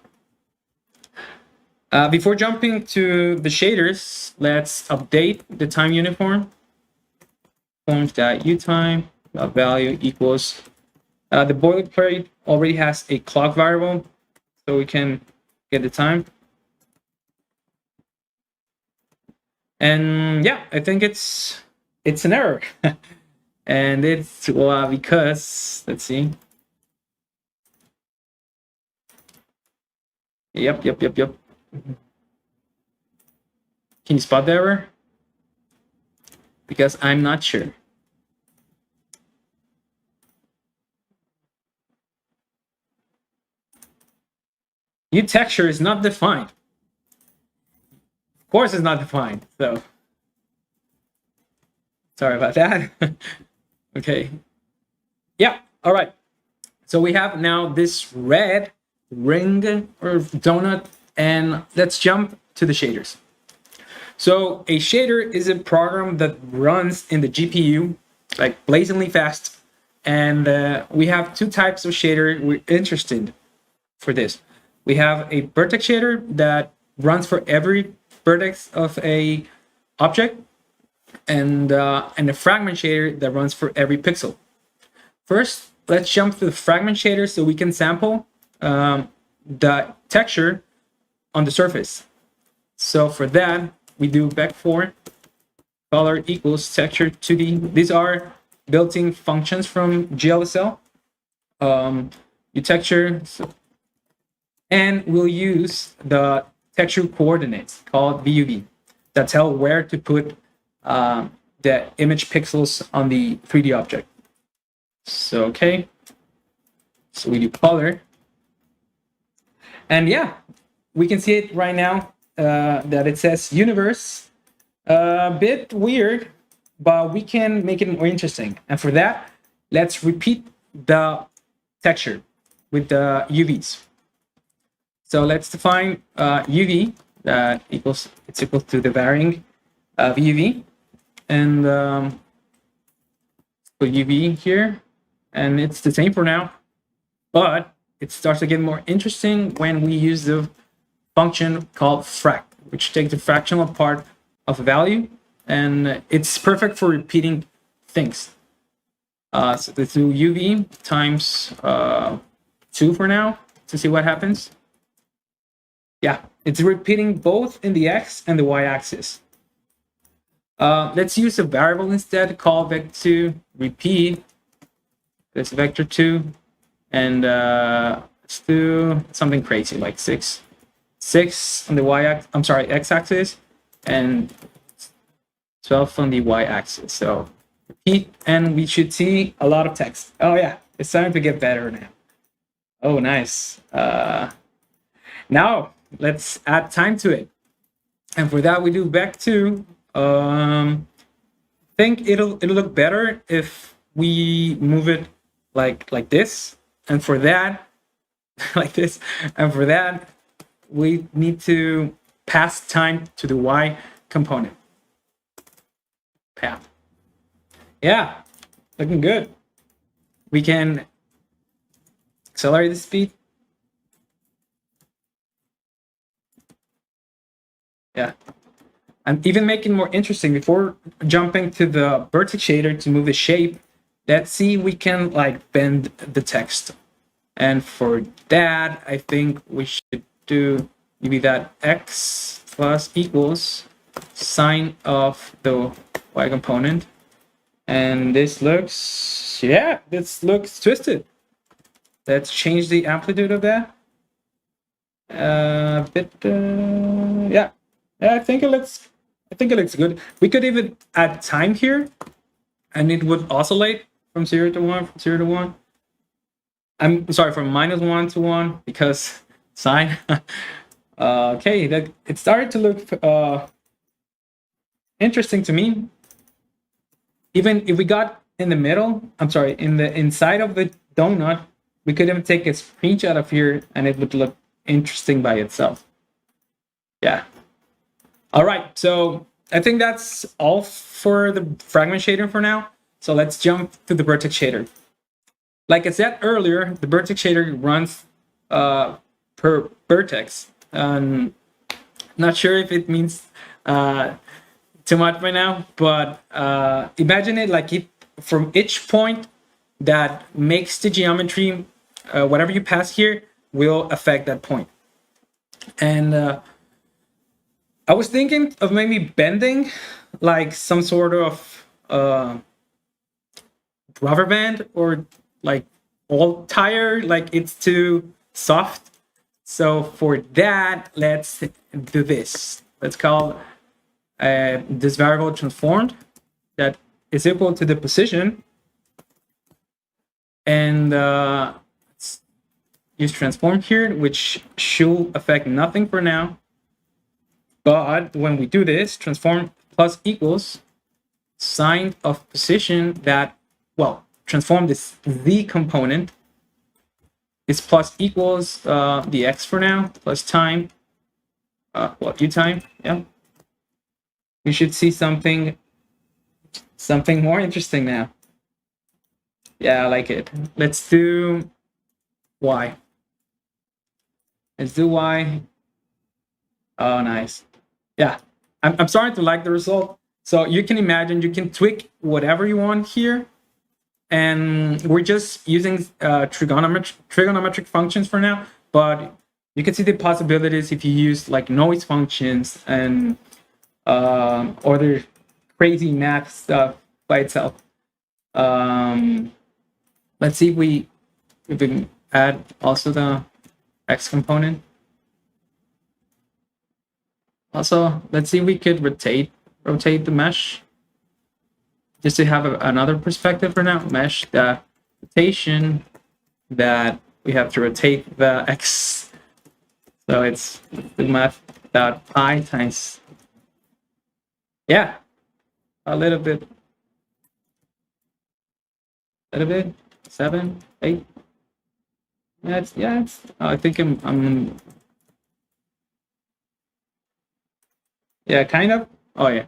Before jumping to the shaders, let's update the time uniform. Forms.uTime value equals the boilerplate already has a clock variable, so we can get the time. And yeah, I think it's an error. And it's because, let's see. Yep. Can you spot the error? Because I'm not sure. Texture is not defined. Of course it's not defined, so sorry about that. Okay. Yeah, all right. So we have now this red ring or donut, and let's jump to the shaders. So a shader is a program that runs in the GPU, like blazingly fast. And we have 2 types of shader we're interested for this. We have a vertex shader that runs for every vertex of a object, and a fragment shader that runs for every pixel. First, let's jump to the fragment shader so we can sample the texture on the surface. So for that, we do back4 color equals texture 2D. These are built-in functions from GLSL. Texture, and we'll use the texture coordinates called VUV that tell where to put the image pixels on the 3D object. So okay, so we do color, and yeah, we can see it right now that it says universe. A bit weird, but we can make it more interesting. And for that, let's repeat the texture with the UVs. So let's define UV that equals equal to the varying VUV, and put UV here, and it's the same for now. But it starts to get more interesting when we use the function called frac, which takes the fractional part of a value, and it's perfect for repeating things. So let's do uv times 2 for now to see what happens. Yeah, it's repeating both in the x and the y-axis. Let's use a variable instead called vector repeat. That's vector 2, and let's do something crazy like 6 on the x-axis, and 12 on the y-axis. So repeat, and we should see a lot of text. Oh yeah, it's starting to get better now. Oh, nice. Now let's add time to it, and for that we do back to. I think it'll look better if we move it like this, and for that, like this, and for that, we need to pass time to the y component. Path. Yeah, looking good. We can accelerate the speed. Yeah. And even making more interesting, before jumping to the vertex shader to move the shape, let's see we can like bend the text. And for that, I think we should do maybe that x plus equals sine of the y component. And this looks, yeah, this looks twisted. Let's change the amplitude of that. Yeah, I think it looks good. We could even add time here, and it would oscillate from 0 to 1, from 0 to 1. I'm sorry, from -1 to 1, because sine. Okay, that it started to look interesting to me. Even if we got in the middle, I'm sorry, in the inside of the donut, we could even take a screenshot of here, and it would look interesting by itself. Yeah. All right, so I think that's all for the fragment shader for now. So let's jump to the vertex shader. Like I said earlier, the vertex shader runs per vertex. Not sure if it means too much right now, but imagine it like from each point that makes the geometry, whatever you pass here will affect that point. And I was thinking of maybe bending like some sort of rubber band, or like old tire, like it's too soft. So for that, let's do this. Let's call this variable transformed, that is equal to the position, and let's use transform here, which should affect nothing for now. But when we do this, transform plus equals sine of position, that, well, transform this z component is plus equals the x for now, plus time, well, u time, yeah. You should see something more interesting now. Yeah, I like it. Let's do y. Let's do y. Oh, nice. Yeah, I'm starting to like the result. So you can imagine, you can tweak whatever you want here. And we're just using trigonometric functions for now. But you can see the possibilities if you use like noise functions and other crazy math stuff by itself. Let's see if we can add also the x component. Also, let's see if we could rotate the mesh, just to have another perspective for now. Mesh, the rotation that we have to rotate the x. So it's the math dot pi times, yeah, a little bit, 7, 8. Yeah, it's I think I'm yeah, kind of. Oh yeah.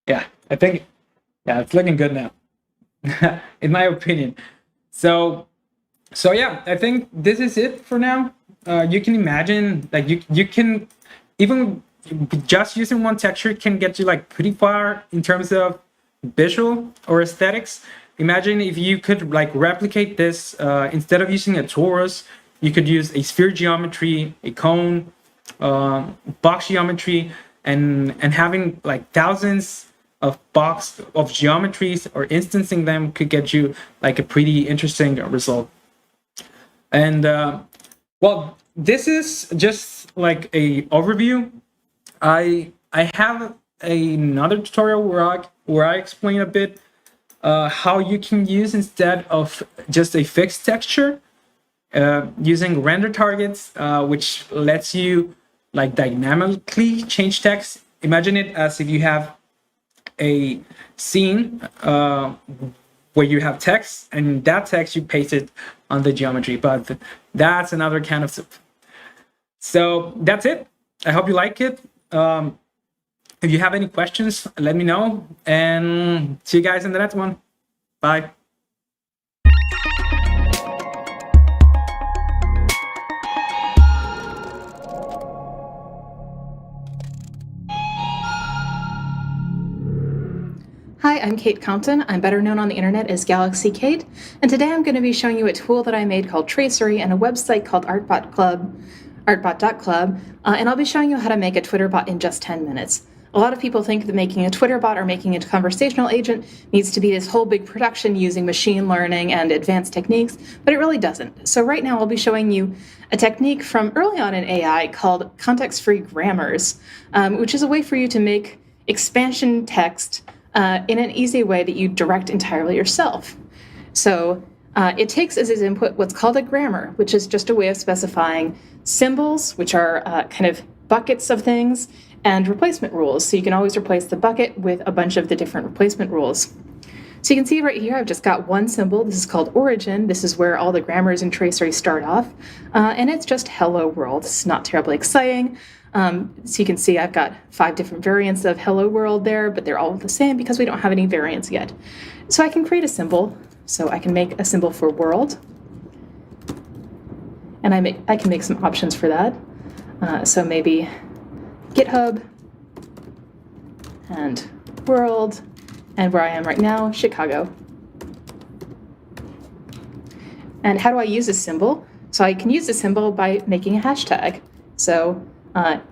Yeah, I think, yeah, it's looking good now. in my opinion. So yeah, I think this is it for now. You can imagine, like, you can even just using one texture can get you like pretty far in terms of visual or aesthetics. Imagine if you could like replicate this, instead of using a torus, you could use a sphere geometry, a cone, box geometry, and having like thousands of box of geometries or instancing them could get you like a pretty interesting result. And well, this is just like a overview. I have another tutorial where I explain a bit how you can use, instead of just a fixed texture, using render targets, which lets you like dynamically change text. Imagine it as if you have a scene where you have text, and that text you paste it on the geometry, but that's another kind of soup. So that's it. I hope you like it. If you have any questions, let me know, and see you guys in the next one. Bye. Hi, I'm Kate Compton. I'm better known on the internet as Galaxy Kate, and today I'm going to be showing you a tool that I made called Tracery and a website called artbot.club, and I'll be showing you how to make a Twitter bot in just 10 minutes. A lot of people think that making a Twitter bot or making a conversational agent needs to be this whole big production using machine learning and advanced techniques, but it really doesn't. So right now I'll be showing you a technique from early on in AI called context-free grammars, which is a way for you to make expansion text in an easy way that you direct entirely yourself. So it takes as its input what's called a grammar, which is just a way of specifying symbols, which are kind of buckets of things, and replacement rules. So you can always replace the bucket with a bunch of the different replacement rules. So you can see right here, I've just got one symbol. This is called origin. This is where all the grammars in Tracery start off. And it's just hello world. It's not terribly exciting. So you can see I've got 5 different variants of hello world there, but they're all the same because we don't have any variants yet. So I can create a symbol. So I can make a symbol for world. And I can make some options for that. So maybe GitHub and world, and where I am right now, Chicago. And how do I use this symbol? So I can use this symbol by making a hashtag. So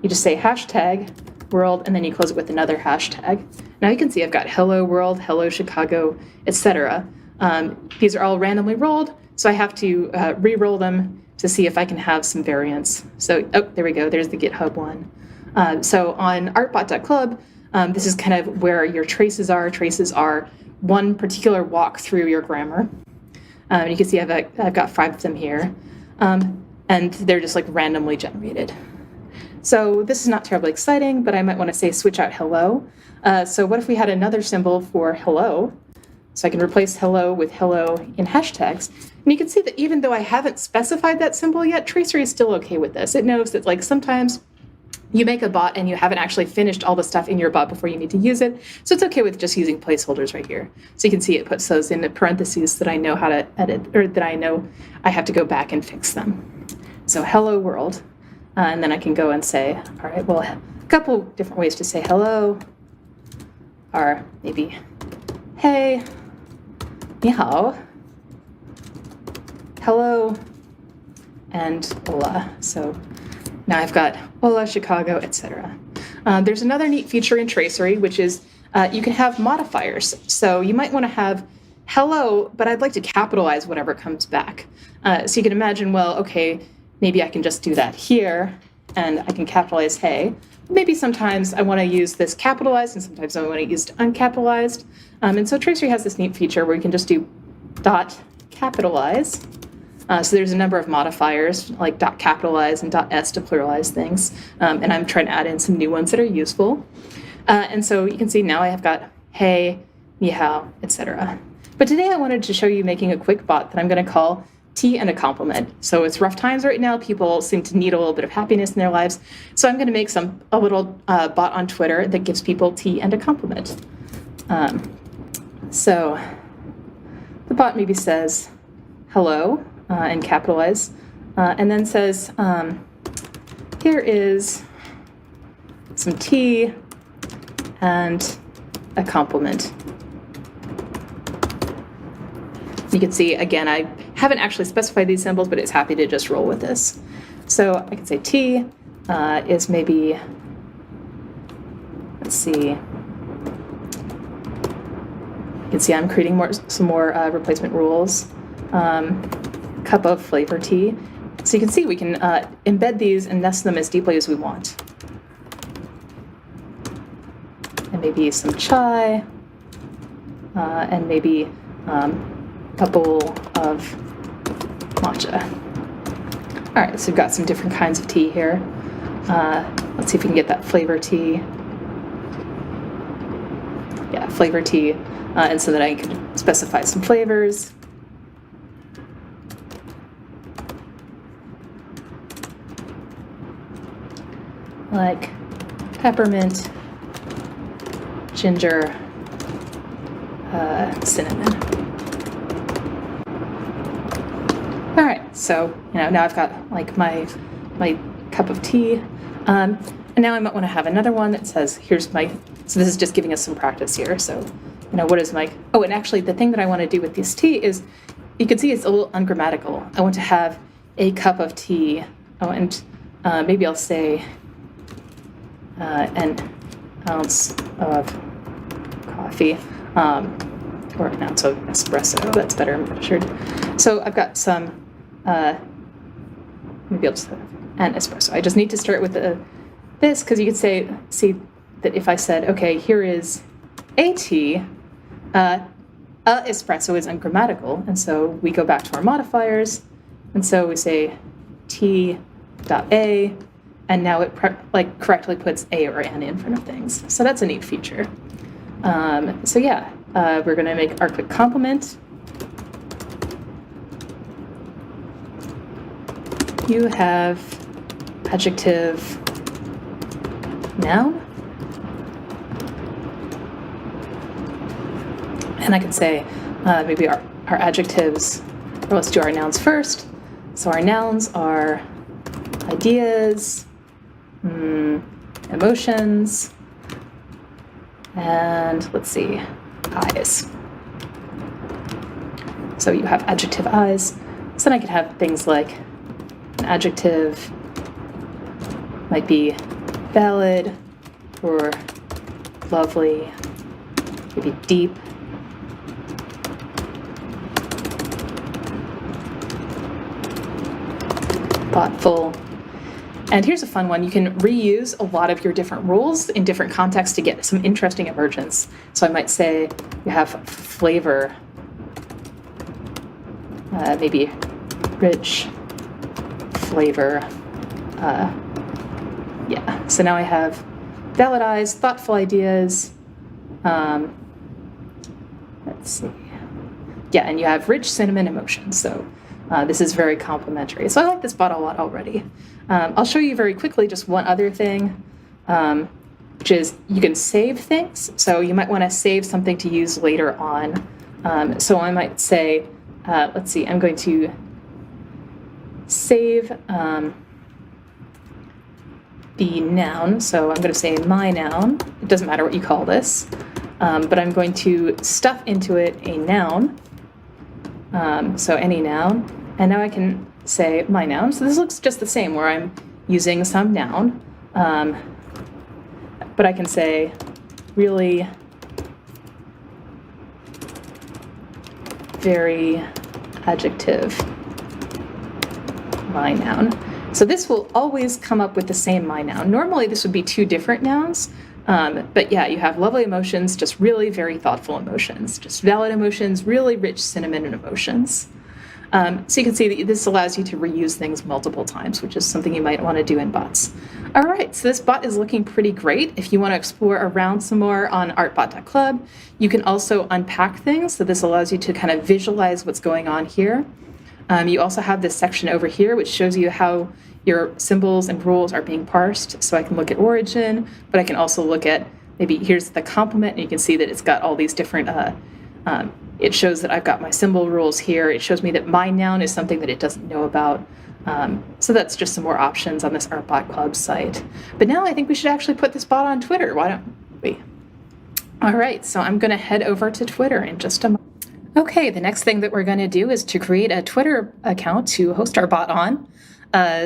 you just say hashtag world, and then you close it with another hashtag. Now you can see I've got hello world, hello Chicago, etc. These are all randomly rolled, so I have to re-roll them to see if I can have some variants. So, oh, there we go, there's the GitHub one. So on artbot.club, this is kind of where your traces are. Traces are one particular walk through your grammar. You can see I've got 5 of them here, and they're just like randomly generated. So this is not terribly exciting, but I might want to say switch out hello. So what if we had another symbol for hello? So I can replace hello with hello in hashtags. And you can see that even though I haven't specified that symbol yet, Tracery is still okay with this. It knows that like sometimes you make a bot and you haven't actually finished all the stuff in your bot before you need to use it. So it's okay with just using placeholders right here. So you can see it puts those in the parentheses that I know how to edit, or that I know I have to go back and fix them. So hello world. And then I can go and say, all right, well, a couple different ways to say hello are maybe, hey, ni hao, hello, and hola. So now I've got hola, Chicago, etc. There's another neat feature in Tracery, which is you can have modifiers. So you might want to have hello, but I'd like to capitalize whatever comes back. So you can imagine, well, okay, maybe I can just do that here, and I can capitalize hey. Maybe sometimes I want to use this capitalized, and sometimes I want to use uncapitalized. And so Tracery has this neat feature where you can just do dot capitalize. So there's a number of modifiers like dot capitalize and dot s to pluralize things. And I'm trying to add in some new ones that are useful. And so you can see now I have got hey, ni hao, etc. But today I wanted to show you making a quick bot that I'm going to call tea and a compliment. So it's rough times right now. People seem to need a little bit of happiness in their lives. So I'm going to make a little bot on Twitter that gives people tea and a compliment. So the bot maybe says hello and capitalize, and then says, here is some tea and a compliment. You can see, again, I haven't actually specified these symbols, but it's happy to just roll with this. So I can say T is maybe, let's see. You can see I'm creating some more replacement rules. Cup of flavor tea. So you can see we can embed these and nest them as deeply as we want. And maybe some chai, and maybe a couple of matcha. All right, so we've got some different kinds of tea here. Let's see if we can get that flavor tea. Yeah, flavor tea. And so that I could specify some flavors. Like peppermint, ginger, cinnamon. All right, so now I've got like my cup of tea, and now I might want to have another one that says, here's my. So this is just giving us some practice here. So, what is my? Oh, and actually, the thing that I want to do with this tea is, you can see it's a little ungrammatical. I want to have a cup of tea. Oh, and maybe I'll say an ounce of coffee, or an ounce of espresso. That's better measured. So I've got some, maybe I'll just have an espresso. I just need to start with this, because you could see that if I said, okay, here is a tea, espresso is ungrammatical, and so we go back to our modifiers, and so we say t.a, and now it correctly puts a or an in front of things. So that's a neat feature. So yeah, we're going to make our quick complement. You have adjective, noun. And I can say maybe our adjectives, or let's do our nouns first. So our nouns are ideas, emotions, and let's see, eyes. So you have adjective eyes. So then I could have things like an adjective might be valid or lovely, maybe deep. Thoughtful. And here's a fun one. You can reuse a lot of your different rules in different contexts to get some interesting emergence. So I might say you have flavor, maybe rich flavor. Yeah, so now I have valid eyes, thoughtful ideas. Let's see. Yeah, and you have rich cinnamon emotions. So this is very complimentary. So I like this bot a lot already. I'll show you very quickly just one other thing, which is you can save things. So you might want to save something to use later on. So I might say, let's see, I'm going to save the noun. So I'm going to say my noun. It doesn't matter what you call this, but I'm going to stuff into it a noun. So any noun. And now I can say my noun. So this looks just the same where I'm using some noun. But I can say really very adjective my noun. So this will always come up with the same my noun. Normally this would be two different nouns. But yeah, you have lovely emotions, just really very thoughtful emotions, just valid emotions, really rich cinnamon emotions. So you can see that this allows you to reuse things multiple times, which is something you might want to do in bots. All right, so this bot is looking pretty great. If you want to explore around some more on artbot.club, you can also unpack things. So this allows you to kind of visualize what's going on here. You also have this section over here, which shows you how your symbols and rules are being parsed. So I can look at origin, but I can also look at maybe here's the complement, and you can see that it's got all these different It shows that I've got my symbol rules here. It shows me that my noun is something that it doesn't know about. So that's just some more options on this Artbot Club site. But now I think we should actually put this bot on Twitter. Why don't we? All right, so I'm going to head over to Twitter in just a moment. Okay, the next thing that we're going to do is to create a Twitter account to host our bot on.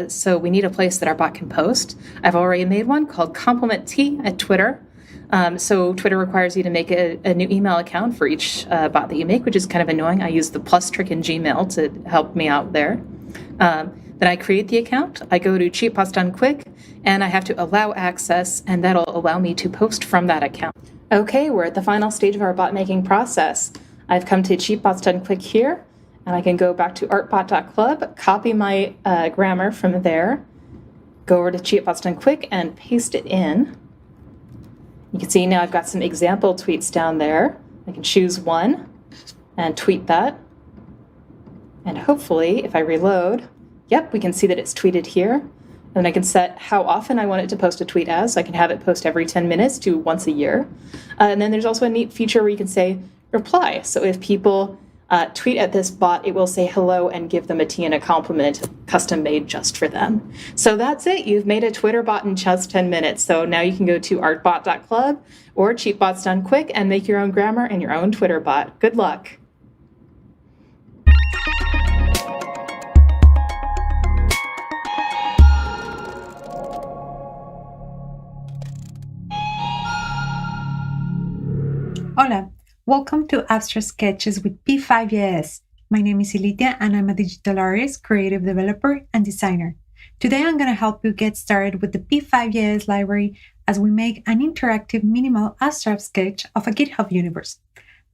So we need a place that our bot can post. I've already made one called Compliment T at Twitter. So Twitter requires you to make a new email account for each bot that you make, which is kind of annoying. I use the plus trick in Gmail to help me out there. Then I create the account. I go to Cheat Bots Done Quick, and I have to allow access, and that'll allow me to post from that account. Okay, we're at the final stage of our bot making process. I've come to Cheat Bots Done Quick here, and I can go back to artbot.club, copy my grammar from there, go over to Cheat Bots Done Quick, and paste it in. You can see now I've got some example tweets down there. I can choose one and tweet that. And hopefully, if I reload, yep, we can see that it's tweeted here. And I can set how often I want it to post a tweet as. So I can have it post every 10 minutes to once a year. And then there's also a neat feature where you can say reply. So if people tweet at this bot, it will say hello and give them a tea and a compliment custom made just for them. So that's it. You've made a Twitter bot in just 10 minutes. So now you can go to artbot.club or Cheat Bots Done Quick and make your own grammar and your own Twitter bot. Good luck. Hola, welcome to Abstract Sketches with P5JS. My name is Ilitia and I'm a digital artist, creative developer, and designer. Today I'm going to help you get started with the P5JS library as we make an interactive minimal abstract sketch of a GitHub universe.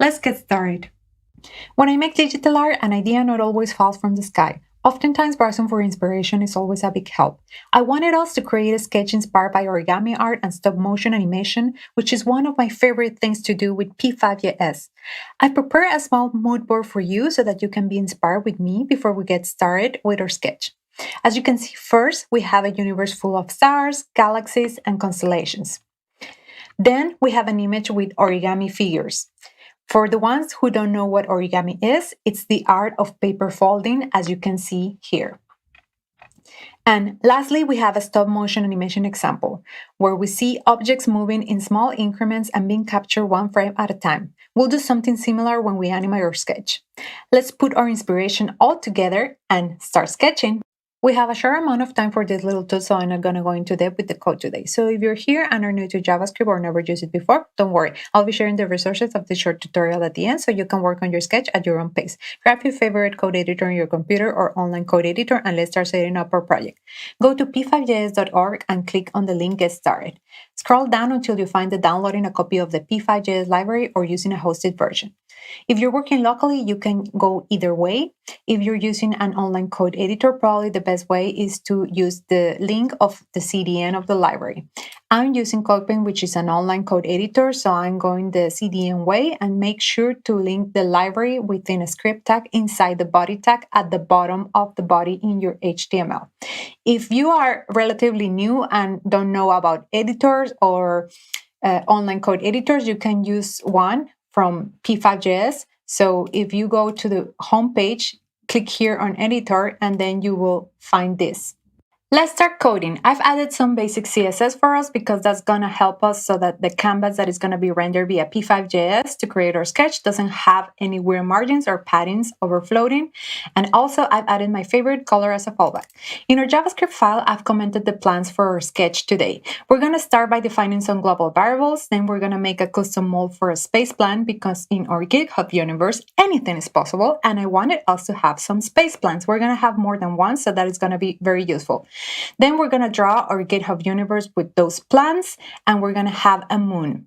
Let's get started. When I make digital art, an idea not always falls from the sky. Oftentimes, browsing for inspiration is always a big help. I wanted us to create a sketch inspired by origami art and stop-motion animation, which is one of my favorite things to do with P5JS. I've prepared a small mood board for you so that you can be inspired with me before we get started with our sketch. As you can see, first, we have a universe full of stars, galaxies, and constellations. Then, we have an image with origami figures. For the ones who don't know what origami is, it's the art of paper folding, as you can see here. And lastly, we have a stop-motion animation example, where we see objects moving in small increments and being captured one frame at a time. We'll do something similar when we animate our sketch. Let's put our inspiration all together and start sketching. We have a short amount of time for this little tool, so I'm not going to go into depth with the code today. So if you're here and are new to JavaScript or never used it before, don't worry. I'll be sharing the resources of this short tutorial at the end so you can work on your sketch at your own pace. Grab your favorite code editor on your computer or online code editor and let's start setting up our project. Go to p5js.org and click on the link Get Started. Scroll down until you find the downloading a copy of the P5JS library or using a hosted version. If you're working locally, you can go either way. If you're using an online code editor, probably the best way is to use the link of the CDN of the library. I'm using CodePen, which is an online code editor, so I'm going the CDN way, and make sure to link the library within a script tag inside the body tag at the bottom of the body in your HTML. If you are relatively new and don't know about editors or online code editors, you can use one from P5JS. So if you go to the home page, click here on editor, and then you will find this. Let's start coding. I've added some basic CSS for us because that's going to help us so that the canvas that is going to be rendered via P5JS to create our sketch doesn't have any weird margins or paddings overfloating. And also, I've added my favorite color as a fallback. In our JavaScript file, I've commented the plans for our sketch today. We're going to start by defining some global variables. Then we're going to make a custom mold for a space plan because in our GitHub universe, anything is possible. And I wanted us to have some space plans. We're going to have more than one, so that is going to be very useful. Then we're going to draw our GitHub universe with those plans, and we're going to have a moon.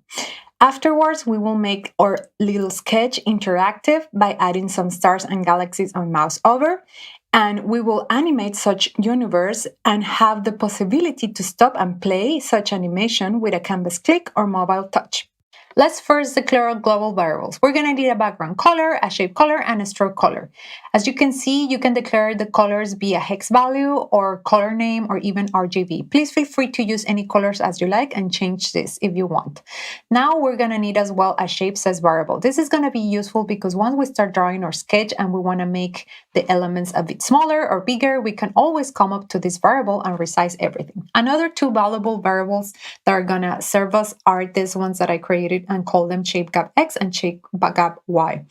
Afterwards, we will make our little sketch interactive by adding some stars and galaxies on mouse over, and we will animate such universe and have the possibility to stop and play such animation with a canvas click or mobile touch. Let's first declare our global variables. We're going to need a background color, a shape color, and a stroke color. As you can see, you can declare the colors via hex value or color name or even RGB. Please feel free to use any colors as you like and change this if you want. Now we're going to need as well a shape size variable. This is going to be useful because once we start drawing our sketch and we want to make the elements a bit smaller or bigger, we can always come up to this variable and resize everything. Another two valuable variables that are going to serve us are these ones that I created and call them shape gap X and shape gap Y.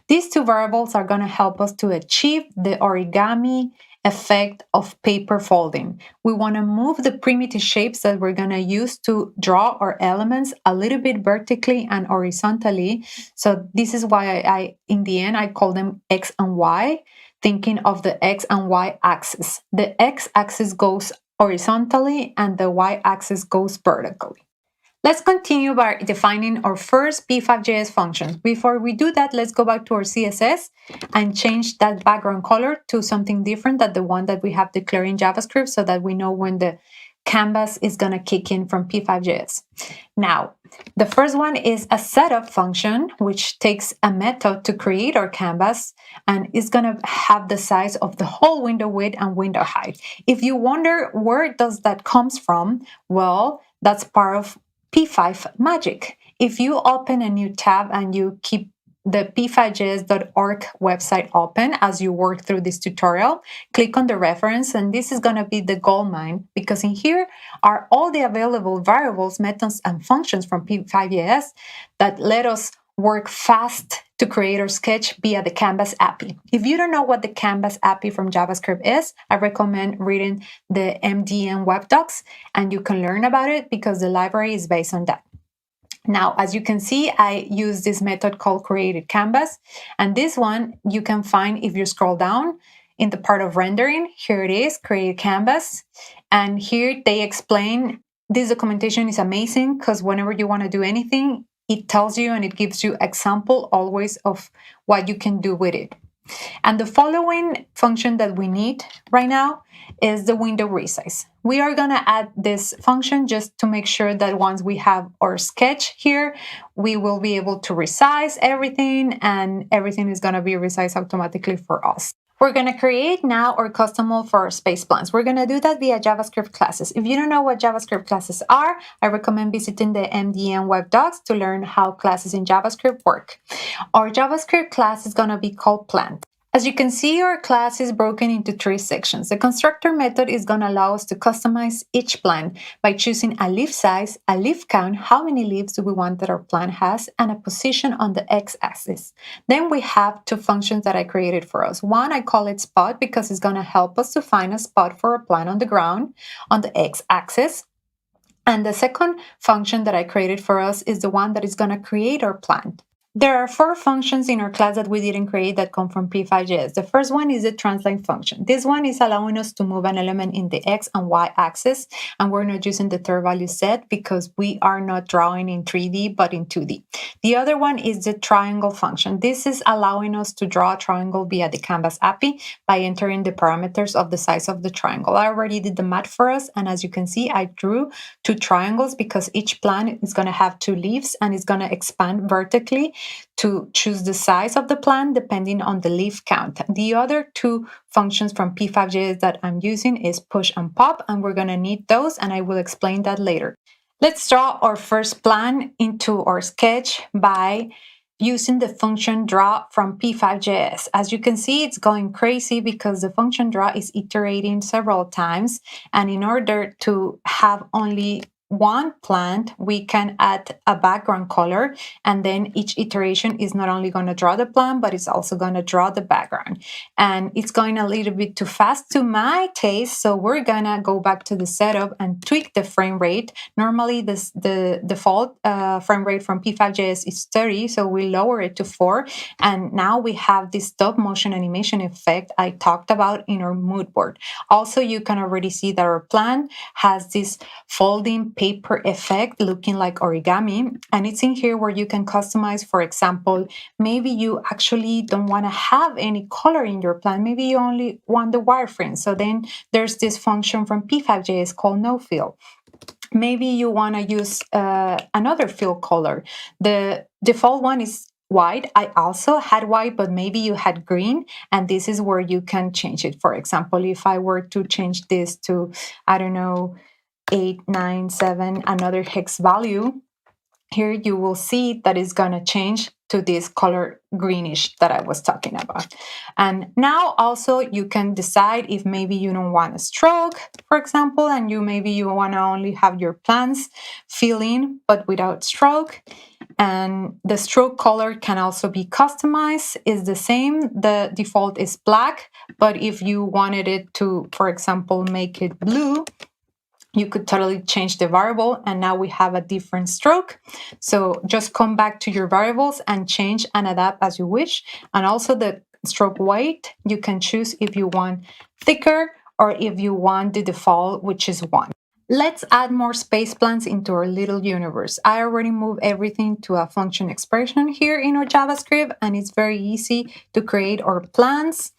These two variables are going to help us to achieve the origami effect of paper folding. We want to move the primitive shapes that we're going to use to draw our elements a little bit vertically and horizontally. So this is why I in the end, I call them X and Y, thinking of the X and Y axis. The X axis goes horizontally and the Y axis goes vertically. Let's continue by defining our first P5.js functions. Before we do that, let's go back to our CSS and change that background color to something different than the one that we have declared in JavaScript so that we know when the canvas is going to kick in from P5.js. Now, the first one is a setup function, which takes a method to create our canvas and is going to have the size of the whole window width and window height. If you wonder where does that comes from, well, that's part of P5 magic. If you open a new tab and you keep the p5js.org website open as you work through this tutorial, click on the reference, and this is going to be the goldmine because in here are all the available variables, methods, and functions from P5.js that let us work fast to create our sketch via the Canvas API. If you don't know what the Canvas API from JavaScript is, I recommend reading the MDN web docs and you can learn about it because the library is based on that. Now, as you can see, I use this method called created canvas, and this one you can find if you scroll down in the part of rendering. Here it is, create canvas, and here they explain this documentation is amazing because whenever you want to do anything, it tells you and it gives you example always of what you can do with it. And the following function that we need right now is the window resize. We are going to add this function just to make sure that once we have our sketch here, we will be able to resize everything and everything is going to be resized automatically for us. We're going to create now our custom mode for our space plans. We're going to do that via JavaScript classes. If you don't know what JavaScript classes are, I recommend visiting the MDN web docs to learn how classes in JavaScript work. Our JavaScript class is going to be called plant. As you can see, our class is broken into three sections. The constructor method is going to allow us to customize each plant by choosing a leaf size, a leaf count, how many leaves do we want that our plant has, and a position on the x-axis. Then we have two functions that I created for us. One, I call it spot because it's going to help us to find a spot for a plant on the ground on the x-axis. And the second function that I created for us is the one that is going to create our plant. There are four functions in our class that we didn't create that come from P5.js. The first one is the translate function. This one is allowing us to move an element in the X and Y axis, and we're not using the third value set because we are not drawing in 3D but in 2D. The other one is the triangle function. This is allowing us to draw a triangle via the Canvas API by entering the parameters of the size of the triangle. I already did the math for us, and as you can see, I drew two triangles because each plant is going to have two leaves and it's going to expand vertically to choose the size of the plant depending on the leaf count. The other two functions from P5.js that I'm using is push and pop, and we're going to need those, and I will explain that later. Let's draw our first plant into our sketch by using the function draw from P5.js. As you can see, it's going crazy because the function draw is iterating several times, and in order to have only one plant, we can add a background color, and then each iteration is not only going to draw the plant, but it's also going to draw the background. And it's going a little bit too fast to my taste, so we're going to go back to the setup and tweak the frame rate. Normally, the default frame rate from P5.js is 30, so we lower it to 4, and now we have this stop motion animation effect I talked about in our mood board. Also, you can already see that our plant has this folding paper effect looking like origami, and it's in here where you can customize. For example, maybe you actually don't want to have any color in your plant, maybe you only want the wireframe, so then there's this function from P5.js called no fill. maybe you want to use another fill color. The default one is white. I also had white, but maybe you had green, and this is where you can change it. For example, if I were to change this to, I don't know, 897, another hex value, here you will see that it's going to change to this color greenish that I was talking about. And now also you can decide if maybe you don't want a stroke, for example, and maybe you want to only have your plants fill in, but without stroke. And the stroke color can also be customized. It's the same. The default is black, but if you wanted it to, for example, make it blue, you could totally change the variable, and now we have a different stroke. So just come back to your variables and change and adapt as you wish. And also the stroke weight, you can choose if you want thicker or if you want the default, which is 1. Let's add more space plans into our little universe. I already moved everything to a function expression here in our JavaScript, and it's very easy to create our plans.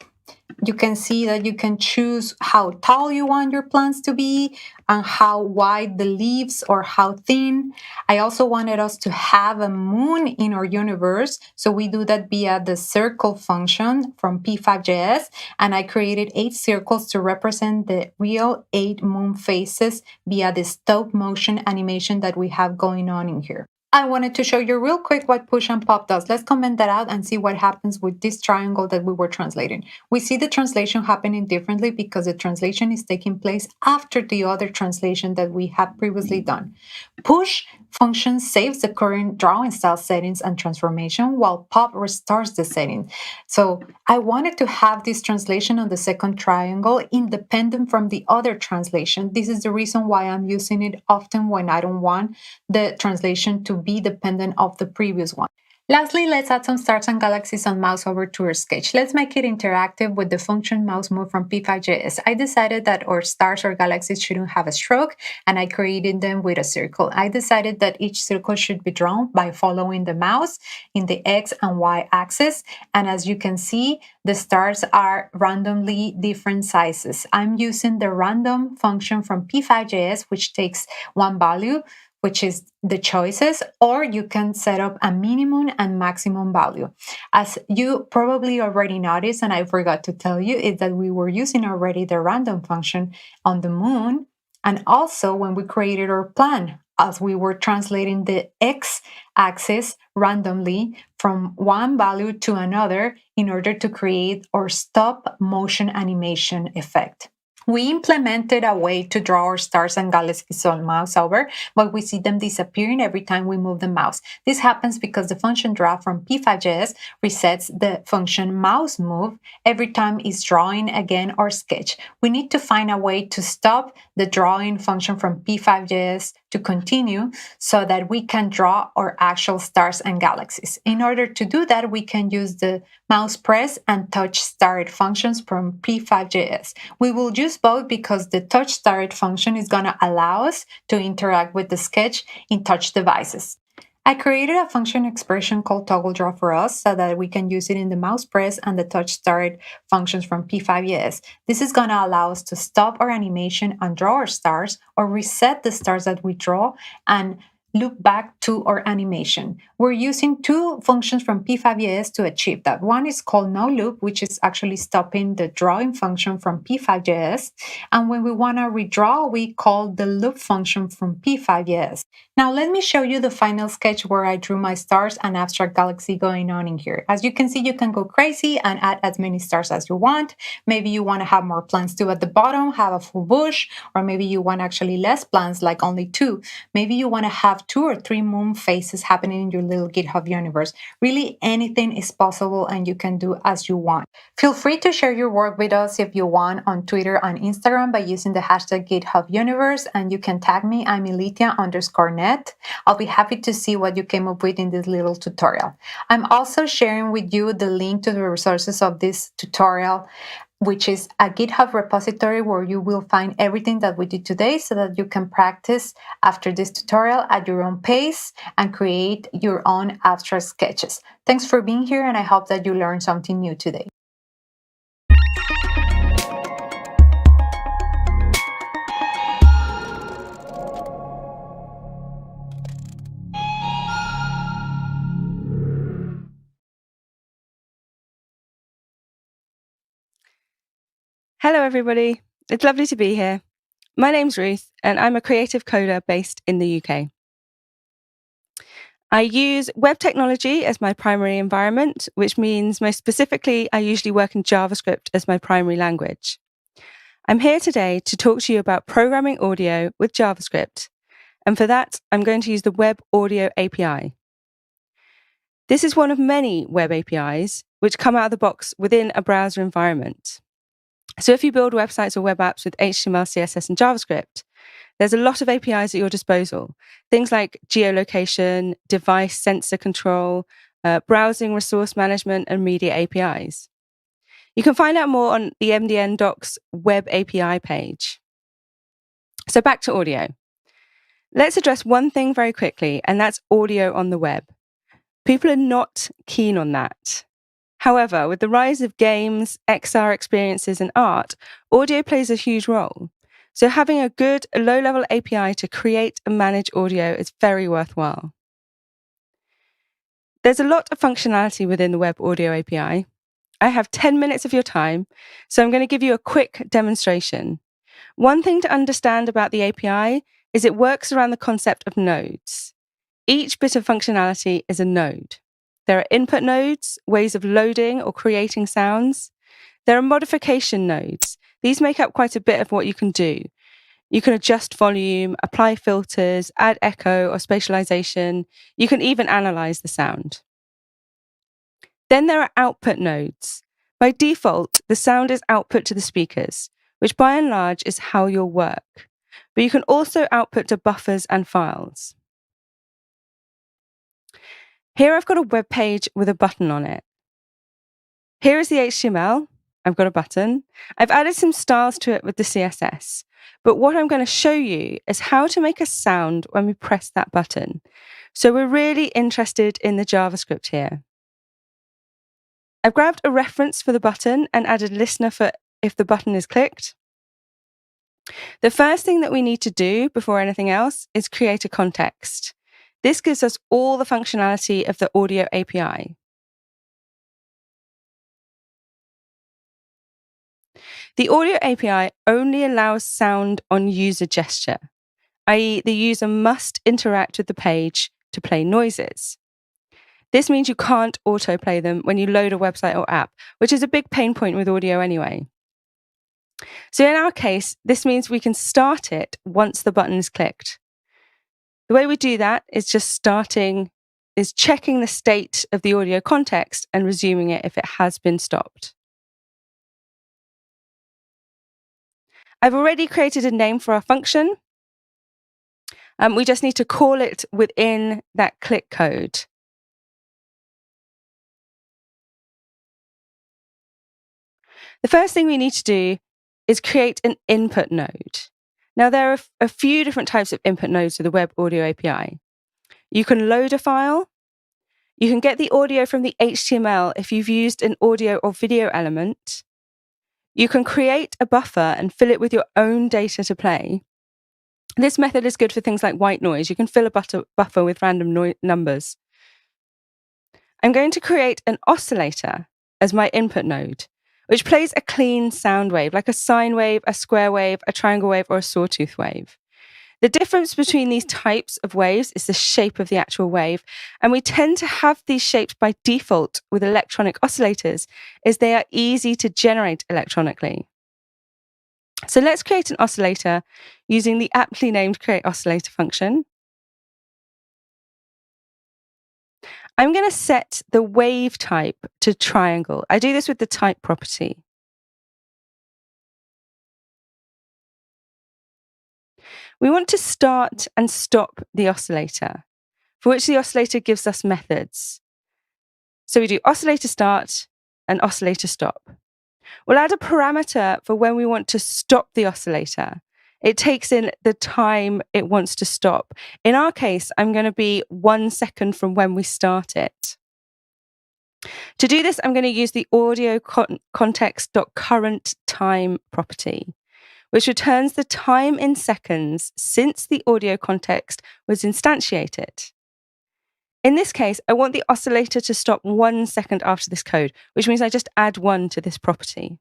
You can see that you can choose how tall you want your plants to be and how wide the leaves or how thin. I also wanted us to have a moon in our universe. So we do that via the circle function from P5.js. And I created 8 circles to represent the real 8 moon phases via the stop motion animation that we have going on in here. I wanted to show you real quick what push and pop does. Let's comment that out and see what happens with this triangle that we were translating. We see the translation happening differently because the translation is taking place after the other translation that we have previously done. Push function saves the current drawing style settings and transformation, while pop restarts the setting. So I wanted to have this translation on the second triangle independent from the other translation. This is the reason why I'm using it often when I don't want the translation to be dependent of the previous one. Lastly, let's add some stars and galaxies on mouse over to our sketch. Let's make it interactive with the function mouse move from P5.js. I decided that our stars or galaxies shouldn't have a stroke, and I created them with a circle. I decided that each circle should be drawn by following the mouse in the X and Y axis. And as you can see, the stars are randomly different sizes. I'm using the random function from P5.js, which takes one value, which is the choices, or you can set up a minimum and maximum value. As you probably already noticed, and I forgot to tell you, is that we were using already the random function on the moon, and also when we created our plan, as we were translating the x-axis randomly from one value to another in order to create our stop motion animation effect. We implemented a way to draw our stars and galaxies on mouse over, but we see them disappearing every time we move the mouse. This happens because the function draw from P5.js resets the function mouse move every time it's drawing again or sketch. We need to find a way to stop the drawing function from P5.js to continue so that we can draw our actual stars and galaxies. In order to do that, we can use the mouse press and touch start functions from P5.js. We will use both because the touch start function is going to allow us to interact with the sketch in touch devices. I created a function expression called toggle draw for us so that we can use it in the mouse press and the touch start functions from P5.js. This is going to allow us to stop our animation and draw our stars, or reset the stars that we draw and loop back to our animation. We're using 2 functions from P5.js to achieve that. One is called no loop, which is actually stopping the drawing function from P5.js. And when we want to redraw, we call the loop function from P5.js. Now let me show you the final sketch where I drew my stars and abstract galaxy going on in here. As you can see, you can go crazy and add as many stars as you want. Maybe you want to have more plants too at the bottom, have a full bush, or maybe you want actually less plants, like only 2. Maybe you want to have 2 or 3 moon phases happening in your little GitHub universe. Really, anything is possible and you can do as you want. Feel free to share your work with us if you want on Twitter and Instagram by using the hashtag GitHub Universe, and you can tag me, I'm Ilitia_net. I'll be happy to see what you came up with in this little tutorial. I'm also sharing with you the link to the resources of this tutorial, which is a GitHub repository where you will find everything that we did today so that you can practice after this tutorial at your own pace and create your own abstract sketches. Thanks for being here, and I hope that you learned something new today. Hello, everybody. It's lovely to be here. My name's Ruth, and I'm a creative coder based in the UK. I use web technology as my primary environment, which means most specifically, I usually work in JavaScript as my primary language. I'm here today to talk to you about programming audio with JavaScript, and for that, I'm going to use the Web Audio API. This is one of many web APIs which come out of the box within a browser environment. So if you build websites or web apps with HTML, CSS, and JavaScript, there's a lot of APIs at your disposal. Things like geolocation, device sensor control, browsing resource management, and media APIs. You can find out more on the MDN Docs Web API page. So back to audio. Let's address one thing very quickly, and that's audio on the web. People are not keen on that. However, with the rise of games, XR experiences, and art, audio plays a huge role. So having a good low-level API to create and manage audio is very worthwhile. There's a lot of functionality within the Web Audio API. I have 10 minutes of your time, so I'm going to give you a quick demonstration. One thing to understand about the API is it works around the concept of nodes. Each bit of functionality is a node. There are input nodes, ways of loading or creating sounds. There are modification nodes. These make up quite a bit of what you can do. You can adjust volume, apply filters, add echo or spatialization. You can even analyze the sound. Then there are output nodes. By default, the sound is output to the speakers, which by and large is how you'll work. But you can also output to buffers and files. Here I've got a web page with a button on it. Here is the HTML. I've got a button. I've added some styles to it with the CSS. But what I'm going to show you is how to make a sound when we press that button. So we're really interested in the JavaScript here. I've grabbed a reference for the button and added a listener for if the button is clicked. The first thing that we need to do before anything else is create a context. This gives us all the functionality of the audio API. The audio API only allows sound on user gesture, i.e. the user must interact with the page to play noises. This means you can't autoplay them when you load a website or app, which is a big pain point with audio anyway. So in our case, this means we can start it once the button is clicked. The way we do that is checking the state of the audio context and resuming it if it has been stopped. I've already created a name for our function. We just need to call it within that click code. The first thing we need to do is create an input node. Now, there are a few different types of input nodes to the Web Audio API. You can load a file. You can get the audio from the HTML if you've used an audio or video element. You can create a buffer and fill it with your own data to play. This method is good for things like white noise. You can fill a buffer with random numbers. I'm going to create an oscillator as my input node, which plays a clean sound wave, like a sine wave, a square wave, a triangle wave, or a sawtooth wave. The difference between these types of waves is the shape of the actual wave, and we tend to have these shapes by default with electronic oscillators, as they are easy to generate electronically. So let's create an oscillator using the aptly named createOscillator function. I'm going to set the wave type to triangle. I do this with the type property. We want to start and stop the oscillator, for which the oscillator gives us methods. So we do oscillator start and oscillator stop. We'll add a parameter for when we want to stop the oscillator. It takes in the time it wants to stop. In our case, I'm going to be 1 second from when we start it. To do this, I'm going to use the audio context.currentTime property, which returns the time in seconds since the audio context was instantiated. In this case, I want the oscillator to stop 1 second after this code, which means I just add 1 to this property.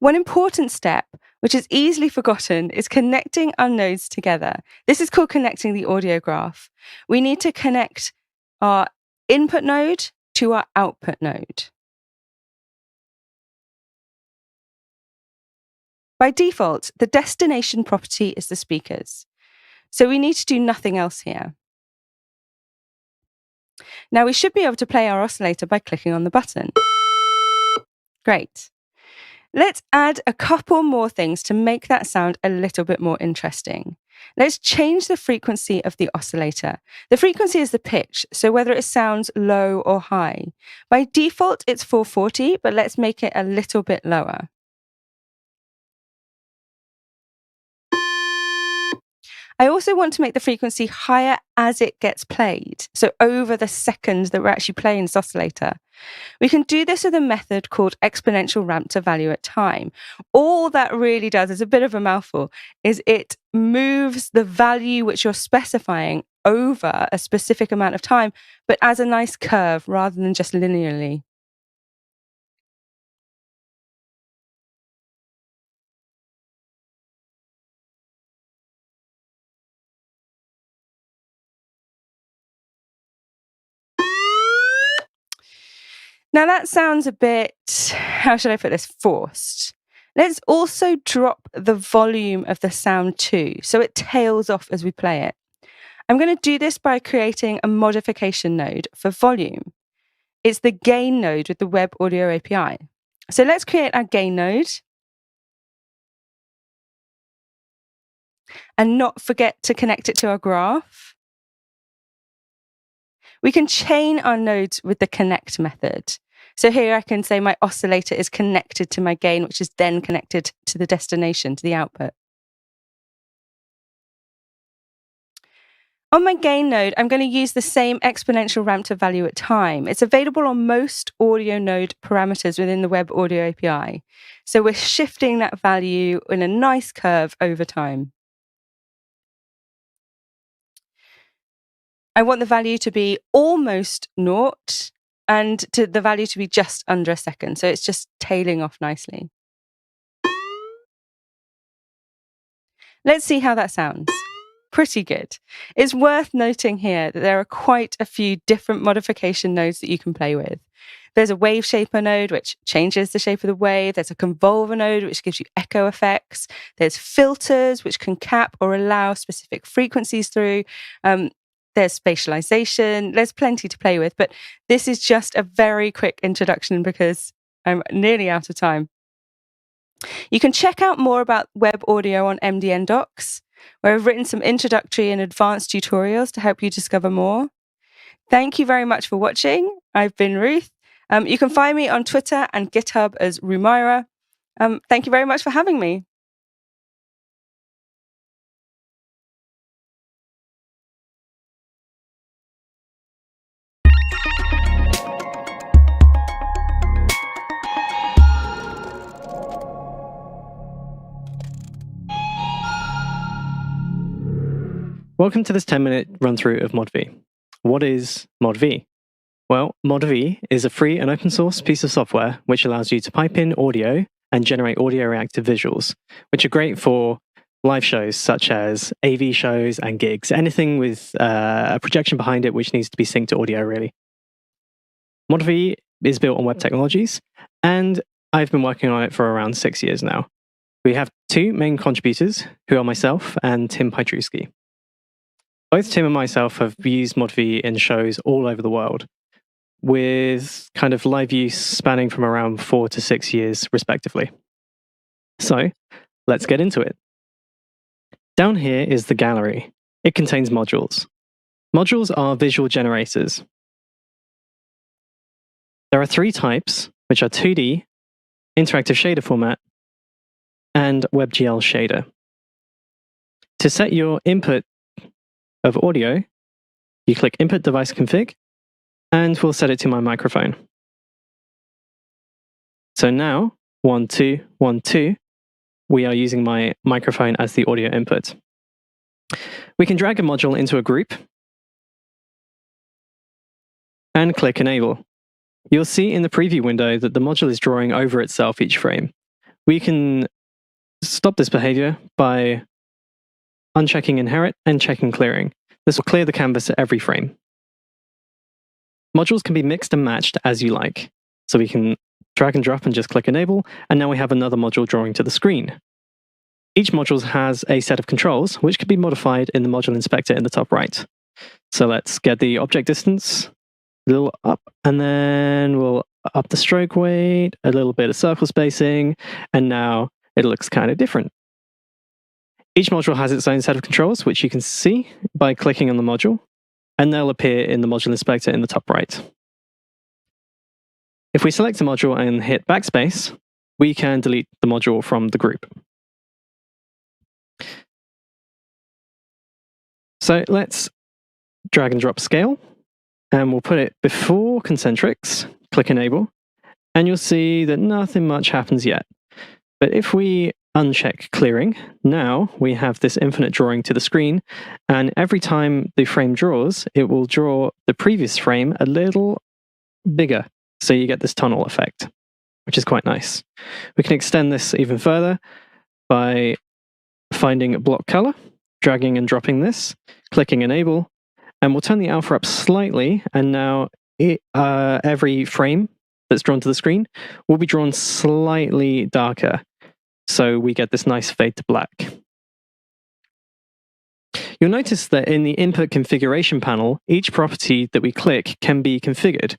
One important step, which is easily forgotten, is connecting our nodes together. This is called connecting the audio graph. We need to connect our input node to our output node. By default, the destination property is the speakers. So we need to do nothing else here. Now we should be able to play our oscillator by clicking on the button. Great. Let's add a couple more things to make that sound a little bit more interesting. Let's change the frequency of the oscillator. The frequency is the pitch, so whether it sounds low or high. By default, it's 440, but let's make it a little bit lower. I also want to make the frequency higher as it gets played, so over the seconds that we're actually playing this oscillator. We can do this with a method called exponential ramp to value at time. All that really does, is a bit of a mouthful, is it moves the value which you're specifying over a specific amount of time, but as a nice curve rather than just linearly. Now that sounds a bit, how should I put this, forced. Let's also drop the volume of the sound too, so it tails off as we play it. I'm going to do this by creating a modification node for volume. It's the gain node with the Web Audio API. So let's create our gain node. And not forget to connect it to our graph. We can chain our nodes with the connect method. So here I can say my oscillator is connected to my gain, which is then connected to the destination, to the output. On my gain node, I'm going to use the same exponential ramp to value at time. It's available on most audio node parameters within the Web Audio API. So we're shifting that value in a nice curve over time. I want the value to be almost naught and the value to be just under a second. So it's just tailing off nicely. Let's see how that sounds. Pretty good. It's worth noting here that there are quite a few different modification nodes that you can play with. There's a wave shaper node, which changes the shape of the wave. There's a convolver node, which gives you echo effects. There's filters, which can cap or allow specific frequencies through. There's spatialization. There's plenty to play with, but this is just a very quick introduction because I'm nearly out of time. You can check out more about web audio on MDN Docs, where I've written some introductory and advanced tutorials to help you discover more. Thank you very much for watching. I've been Ruth. You can find me on Twitter and GitHub as Rumira. Thank you very much for having me. Welcome to this 10-minute run-through of ModV. What is ModV? Well, ModV is a free and open source piece of software which allows you to pipe in audio and generate audio reactive visuals, which are great for live shows such as AV shows and gigs, anything with a projection behind it which needs to be synced to audio, really. ModV is built on web technologies, and I've been working on it for around 6 years now. We have two main contributors, who are myself and Tim Pietruski. Both Tim and myself have used ModV in shows all over the world, with kind of live use spanning from around 4 to 6 years, respectively. So, let's get into it. Down here is the gallery. It contains modules. Modules are visual generators. There are 3 types, which are 2D, interactive shader format, and WebGL shader. To set your input of audio, you click Input Device Config, and we'll set it to my microphone. So now, 1, 2, 1, 2, we are using my microphone as the audio input. We can drag a module into a group and click Enable. You'll see in the preview window that the module is drawing over itself each frame. we can stop this behavior by unchecking inherit and checking clearing. This will clear the canvas at every frame. Modules can be mixed and matched as you like. So we can drag and drop and just click enable, and now we have another module drawing to the screen. Each module has a set of controls, which can be modified in the module inspector in the top right. So let's get the object distance a little up, and then we'll up the stroke weight, a little bit of circle spacing, and now it looks kind of different. Each module has its own set of controls, which you can see by clicking on the module, and they'll appear in the module inspector in the top right. If we select a module and hit backspace, we can delete the module from the group. So let's drag and drop scale, and we'll put it before concentrics, click enable, and you'll see that nothing much happens yet. But if we uncheck clearing, now we have this infinite drawing to the screen, and every time the frame draws, it will draw the previous frame a little bigger. So you get this tunnel effect, which is quite nice. We can extend this even further by finding a block color, dragging and dropping this, clicking enable, and we'll turn the alpha up slightly, and now every frame that's drawn to the screen will be drawn slightly darker. So we get this nice fade to black. You'll notice that in the input configuration panel, each property that we click can be configured.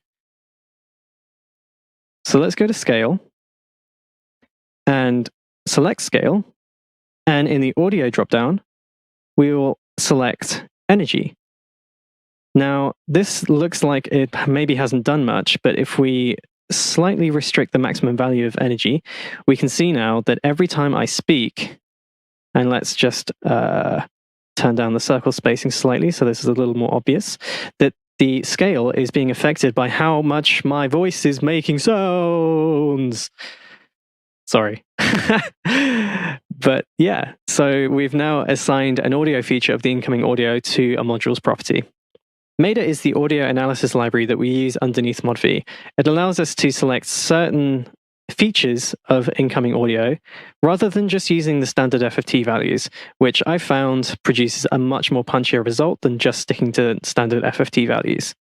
So let's go to scale and select scale. And in the audio dropdown, we will select energy. Now, this looks like it maybe hasn't done much, but if we slightly restrict the maximum value of energy, we can see now that every time I speak, and let's just turn down the circle spacing slightly so this is a little more obvious, that the scale is being affected by how much my voice is making sounds. Sorry. But yeah, so we've now assigned an audio feature of the incoming audio to a module's property. Mader is the audio analysis library that we use underneath ModV. It allows us to select certain features of incoming audio rather than just using the standard FFT values, which I found produces a much more punchier result than just sticking to standard FFT values.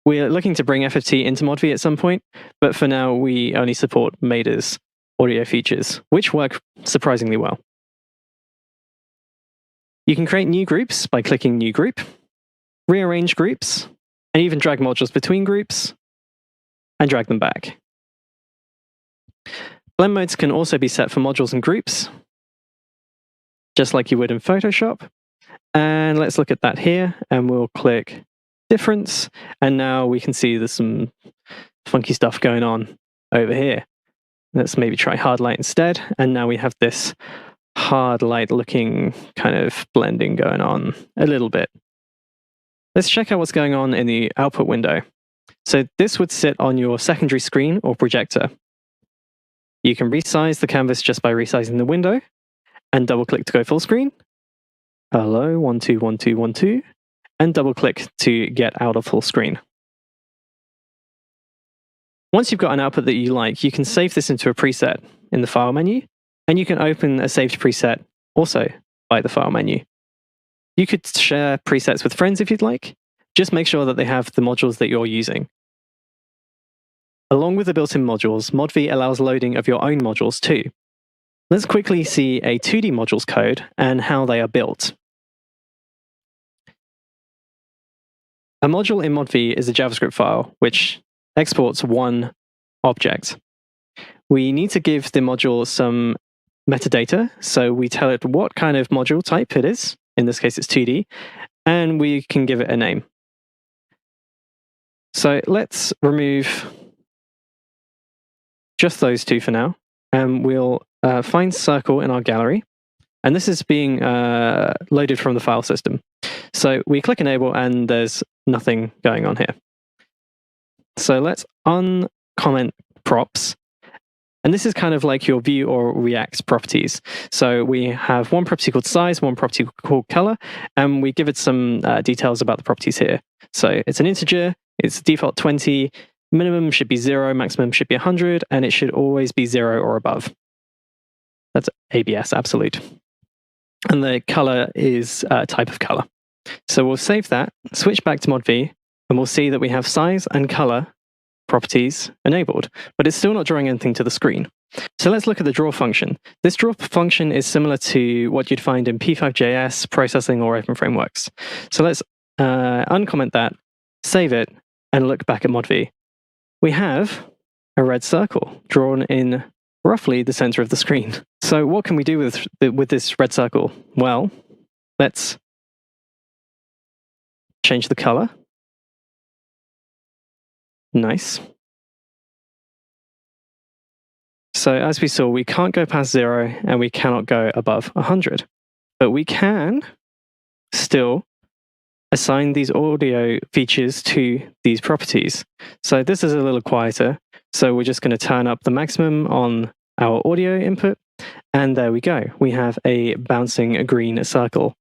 We're looking to bring FFT into ModV at some point, but for now we only support Mader's audio features, which work surprisingly well. You can create new groups by clicking New Group, rearrange groups, and even drag modules between groups, and drag them back. Blend modes can also be set for modules and groups, just like you would in Photoshop. And let's look at that here, and we'll click Difference, and now we can see there's some funky stuff going on over here. Let's maybe try hard light instead, and now we have this hard light looking kind of blending going on a little bit. Let's check out what's going on in the output window. So this would sit on your secondary screen or projector. You can resize the canvas just by resizing the window, and double click to go full screen. Hello, 1, 2, 1, 2, 1, 2, and double click to get out of full screen. Once you've got an output that you like, you can save this into a preset in the File menu, and you can open a saved preset also by the File menu. You could share presets with friends if you'd like. Just make sure that they have the modules that you're using. Along with the built-in modules, ModV allows loading of your own modules too. Let's quickly see a 2D modules code and how they are built. A module in ModV is a JavaScript file which exports one object. We need to give the module some metadata, so we tell it what kind of module type it is. In this case, it's 2D, and we can give it a name. So let's remove just those two for now, and we'll find circle in our gallery. And this is being loaded from the file system. So we click enable, and there's nothing going on here. So let's uncomment props. And this is kind of like your view or react properties. So we have one property called size, one property called color, and we give it some details about the properties here. So it's an integer, it's default 20, minimum should be 0, maximum should be 100, and it should always be 0 or above. That's ABS, absolute. And the color is type of color. So we'll save that, switch back to ModV, and we'll see that we have size and color properties enabled, but it's still not drawing anything to the screen. So let's look at the draw function. This draw function is similar to what you'd find in P5.js, processing, or open frameworks. So let's uncomment that, save it, and look back at ModV. We have a red circle drawn in roughly the center of the screen. So what can we do with this red circle? Well, let's change the color. Nice. So as we saw, we can't go past 0 and we cannot go above 100. But we can still assign these audio features to these properties. So this is a little quieter. So we're just going to turn up the maximum on our audio input. And there we go. We have a bouncing green circle.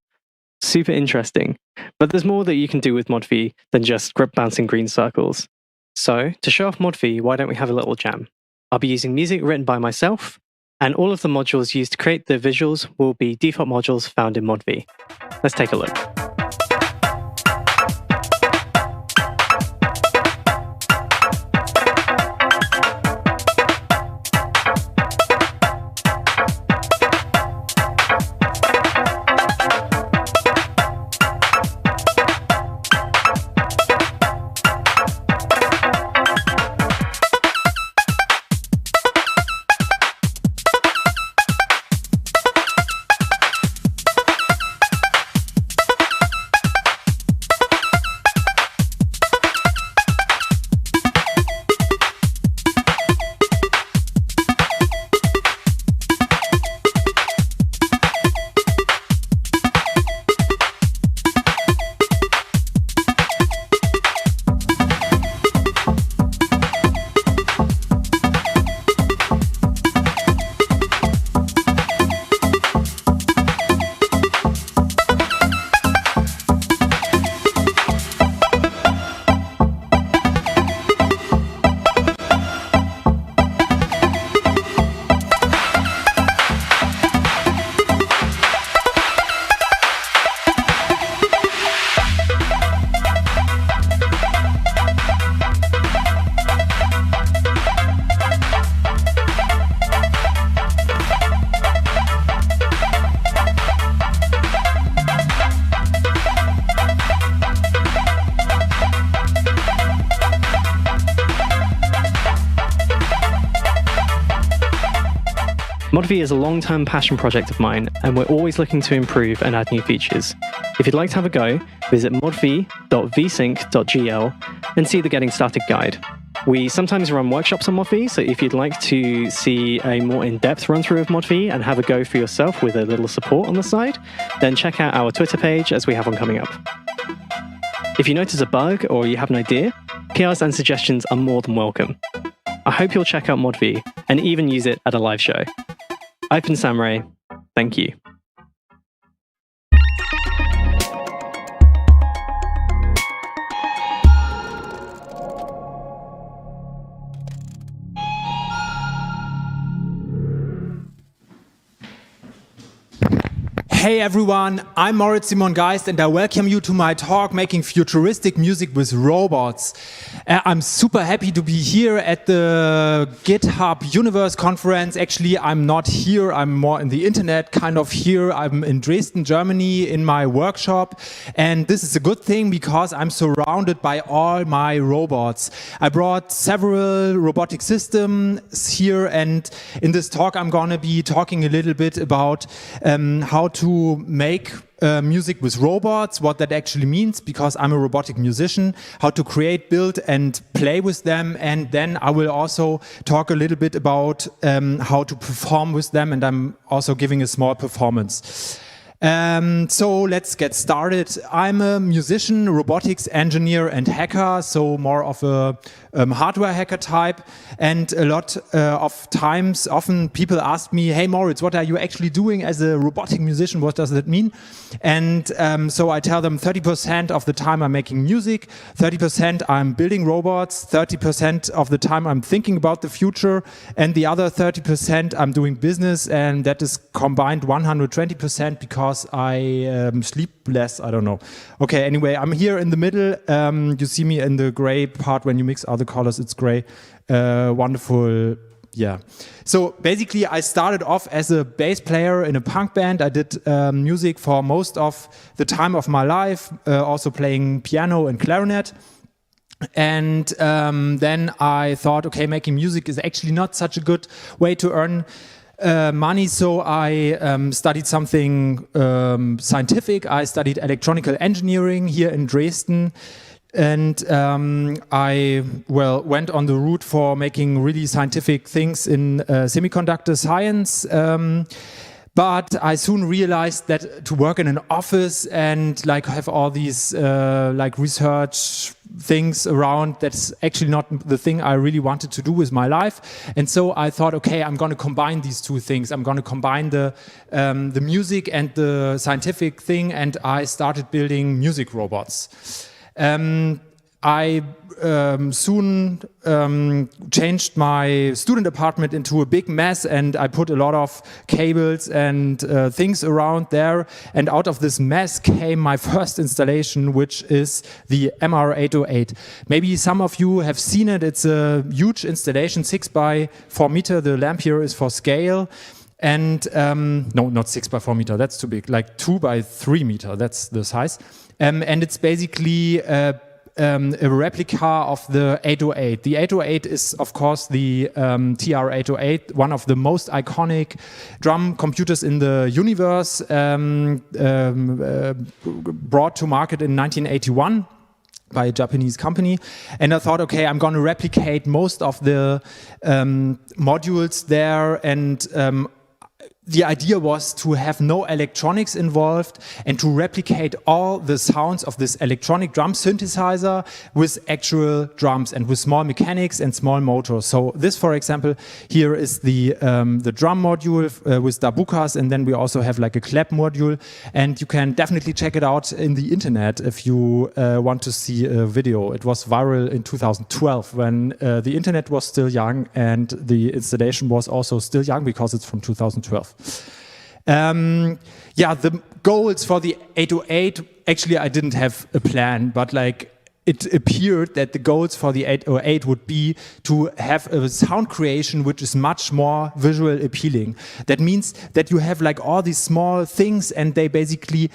Super interesting. But there's more that you can do with ModV than just bouncing green circles. So to show off ModV, why don't we have a little jam? I'll be using music written by myself, and all of the modules used to create the visuals will be default modules found in ModV. Let's take a look. ModV is a long-term passion project of mine, and we're always looking to improve and add new features. If you'd like to have a go, visit modv.vsync.gl and see the Getting Started guide. We sometimes run workshops on ModV, so if you'd like to see a more in-depth run-through of ModV and have a go for yourself with a little support on the side, then check out our Twitter page as we have one coming up. If you notice a bug or you have an idea, PRs and suggestions are more than welcome. I hope you'll check out ModV and even use it at a live show. I've been Sam Ray. Thank you. Hey everyone, I'm Moritz Simon Geist and I welcome you to my talk making futuristic music with robots. I'm super happy to be here at the GitHub Universe conference. Actually, I'm not here, I'm more in the internet, kind of here. I'm in Dresden, Germany in my workshop, and this is a good thing because I'm surrounded by all my robots. I brought several robotic systems here, and in this talk I'm gonna be talking a little bit about how to make music with robots, what that actually means, because I'm a robotic musician, how to create, build and play with them, and then I will also talk a little bit about how to perform with them, and I'm also giving a small performance. So let's get started. I'm a musician, robotics engineer, and hacker, so more of a hardware hacker type. And a lot of times, often people ask me, hey Moritz, what are you actually doing as a robotic musician? What does that mean? And so I tell them 30% of the time I'm making music, 30% I'm building robots, 30% of the time I'm thinking about the future, and the other 30% I'm doing business, and that is combined 120% because I sleep less, I don't know. Okay, anyway, I'm here in the middle. You see me in the gray part. When you mix other colors, it's gray. Wonderful, yeah. So basically, I started off as a bass player in a punk band. I did music for most of the time of my life, also playing piano and clarinet. And then I thought, okay, making music is actually not such a good way to earn money, so I studied something scientific. I studied electronical engineering here in Dresden, and I went on the route for making really scientific things in semiconductor science. But I soon realized that to work in an office and like have all these like research things around, that's actually not the thing I really wanted to do with my life. And so I thought, okay, I'm going to combine these two things. I'm going to combine the music and the scientific thing, and I started building music robots. I soon changed my student apartment into a big mess, and I put a lot of cables and things around there. And out of this mess came my first installation, which is the MR808. Maybe some of you have seen it. It's a huge installation, 6 by 4 meter. The lamp here is for scale. And no, not 6 by 4 meter. That's too big. Like 2 by 3 meter. That's the size. And it's basically a replica of the 808. The 808 is, of course, the TR-808, one of the most iconic drum computers in the universe, brought to market in 1981 by a Japanese company. And I thought, okay, I'm going to replicate most of the modules there, and the idea was to have no electronics involved and to replicate all the sounds of this electronic drum synthesizer with actual drums and with small mechanics and small motors. So this, for example, here is the drum module with darbukas, and then we also have like a clap module. And you can definitely check it out in the internet if you want to see a video. It was viral in 2012 when the internet was still young and the installation was also still young because it's from 2012. The goals for the 808, actually I didn't have a plan, but like it appeared that the goals for the 808 would be to have a sound creation which is much more visual appealing. That means that you have like all these small things and they basically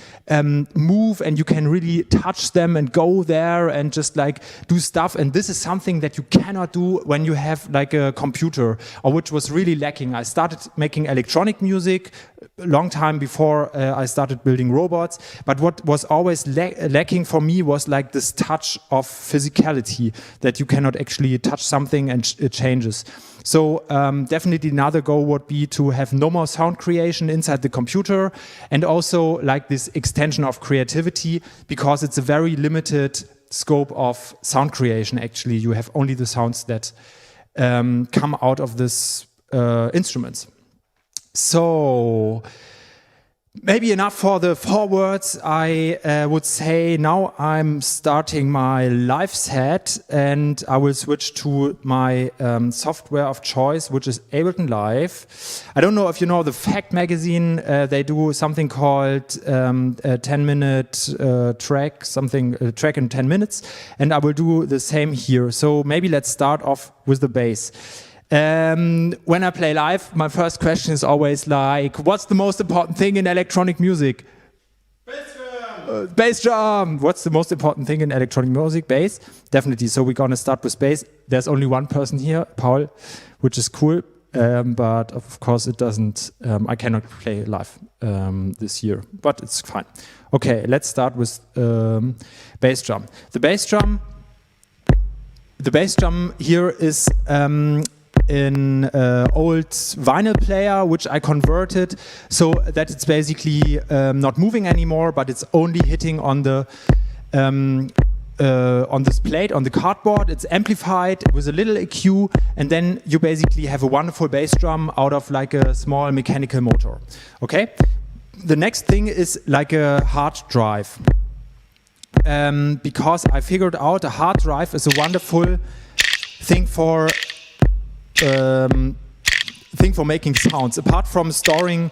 move, and you can really touch them and go there and just like do stuff. And this is something that you cannot do when you have like a computer, or which was really lacking. I started making electronic music a long time before I started building robots, but what was always lacking for me was like this touch of physicality, that you cannot actually touch something and it changes. So definitely another goal would be to have no more sound creation inside the computer, and also like this extension of creativity, because it's a very limited scope of sound creation. Actually, you have only the sounds that come out of this instruments. So maybe enough for the forewords. I would say now I'm starting my live set, and I will switch to my software of choice, which is Ableton Live. I don't know if you know the Fact magazine. They do something called a 10-minute track, track in 10 minutes, and I will do the same here. So maybe let's start off with the bass. When I play live, my first question is always like, what's the most important thing in electronic music? Bass drum! What's the most important thing in electronic music? Bass? Definitely. So we're going to start with bass. There's only one person here, Paul, which is cool. But of course it doesn't, I cannot play live this year, but it's fine. Okay, let's start with bass drum. The bass drum here is an old vinyl player, which I converted so that it's basically not moving anymore, but it's only hitting on the on this plate, on the cardboard. It's amplified with a little EQ, and then you basically have a wonderful bass drum out of like a small mechanical motor. Okay? The next thing is like a hard drive. Because I figured out a hard drive is a wonderful thing for making sounds. Apart from storing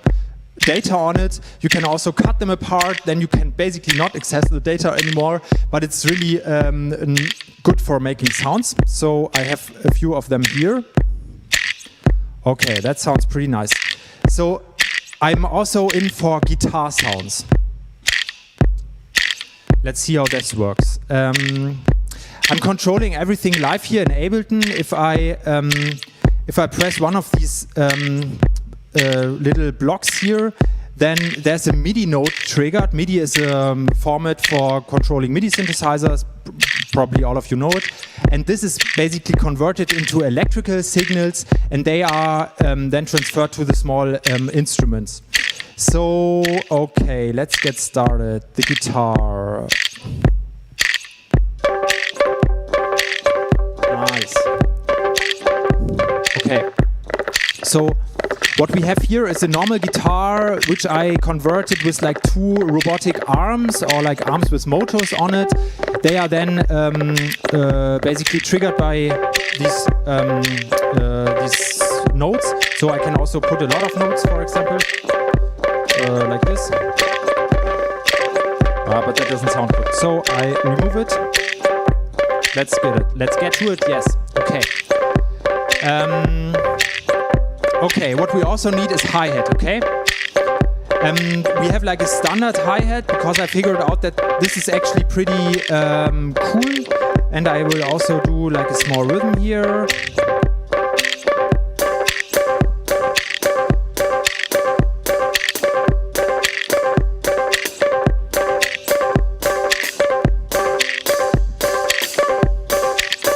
data on it, you can also cut them apart, then you can basically not access the data anymore, but it's really good for making sounds. So I have a few of them here. Okay, that sounds pretty nice. So I'm also in for guitar sounds. Let's see how this works. I'm controlling everything live here in Ableton. If I press one of these little blocks here, then there's a MIDI note triggered. MIDI is a format for controlling MIDI synthesizers. Probably all of you know it. And this is basically converted into electrical signals, and they are then transferred to the small instruments. So, okay, let's get started. The guitar. Nice. Okay. So, what we have here is a normal guitar, which I converted with like 2 robotic arms, or like arms with motors on it. They are then basically triggered by these notes. So I can also put a lot of notes, for example, like this. But that doesn't sound good. So I remove it. Let's get it. Let's get to it. Yes. Okay. Okay, what we also need is hi-hat, okay? We have like a standard hi-hat because I figured out that this is actually pretty cool. And I will also do like a small rhythm here.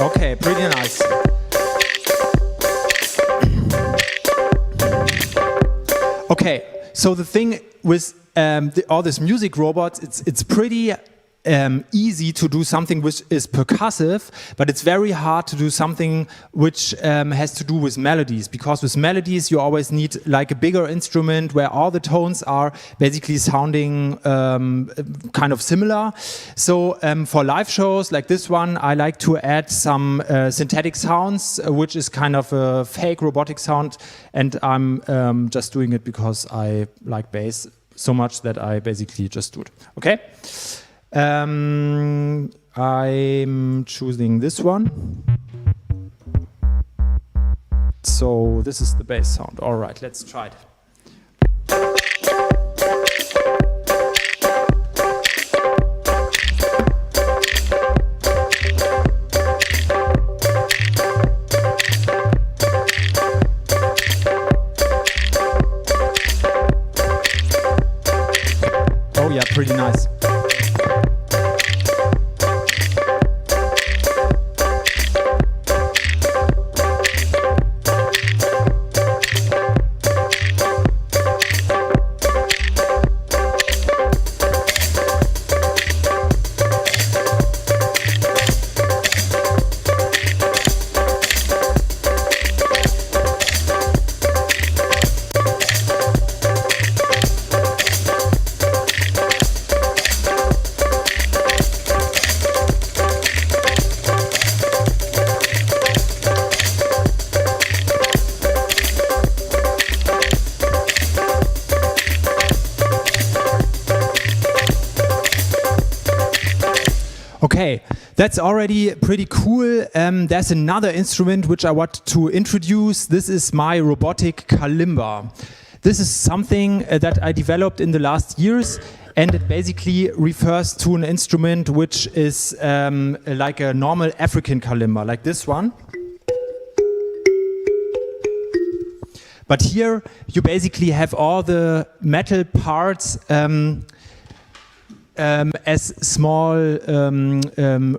Okay, pretty nice. Okay, so the thing with all these music robots, it's pretty easy to do something which is percussive, but it's very hard to do something which has to do with melodies, because with melodies you always need like a bigger instrument where all the tones are basically sounding kind of similar. So for live shows like this one, I like to add some synthetic sounds, which is kind of a fake robotic sound, and I'm just doing it because I like bass so much that I basically just do it. Okay? I'm choosing this one. So this is the bass sound. All right, let's try it. Oh yeah, pretty nice. Okay, that's already pretty cool. There's another instrument which I want to introduce. This is my robotic kalimba. This is something that I developed in the last years, and it basically refers to an instrument which is like a normal African kalimba, like this one. But here you basically have all the metal parts as small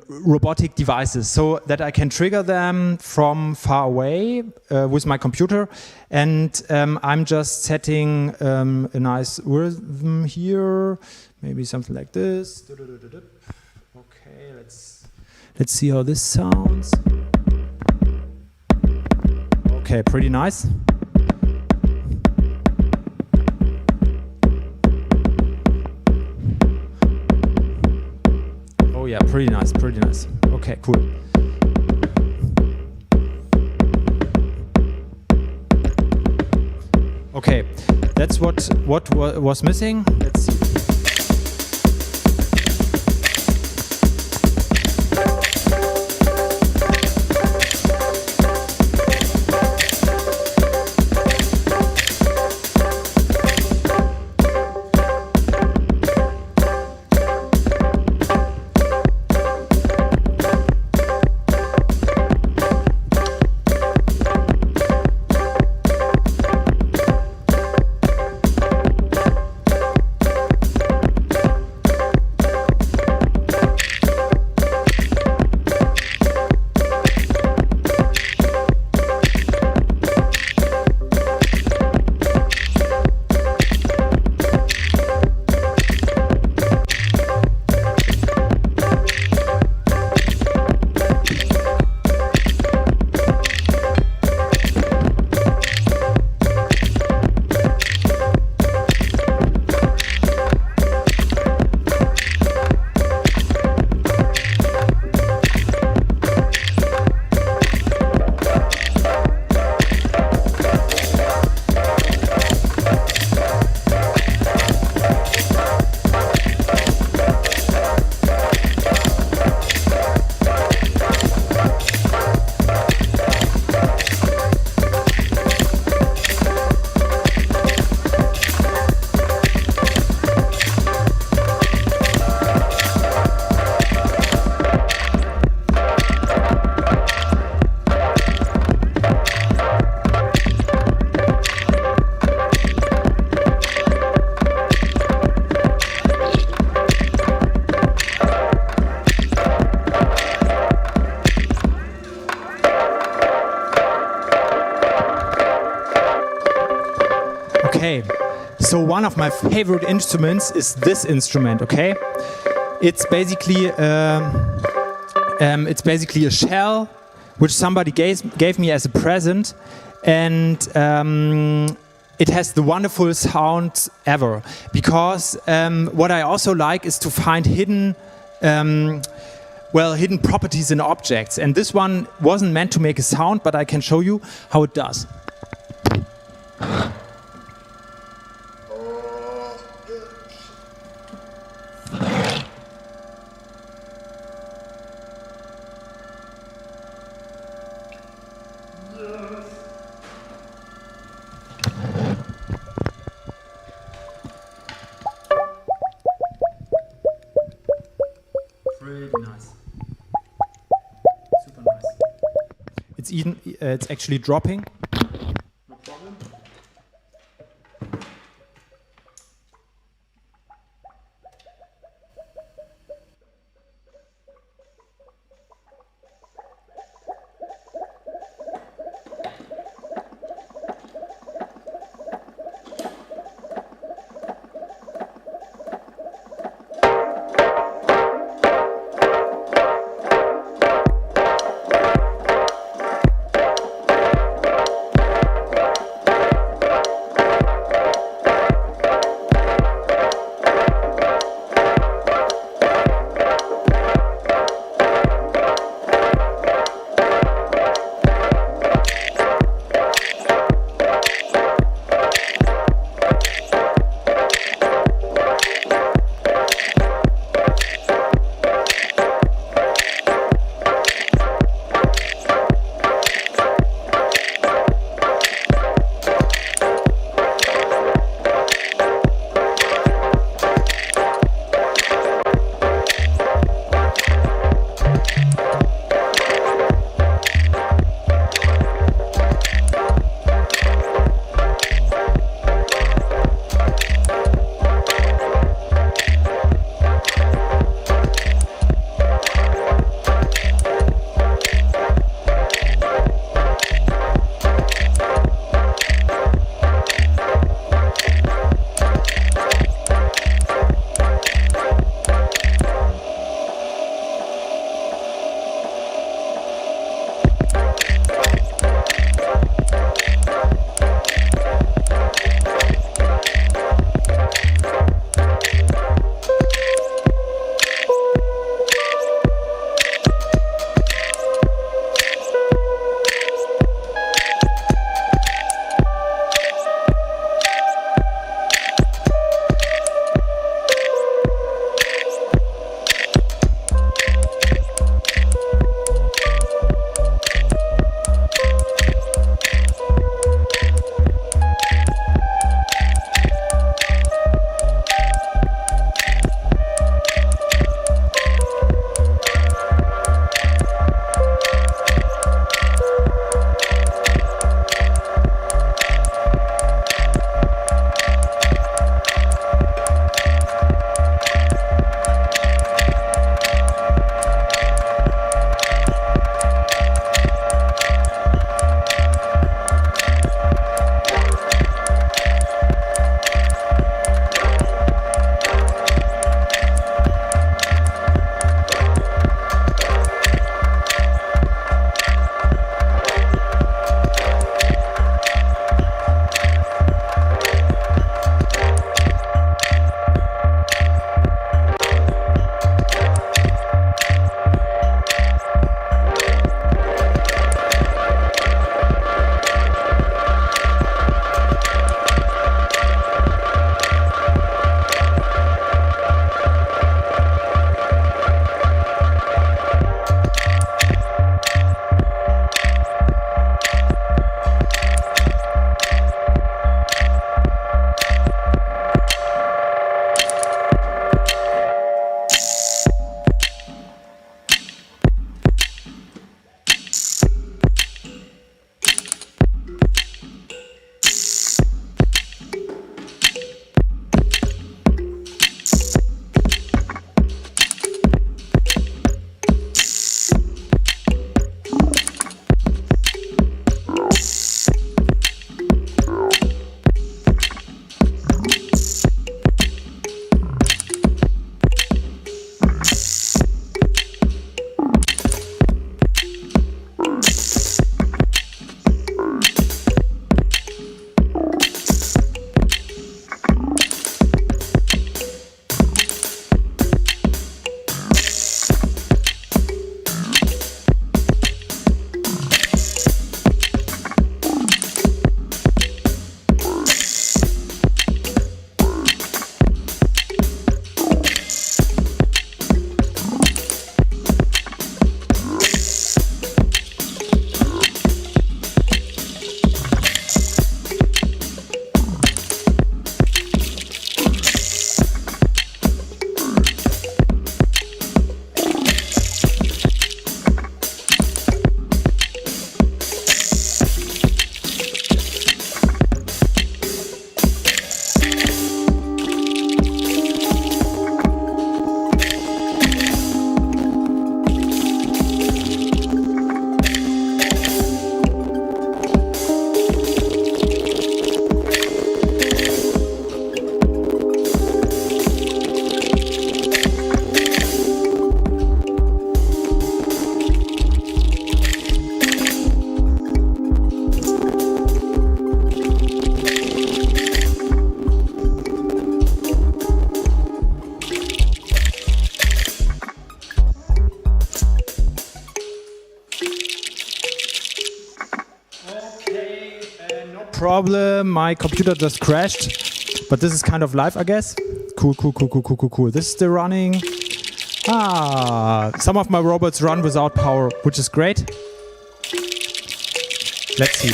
robotic devices, so that I can trigger them from far away with my computer. And I'm just setting a nice rhythm here, maybe something like this. Okay, let's see how this sounds. Okay, pretty nice. Oh yeah, pretty nice, pretty nice. Okay, cool. Okay, that's what was missing. Let's see. Okay, so one of my favorite instruments is this instrument. Okay, it's basically a shell which somebody gave me as a present, and it has the wonderful sound ever. Because what I also like is to find hidden properties in objects. And this one wasn't meant to make a sound, but I can show you how it does. Pretty nice. Super nice. It's actually dropping. No problem. problem, my computer just crashed, but this is kind of live, I guess. Cool. This is still running. Some of my robots run without power, which is great. Let's see.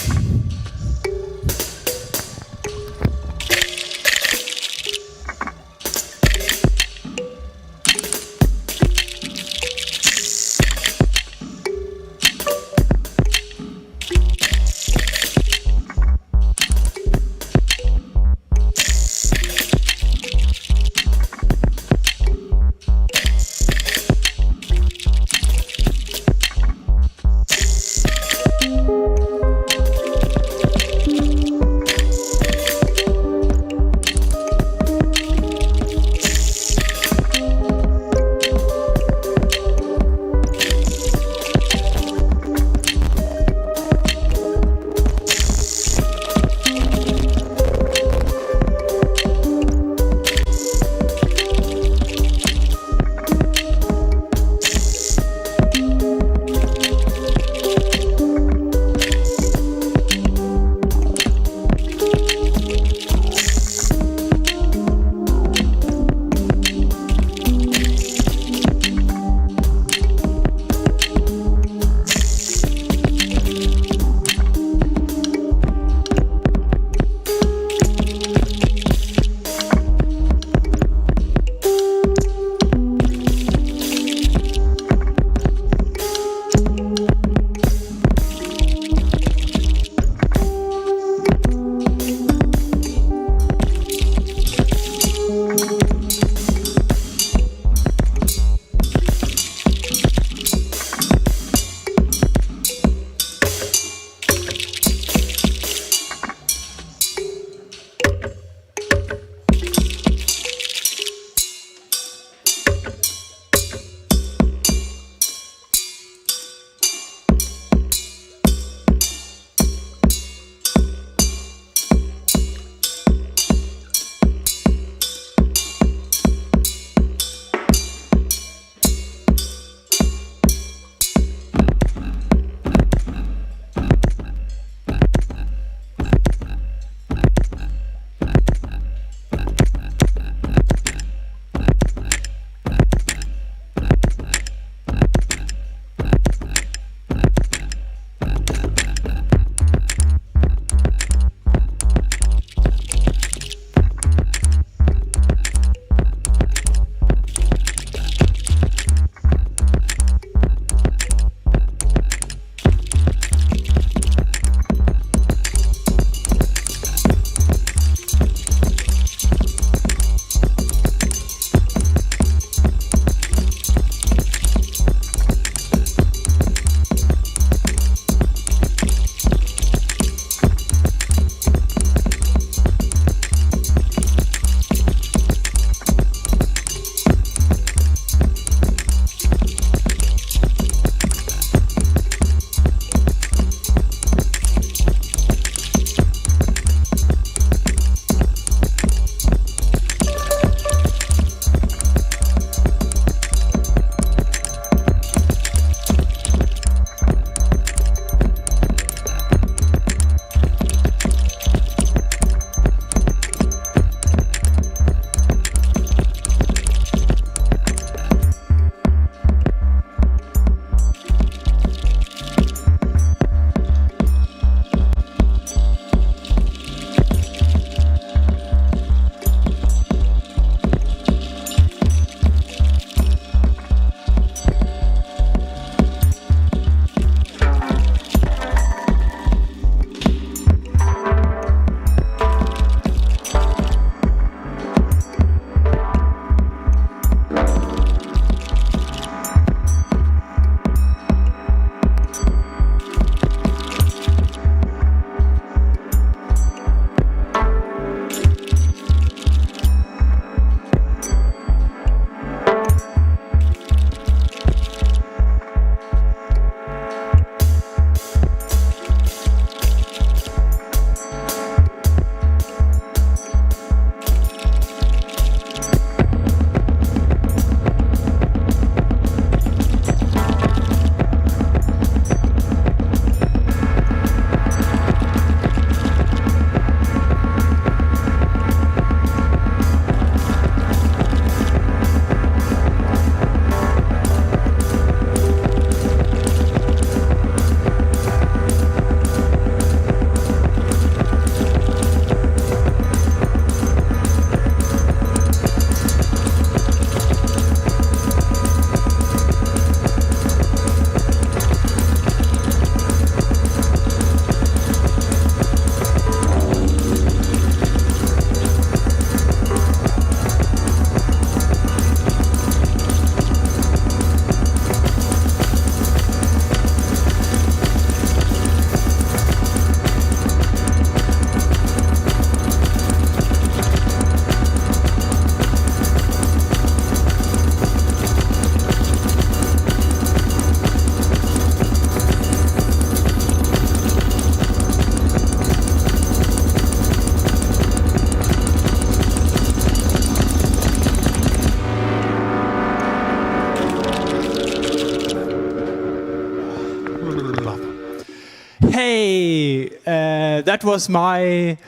that was my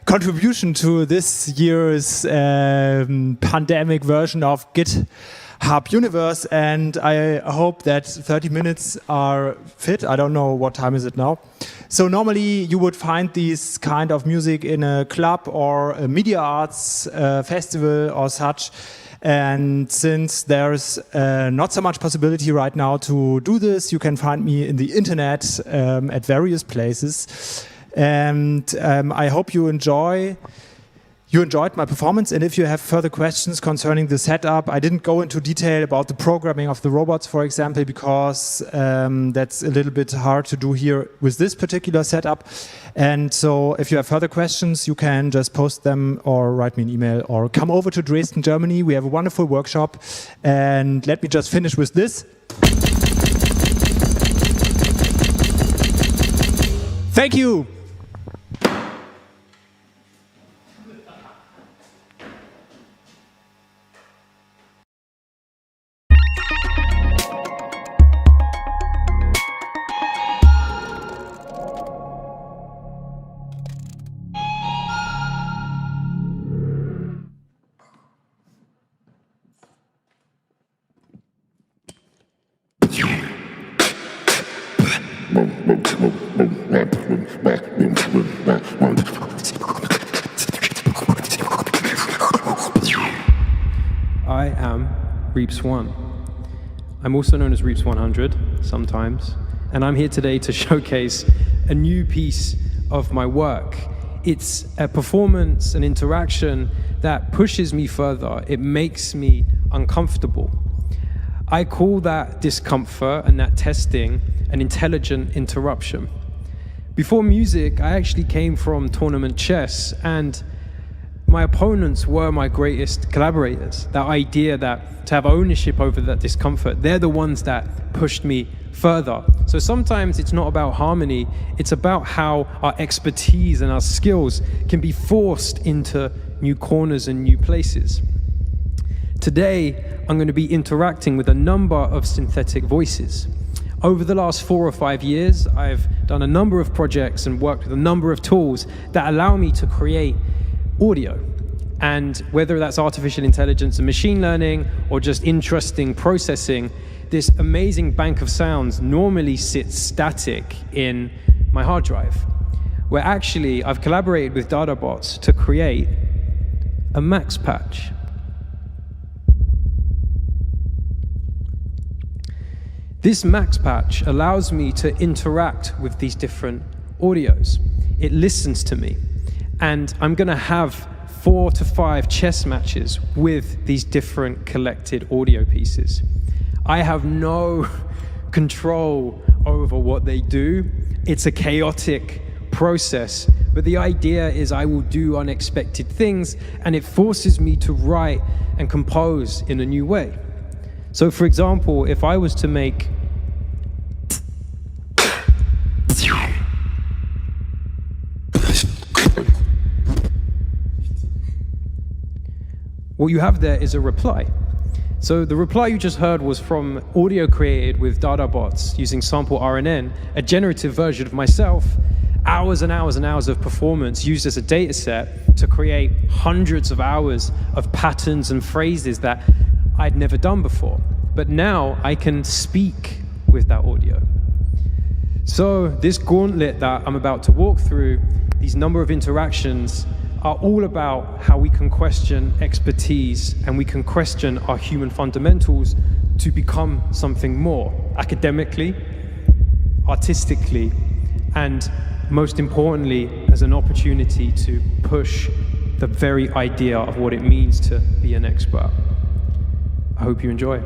contribution to this year's pandemic version of GitHub Universe, and I hope that 30 minutes are fit. I don't know what time is it now. So normally you would find this kind of music in a club or a media arts festival or such. And since there's not so much possibility right now to do this, you can find me in the internet at various places. And I hope you enjoyed my performance. And if you have further questions concerning the setup, I didn't go into detail about the programming of the robots, for example, because that's a little bit hard to do here with this particular setup. And so if you have further questions, you can just post them or write me an email or come over to Dresden, Germany. We have a wonderful workshop. And let me just finish with this. Thank you. I am Reaps 1. I'm also known as Reaps 100 sometimes, and I'm here today to showcase a new piece of my work. It's a performance, an interaction that pushes me further. It makes me uncomfortable. I call that discomfort and that testing an intelligent interruption. Before music, I actually came from tournament chess, and my opponents were my greatest collaborators. That idea that to have ownership over that discomfort, they're the ones that pushed me further. So sometimes it's not about harmony, it's about how our expertise and our skills can be forced into new corners and new places. Today, I'm going to be interacting with a number of synthetic voices. Over the last 4 or 5 years, I've done a number of projects and worked with a number of tools that allow me to create audio. And whether that's artificial intelligence and machine learning or just interesting processing, this amazing bank of sounds normally sits static in my hard drive, where actually I've collaborated with DataBots to create a max patch. This max patch allows me to interact with these different audios. It listens to me, and I'm going to have 4 to 5 chess matches with these different collected audio pieces. I have no control over what they do. It's a chaotic process, but the idea is I will do unexpected things, and it forces me to write and compose in a new way. So for example, if I was to make what you have there is a reply. So the reply you just heard was from audio created with DataBots using sample RNN, a generative version of myself, hours and hours and hours of performance used as a data set to create hundreds of hours of patterns and phrases that I'd never done before. But now I can speak with that audio. So this gauntlet that I'm about to walk through, these number of interactions, are all about how we can question expertise and we can question our human fundamentals to become something more academically, artistically, and most importantly, as an opportunity to push the very idea of what it means to be an expert. I hope you enjoy.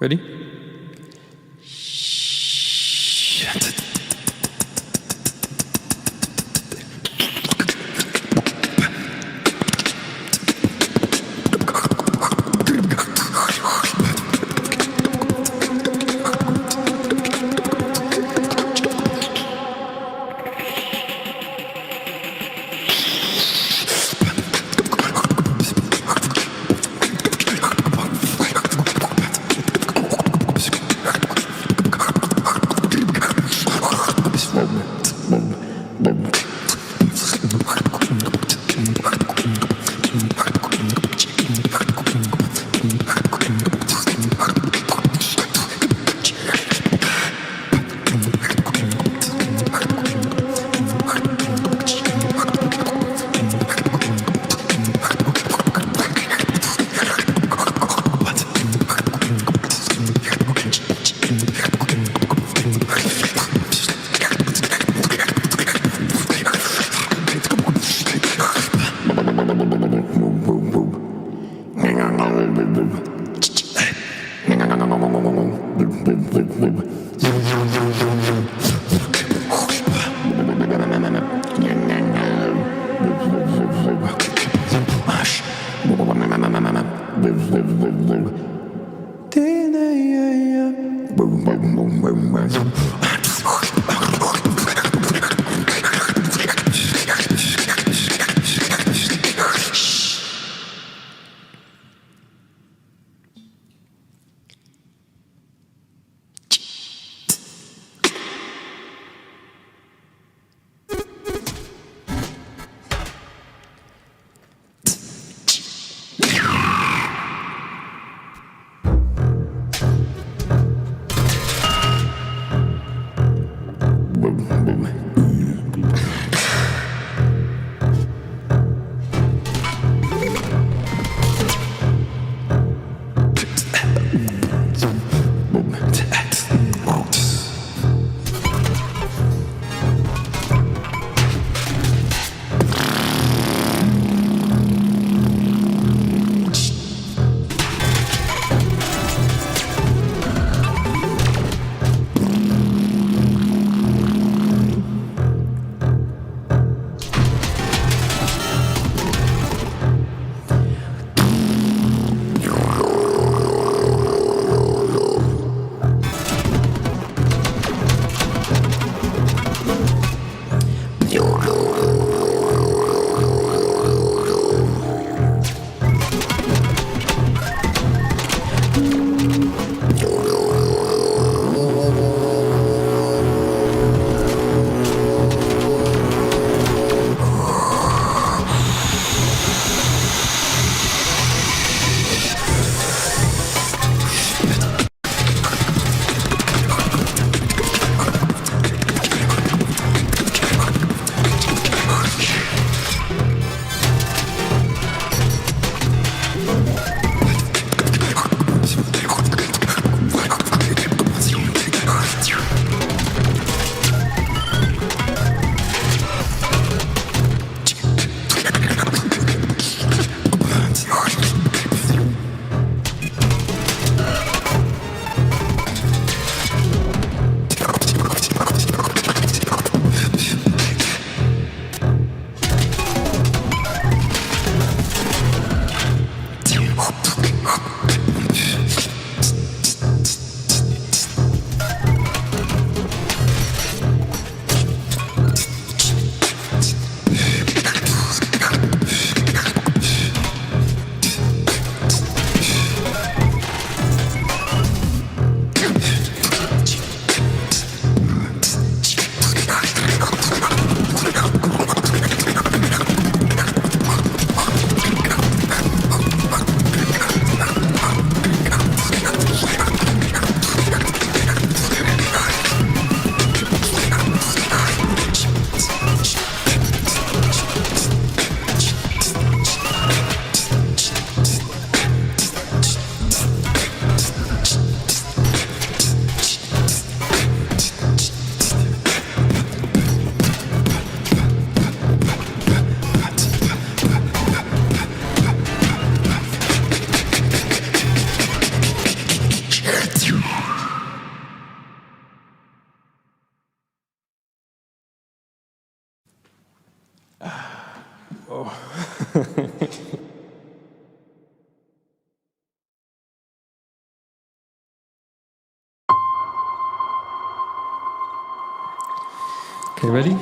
Ready? Okay, ready?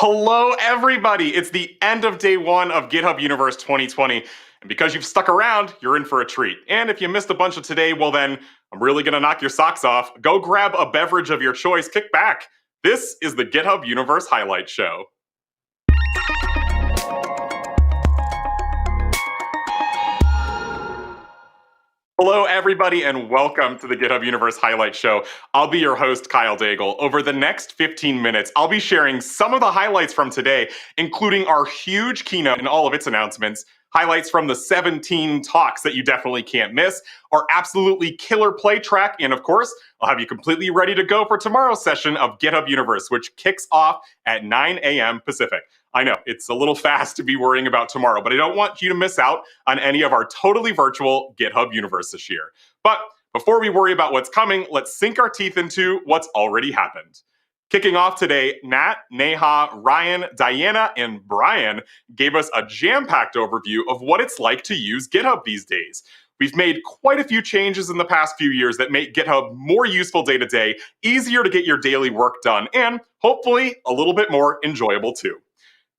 Hello, everybody. It's the end of day one of GitHub Universe 2020. And because you've stuck around, you're in for a treat. And if you missed a bunch of today, well then, I'm really going to knock your socks off. Go grab a beverage of your choice, kick back. This is the GitHub Universe Highlight Show. Hello, everybody, and welcome to the GitHub Universe Highlight Show. I'll be your host, Kyle Daigle. Over the next 15 minutes, I'll be sharing some of the highlights from today, including our huge keynote and all of its announcements, highlights from the 17 talks that you definitely can't miss, our absolutely killer play track, and of course, I'll have you completely ready to go for tomorrow's session of GitHub Universe, which kicks off at 9 a.m. Pacific. I know, it's a little fast to be worrying about tomorrow, but I don't want you to miss out on any of our totally virtual GitHub Universe this year. But before we worry about what's coming, let's sink our teeth into what's already happened. Kicking off today, Nat, Neha, Ryan, Diana, and Brian gave us a jam-packed overview of what it's like to use GitHub these days. We've made quite a few changes in the past few years that make GitHub more useful day to day, easier to get your daily work done, and hopefully a little bit more enjoyable too.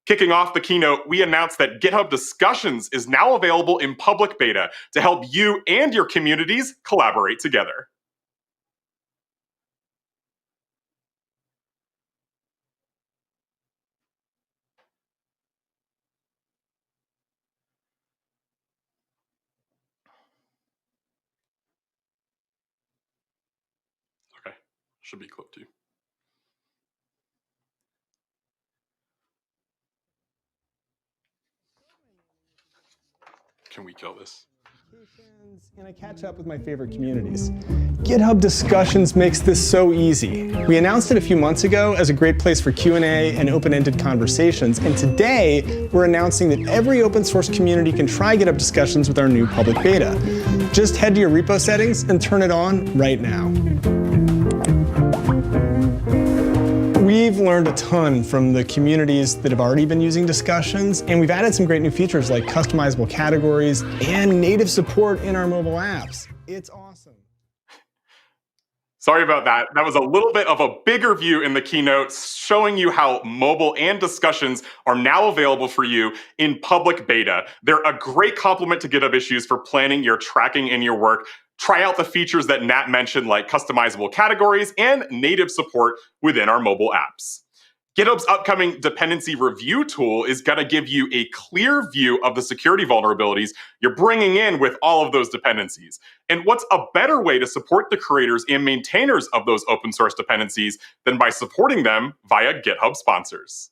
Kicking off the keynote, we announced that GitHub Discussions is now available in public beta to help you and your communities collaborate together. Okay, should be clipped too. Can we kill this? And I catch up with my favorite communities. GitHub Discussions makes this so easy. We announced it a few months ago as a great place for Q&A and open-ended conversations, and today we're announcing that every open source community can try GitHub Discussions with our new public beta. Just head to your repo settings and turn it on right now. We've learned a ton from the communities that have already been using Discussions, and we've added some great new features like customizable categories and native support in our mobile apps. It's awesome. Sorry about that. That was a little bit of a bigger view in the keynote, showing you how mobile and Discussions are now available for you in public beta. They're a great complement to GitHub Issues for planning your tracking in your work. Try out the features that Nat mentioned, like customizable categories and native support within our mobile apps. GitHub's upcoming dependency review tool is going to give you a clear view of the security vulnerabilities you're bringing in with all of those dependencies. And what's a better way to support the creators and maintainers of those open source dependencies than by supporting them via GitHub sponsors?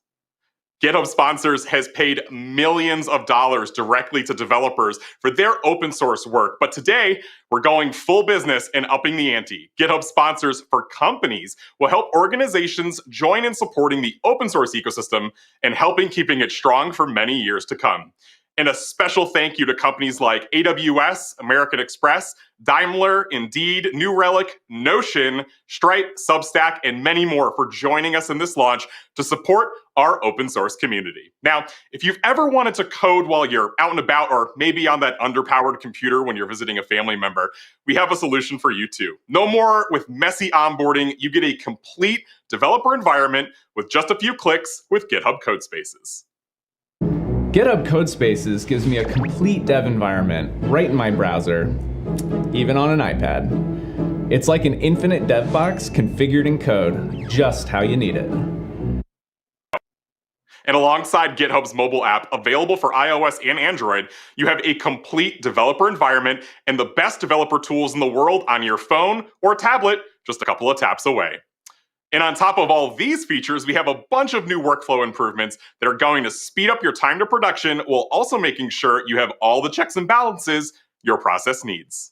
GitHub Sponsors has paid millions of dollars directly to developers for their open source work. But today, we're going full business and upping the ante. GitHub Sponsors for companies will help organizations join in supporting the open source ecosystem and helping keeping it strong for many years to come. And a special thank you to companies like AWS, American Express, Daimler, Indeed, New Relic, Notion, Stripe, Substack, and many more for joining us in this launch to support our open source community. Now, if you've ever wanted to code while you're out and about or maybe on that underpowered computer when you're visiting a family member, we have a solution for you too. No more with messy onboarding. You get a complete developer environment with just a few clicks with GitHub Codespaces. GitHub Codespaces gives me a complete dev environment right in my browser, even on an iPad. It's like an infinite dev box configured in code, just how you need it. And alongside GitHub's mobile app, available for iOS and Android, you have a complete developer environment and the best developer tools in the world on your phone or tablet, just a couple of taps away. And on top of all these features, we have a bunch of new workflow improvements that are going to speed up your time to production while also making sure you have all the checks and balances your process needs.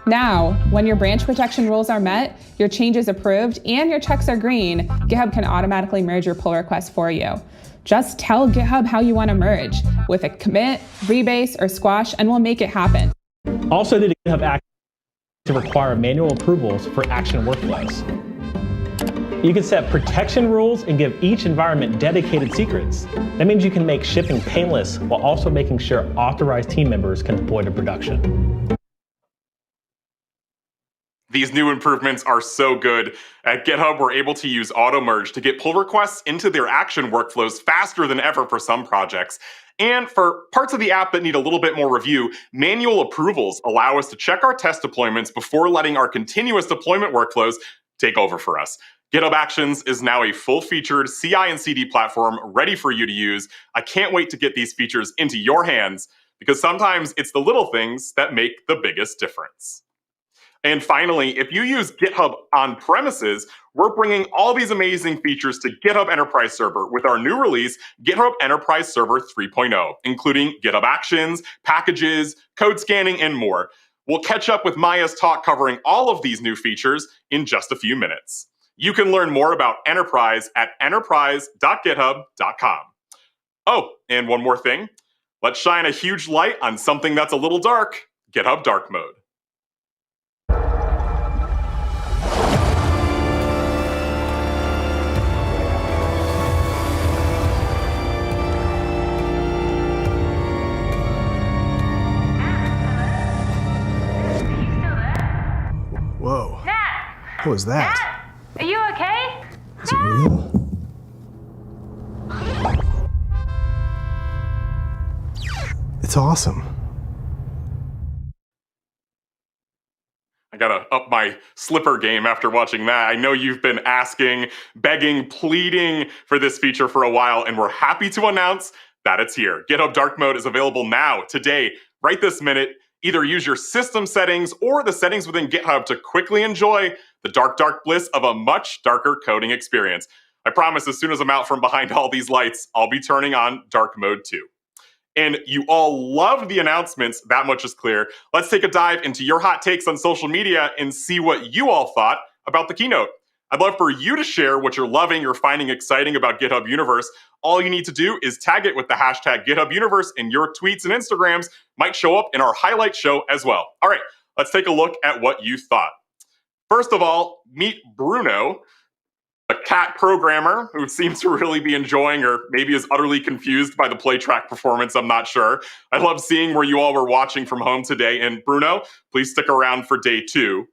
Now, when your branch protection rules are met, your change is approved, and your checks are green, GitHub can automatically merge your pull request for you. Just tell GitHub how you want to merge with a commit, rebase, or squash, and we'll make it happen. Also, the GitHub Actions to require manual approvals for action workflows. You can set protection rules and give each environment dedicated secrets. That means you can make shipping painless while also making sure authorized team members can deploy to production. These new improvements are so good. At GitHub, we're able to use auto merge to get pull requests into their action workflows faster than ever for some projects. And for parts of the app that need a little bit more review, manual approvals allow us to check our test deployments before letting our continuous deployment workflows take over for us. GitHub Actions is now a full-featured CI and CD platform ready for you to use. I can't wait to get these features into your hands, because sometimes it's the little things that make the biggest difference. And finally, if you use GitHub on premises, we're bringing all these amazing features to GitHub Enterprise Server with our new release, GitHub Enterprise Server 3.0, including GitHub Actions, packages, code scanning, and more. We'll catch up with Maya's talk covering all of these new features in just a few minutes. You can learn more about Enterprise at enterprise.github.com. Oh, and one more thing. Let's shine a huge light on something that's a little dark, GitHub Dark Mode. Whoa. Nat! What was that? Are you okay? Is it real? It's awesome. I gotta up my slipper game after watching that. I know you've been asking, begging, pleading for this feature for a while, and we're happy to announce that it's here. GitHub Dark Mode is available now, today, right this minute. Either use your system settings or the settings within GitHub to quickly enjoy the dark, dark bliss of a much darker coding experience. I promise as soon as I'm out from behind all these lights, I'll be turning on Dark Mode too. And you all loved the announcements, that much is clear. Let's take a dive into your hot takes on social media and see what you all thought about the keynote. I'd love for you to share what you're loving or finding exciting about GitHub Universe. All you need to do is tag it with the hashtag GitHub Universe, and your tweets and Instagrams might show up in our highlight show as well. All right, let's take a look at what you thought. First of all, meet Bruno, a cat programmer who seems to really be enjoying, or maybe is utterly confused by the play track performance, I'm not sure. I love seeing where you all were watching from home today, and Bruno, please stick around for day 2.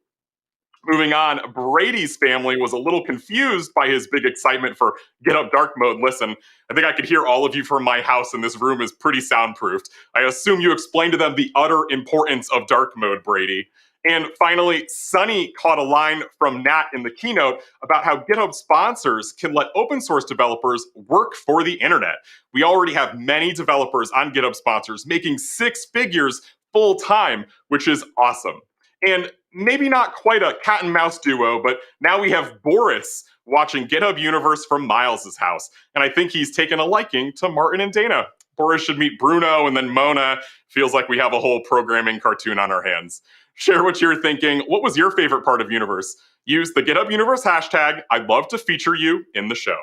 Moving on, Brady's family was a little confused by his big excitement for GitHub Dark Mode. Listen, I think I could hear all of you from my house, and this room is pretty soundproofed. I assume you explained to them the utter importance of Dark Mode, Brady. And finally, Sunny caught a line from Nat in the keynote about how GitHub sponsors can let open source developers work for the internet. We already have many developers on GitHub sponsors making 6 figures full time, which is awesome. And maybe not quite a cat and mouse duo, but now we have Boris watching GitHub Universe from Miles's house. And I think he's taken a liking to Martin and Dana. Boris should meet Bruno and then Mona. Feels like we have a whole programming cartoon on our hands. Share what you're thinking. What was your favorite part of Universe? Use the GitHub Universe hashtag. I'd love to feature you in the show.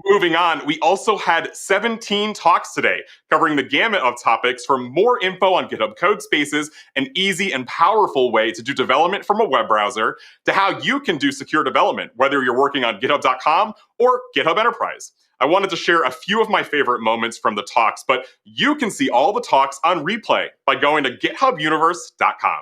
Moving on, we also had 17 talks today, covering the gamut of topics from more info on GitHub Codespaces, an easy and powerful way to do development from a web browser, to how you can do secure development, whether you're working on github.com or GitHub Enterprise. I wanted to share a few of my favorite moments from the talks, but you can see all the talks on replay by going to githubuniverse.com.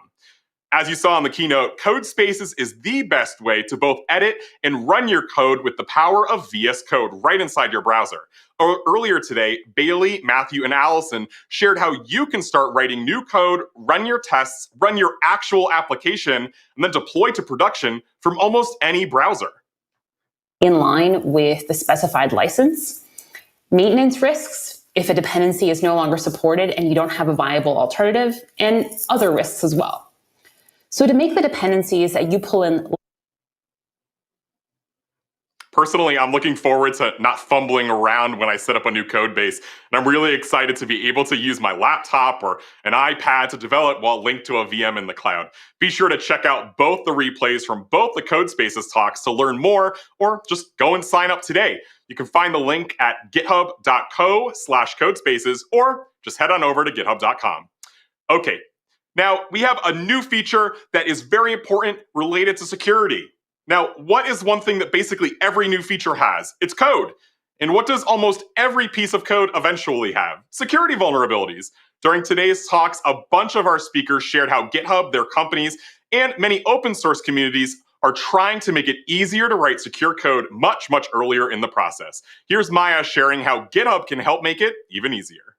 As you saw in the keynote, Codespaces is the best way to both edit and run your code with the power of VS Code right inside your browser. Earlier today, Bailey, Matthew, and Allison shared how you can start writing new code, run your tests, run your actual application, and then deploy to production from almost any browser. In line with the specified license, maintenance risks if a dependency is no longer supported and you don't have a viable alternative, and other risks as well. So to make the dependencies that you pull in... Personally, I'm looking forward to not fumbling around when I set up a new code base, and I'm really excited to be able to use my laptop or an iPad to develop while linked to a VM in the cloud. Be sure to check out both the replays from both the Codespaces talks to learn more, or just go and sign up today. You can find the link at github.co/codespaces, or just head on over to github.com. Okay. Now, we have a new feature that is very important related to security. Now, what is one thing that basically every new feature has? It's code. And what does almost every piece of code eventually have? Security vulnerabilities. During today's talks, a bunch of our speakers shared how GitHub, their companies, and many open source communities are trying to make it easier to write secure code much, much earlier in the process. Here's Maya sharing how GitHub can help make it even easier.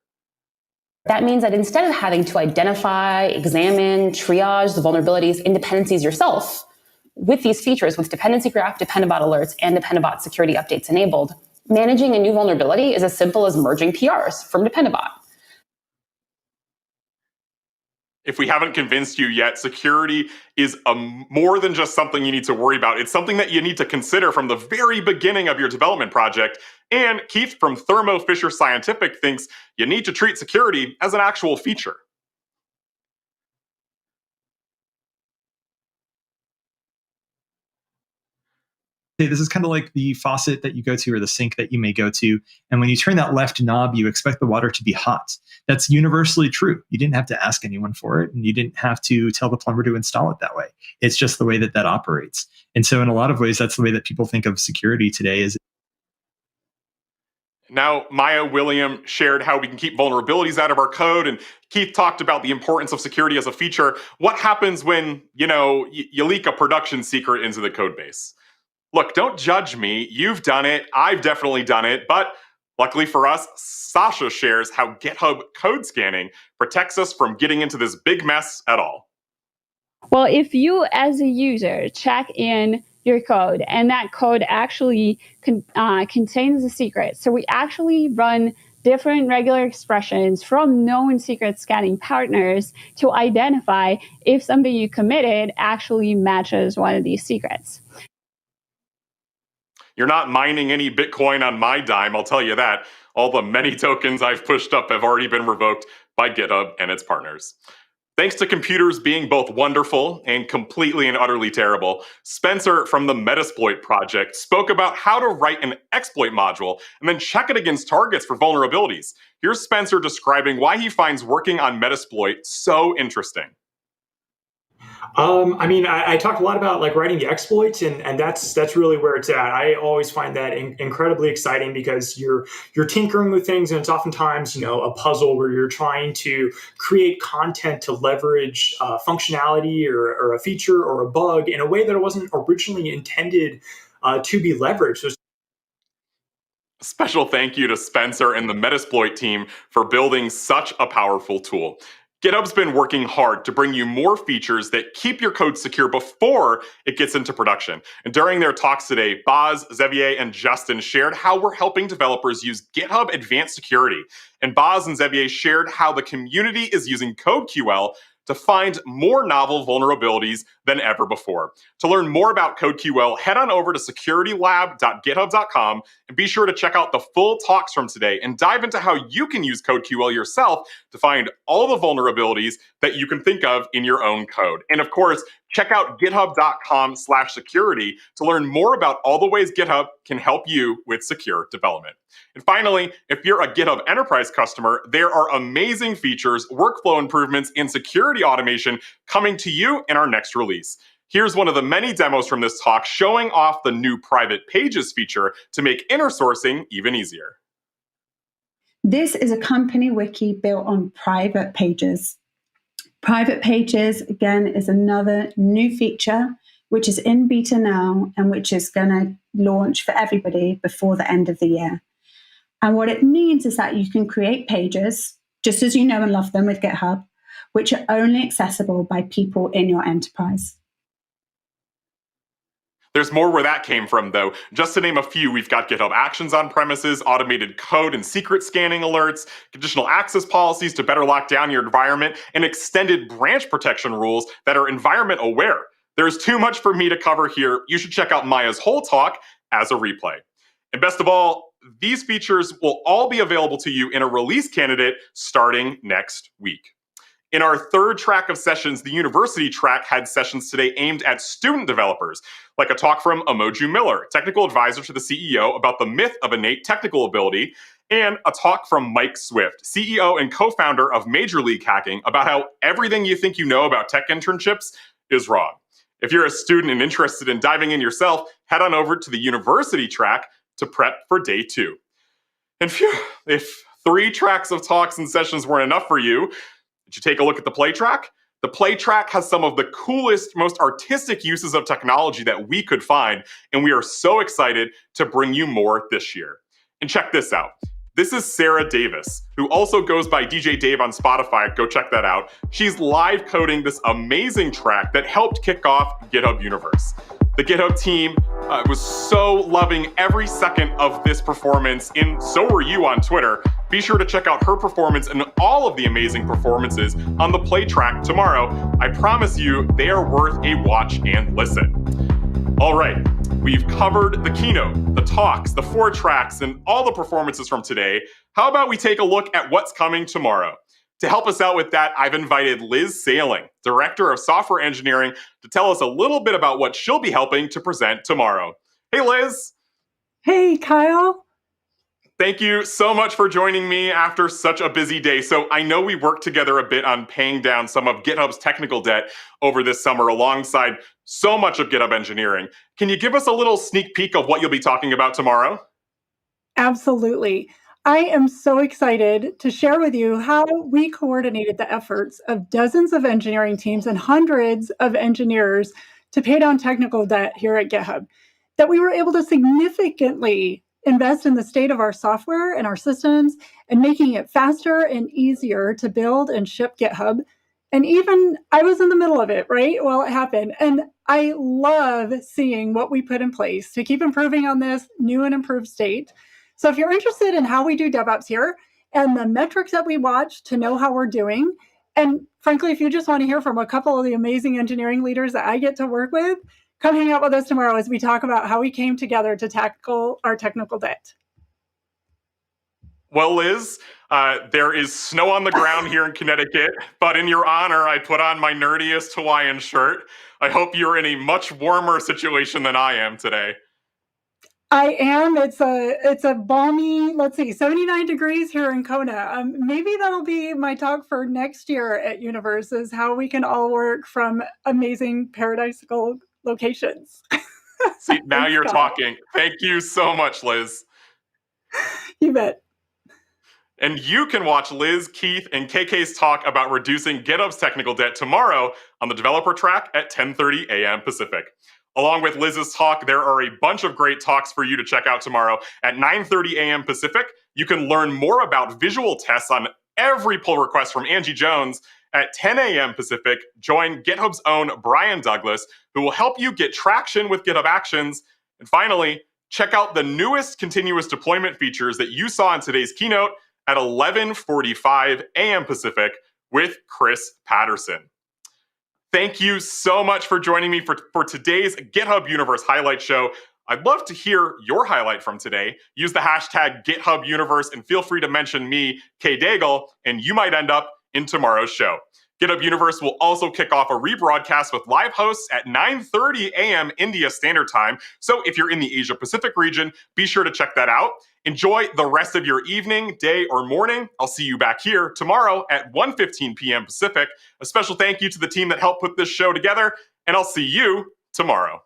That means that instead of having to identify, examine, triage the vulnerabilities and dependencies yourself, with these features, with dependency graph, dependabot alerts, and dependabot security updates enabled, managing a new vulnerability is as simple as merging PRs from dependabot. If we haven't convinced you yet, security is more than just something you need to worry about. It's something that you need to consider from the very beginning of your development project. And Keith from Thermo Fisher Scientific thinks you need to treat security as an actual feature. This is kind of like the faucet that you go to or the sink that you may go to. And when you turn that left knob, you expect the water to be hot. That's universally true. You didn't have to ask anyone for it, and you didn't have to tell the plumber to install it that way. It's just the way that that operates. And so in a lot of ways, that's the way that people think of security today. Is Now, Maya William shared how we can keep vulnerabilities out of our code, and Keith talked about the importance of security as a feature. What happens when, you leak a production secret into the code base? Look, don't judge me. You've done it. I've definitely done it. But luckily for us, Sasha shares how GitHub code scanning protects us from getting into this big mess at all. Well, if you as a user check in your code and that code actually contains a secret, so we actually run different regular expressions from known secret scanning partners to identify if something you committed actually matches one of these secrets. You're not mining any Bitcoin on my dime, I'll tell you that. All the many tokens I've pushed up have already been revoked by GitHub and its partners. Thanks to computers being both wonderful and completely and utterly terrible, Spencer from the Metasploit project spoke about how to write an exploit module and then check it against targets for vulnerabilities. Here's Spencer describing why he finds working on Metasploit so interesting. I talked a lot about writing the exploits, and that's really where it's at. I always find that incredibly exciting because you're tinkering with things, and it's oftentimes a puzzle where you're trying to create content to leverage functionality or a feature or a bug in a way that it wasn't originally intended to be leveraged. So Special thank you to Spencer and the Metasploit team for building such a powerful tool. GitHub's been working hard to bring you more features that keep your code secure before it gets into production. And during their talks today, Boz, Xavier, and Justin shared how we're helping developers use GitHub Advanced Security. And Boz and Xavier shared how the community is using CodeQL to find more novel vulnerabilities than ever before. To learn more about CodeQL, head on over to securitylab.github.com and be sure to check out the full talks from today and dive into how you can use CodeQL yourself to find all the vulnerabilities that you can think of in your own code. And of course, check out github.com/security to learn more about all the ways GitHub can help you with secure development. And finally, if you're a GitHub Enterprise customer, there are amazing features, workflow improvements, and security automation coming to you in our next release. Here's one of the many demos from this talk showing off the new private pages feature to make inner sourcing even easier. This is a company wiki built on private pages. Private pages, again, is another new feature which is in beta now and which is going to launch for everybody before the end of the year. And what it means is that you can create pages, just as you know and love them with GitHub, which are only accessible by people in your enterprise. There's more where that came from, though. Just to name a few, we've got GitHub Actions on premises, automated code and secret scanning alerts, conditional access policies to better lock down your environment, and extended branch protection rules that are environment aware. There's too much for me to cover here. You should check out Maya's whole talk as a replay. And best of all, these features will all be available to you in a release candidate starting next week. In our third track of sessions, the university track had sessions today aimed at student developers, like a talk from Emoju Miller, technical advisor to the CEO, about the myth of innate technical ability, and a talk from Mike Swift, CEO and co-founder of Major League Hacking, about how everything you think you know about tech internships is wrong. If you're a student and interested in diving in yourself, head on over to the university track to prep for day 2. And phew, if 3 tracks of talks and sessions weren't enough for you, did you take a look at the play track? The play track has some of the coolest, most artistic uses of technology that we could find, and we are so excited to bring you more this year. And check this out. This is Sarah Davis, who also goes by DJ Dave on Spotify. Go check that out. She's live coding this amazing track that helped kick off GitHub Universe. The GitHub team was so loving every second of this performance, and so were you on Twitter. Be sure to check out her performance and all of the amazing performances on the play track tomorrow. I promise you, they are worth a watch and listen. All right, we've covered the keynote, the talks, the 4 tracks, and all the performances from today. How about we take a look at what's coming tomorrow? To help us out with that, I've invited Liz Sailing, Director of Software Engineering, to tell us a little bit about what she'll be helping to present tomorrow. Hey, Liz. Hey, Kyle. Thank you so much for joining me after such a busy day. So I know we worked together a bit on paying down some of GitHub's technical debt over this summer alongside so much of GitHub engineering. Can you give us a little sneak peek of what you'll be talking about tomorrow? Absolutely. I am so excited to share with you how we coordinated the efforts of dozens of engineering teams and hundreds of engineers to pay down technical debt here at GitHub, that we were able to significantly invest in the state of our software and our systems and making it faster and easier to build and ship GitHub. And even I was in the middle of it, right? Well, it happened. And I love seeing what we put in place to keep improving on this new and improved state. So if you're interested in how we do DevOps here and the metrics that we watch to know how we're doing, and frankly, if you just want to hear from a couple of the amazing engineering leaders that I get to work with, come hang out with us tomorrow as we talk about how we came together to tackle our technical debt. Well, Liz, there is snow on the ground here in Connecticut, but in your honor, I put on my nerdiest Hawaiian shirt. I hope you're in a much warmer situation than I am today. I am. It's a balmy, 79 degrees here in Kona. Maybe that'll be my talk for next year at Universe, is how we can all work from amazing paradisical locations. See, now you're talking. Thank you so much, Liz. You bet. And you can watch Liz, Keith, and KK's talk about reducing GitHub's technical debt tomorrow on the developer track at 10:30 a.m. Pacific. Along with Liz's talk, there are a bunch of great talks for you to check out tomorrow at 9:30 a.m. Pacific. You can learn more about visual tests on every pull request from Angie Jones. At 10 a.m. Pacific, join GitHub's own Brian Douglas, who will help you get traction with GitHub Actions. And finally, check out the newest continuous deployment features that you saw in today's keynote at 11:45 a.m. Pacific with Chris Patterson. Thank you so much for joining me for today's GitHub Universe highlight show. I'd love to hear your highlight from today. Use the hashtag GitHub Universe and feel free to mention me, Kay Daigle, and you might end up in tomorrow's show. GitHub Universe will also kick off a rebroadcast with live hosts at 9:30 a.m. India Standard Time. So if you're in the Asia Pacific region, be sure to check that out. Enjoy the rest of your evening, day, or morning. I'll see you back here tomorrow at 1:15 p.m. Pacific. A special thank you to the team that helped put this show together, and I'll see you tomorrow.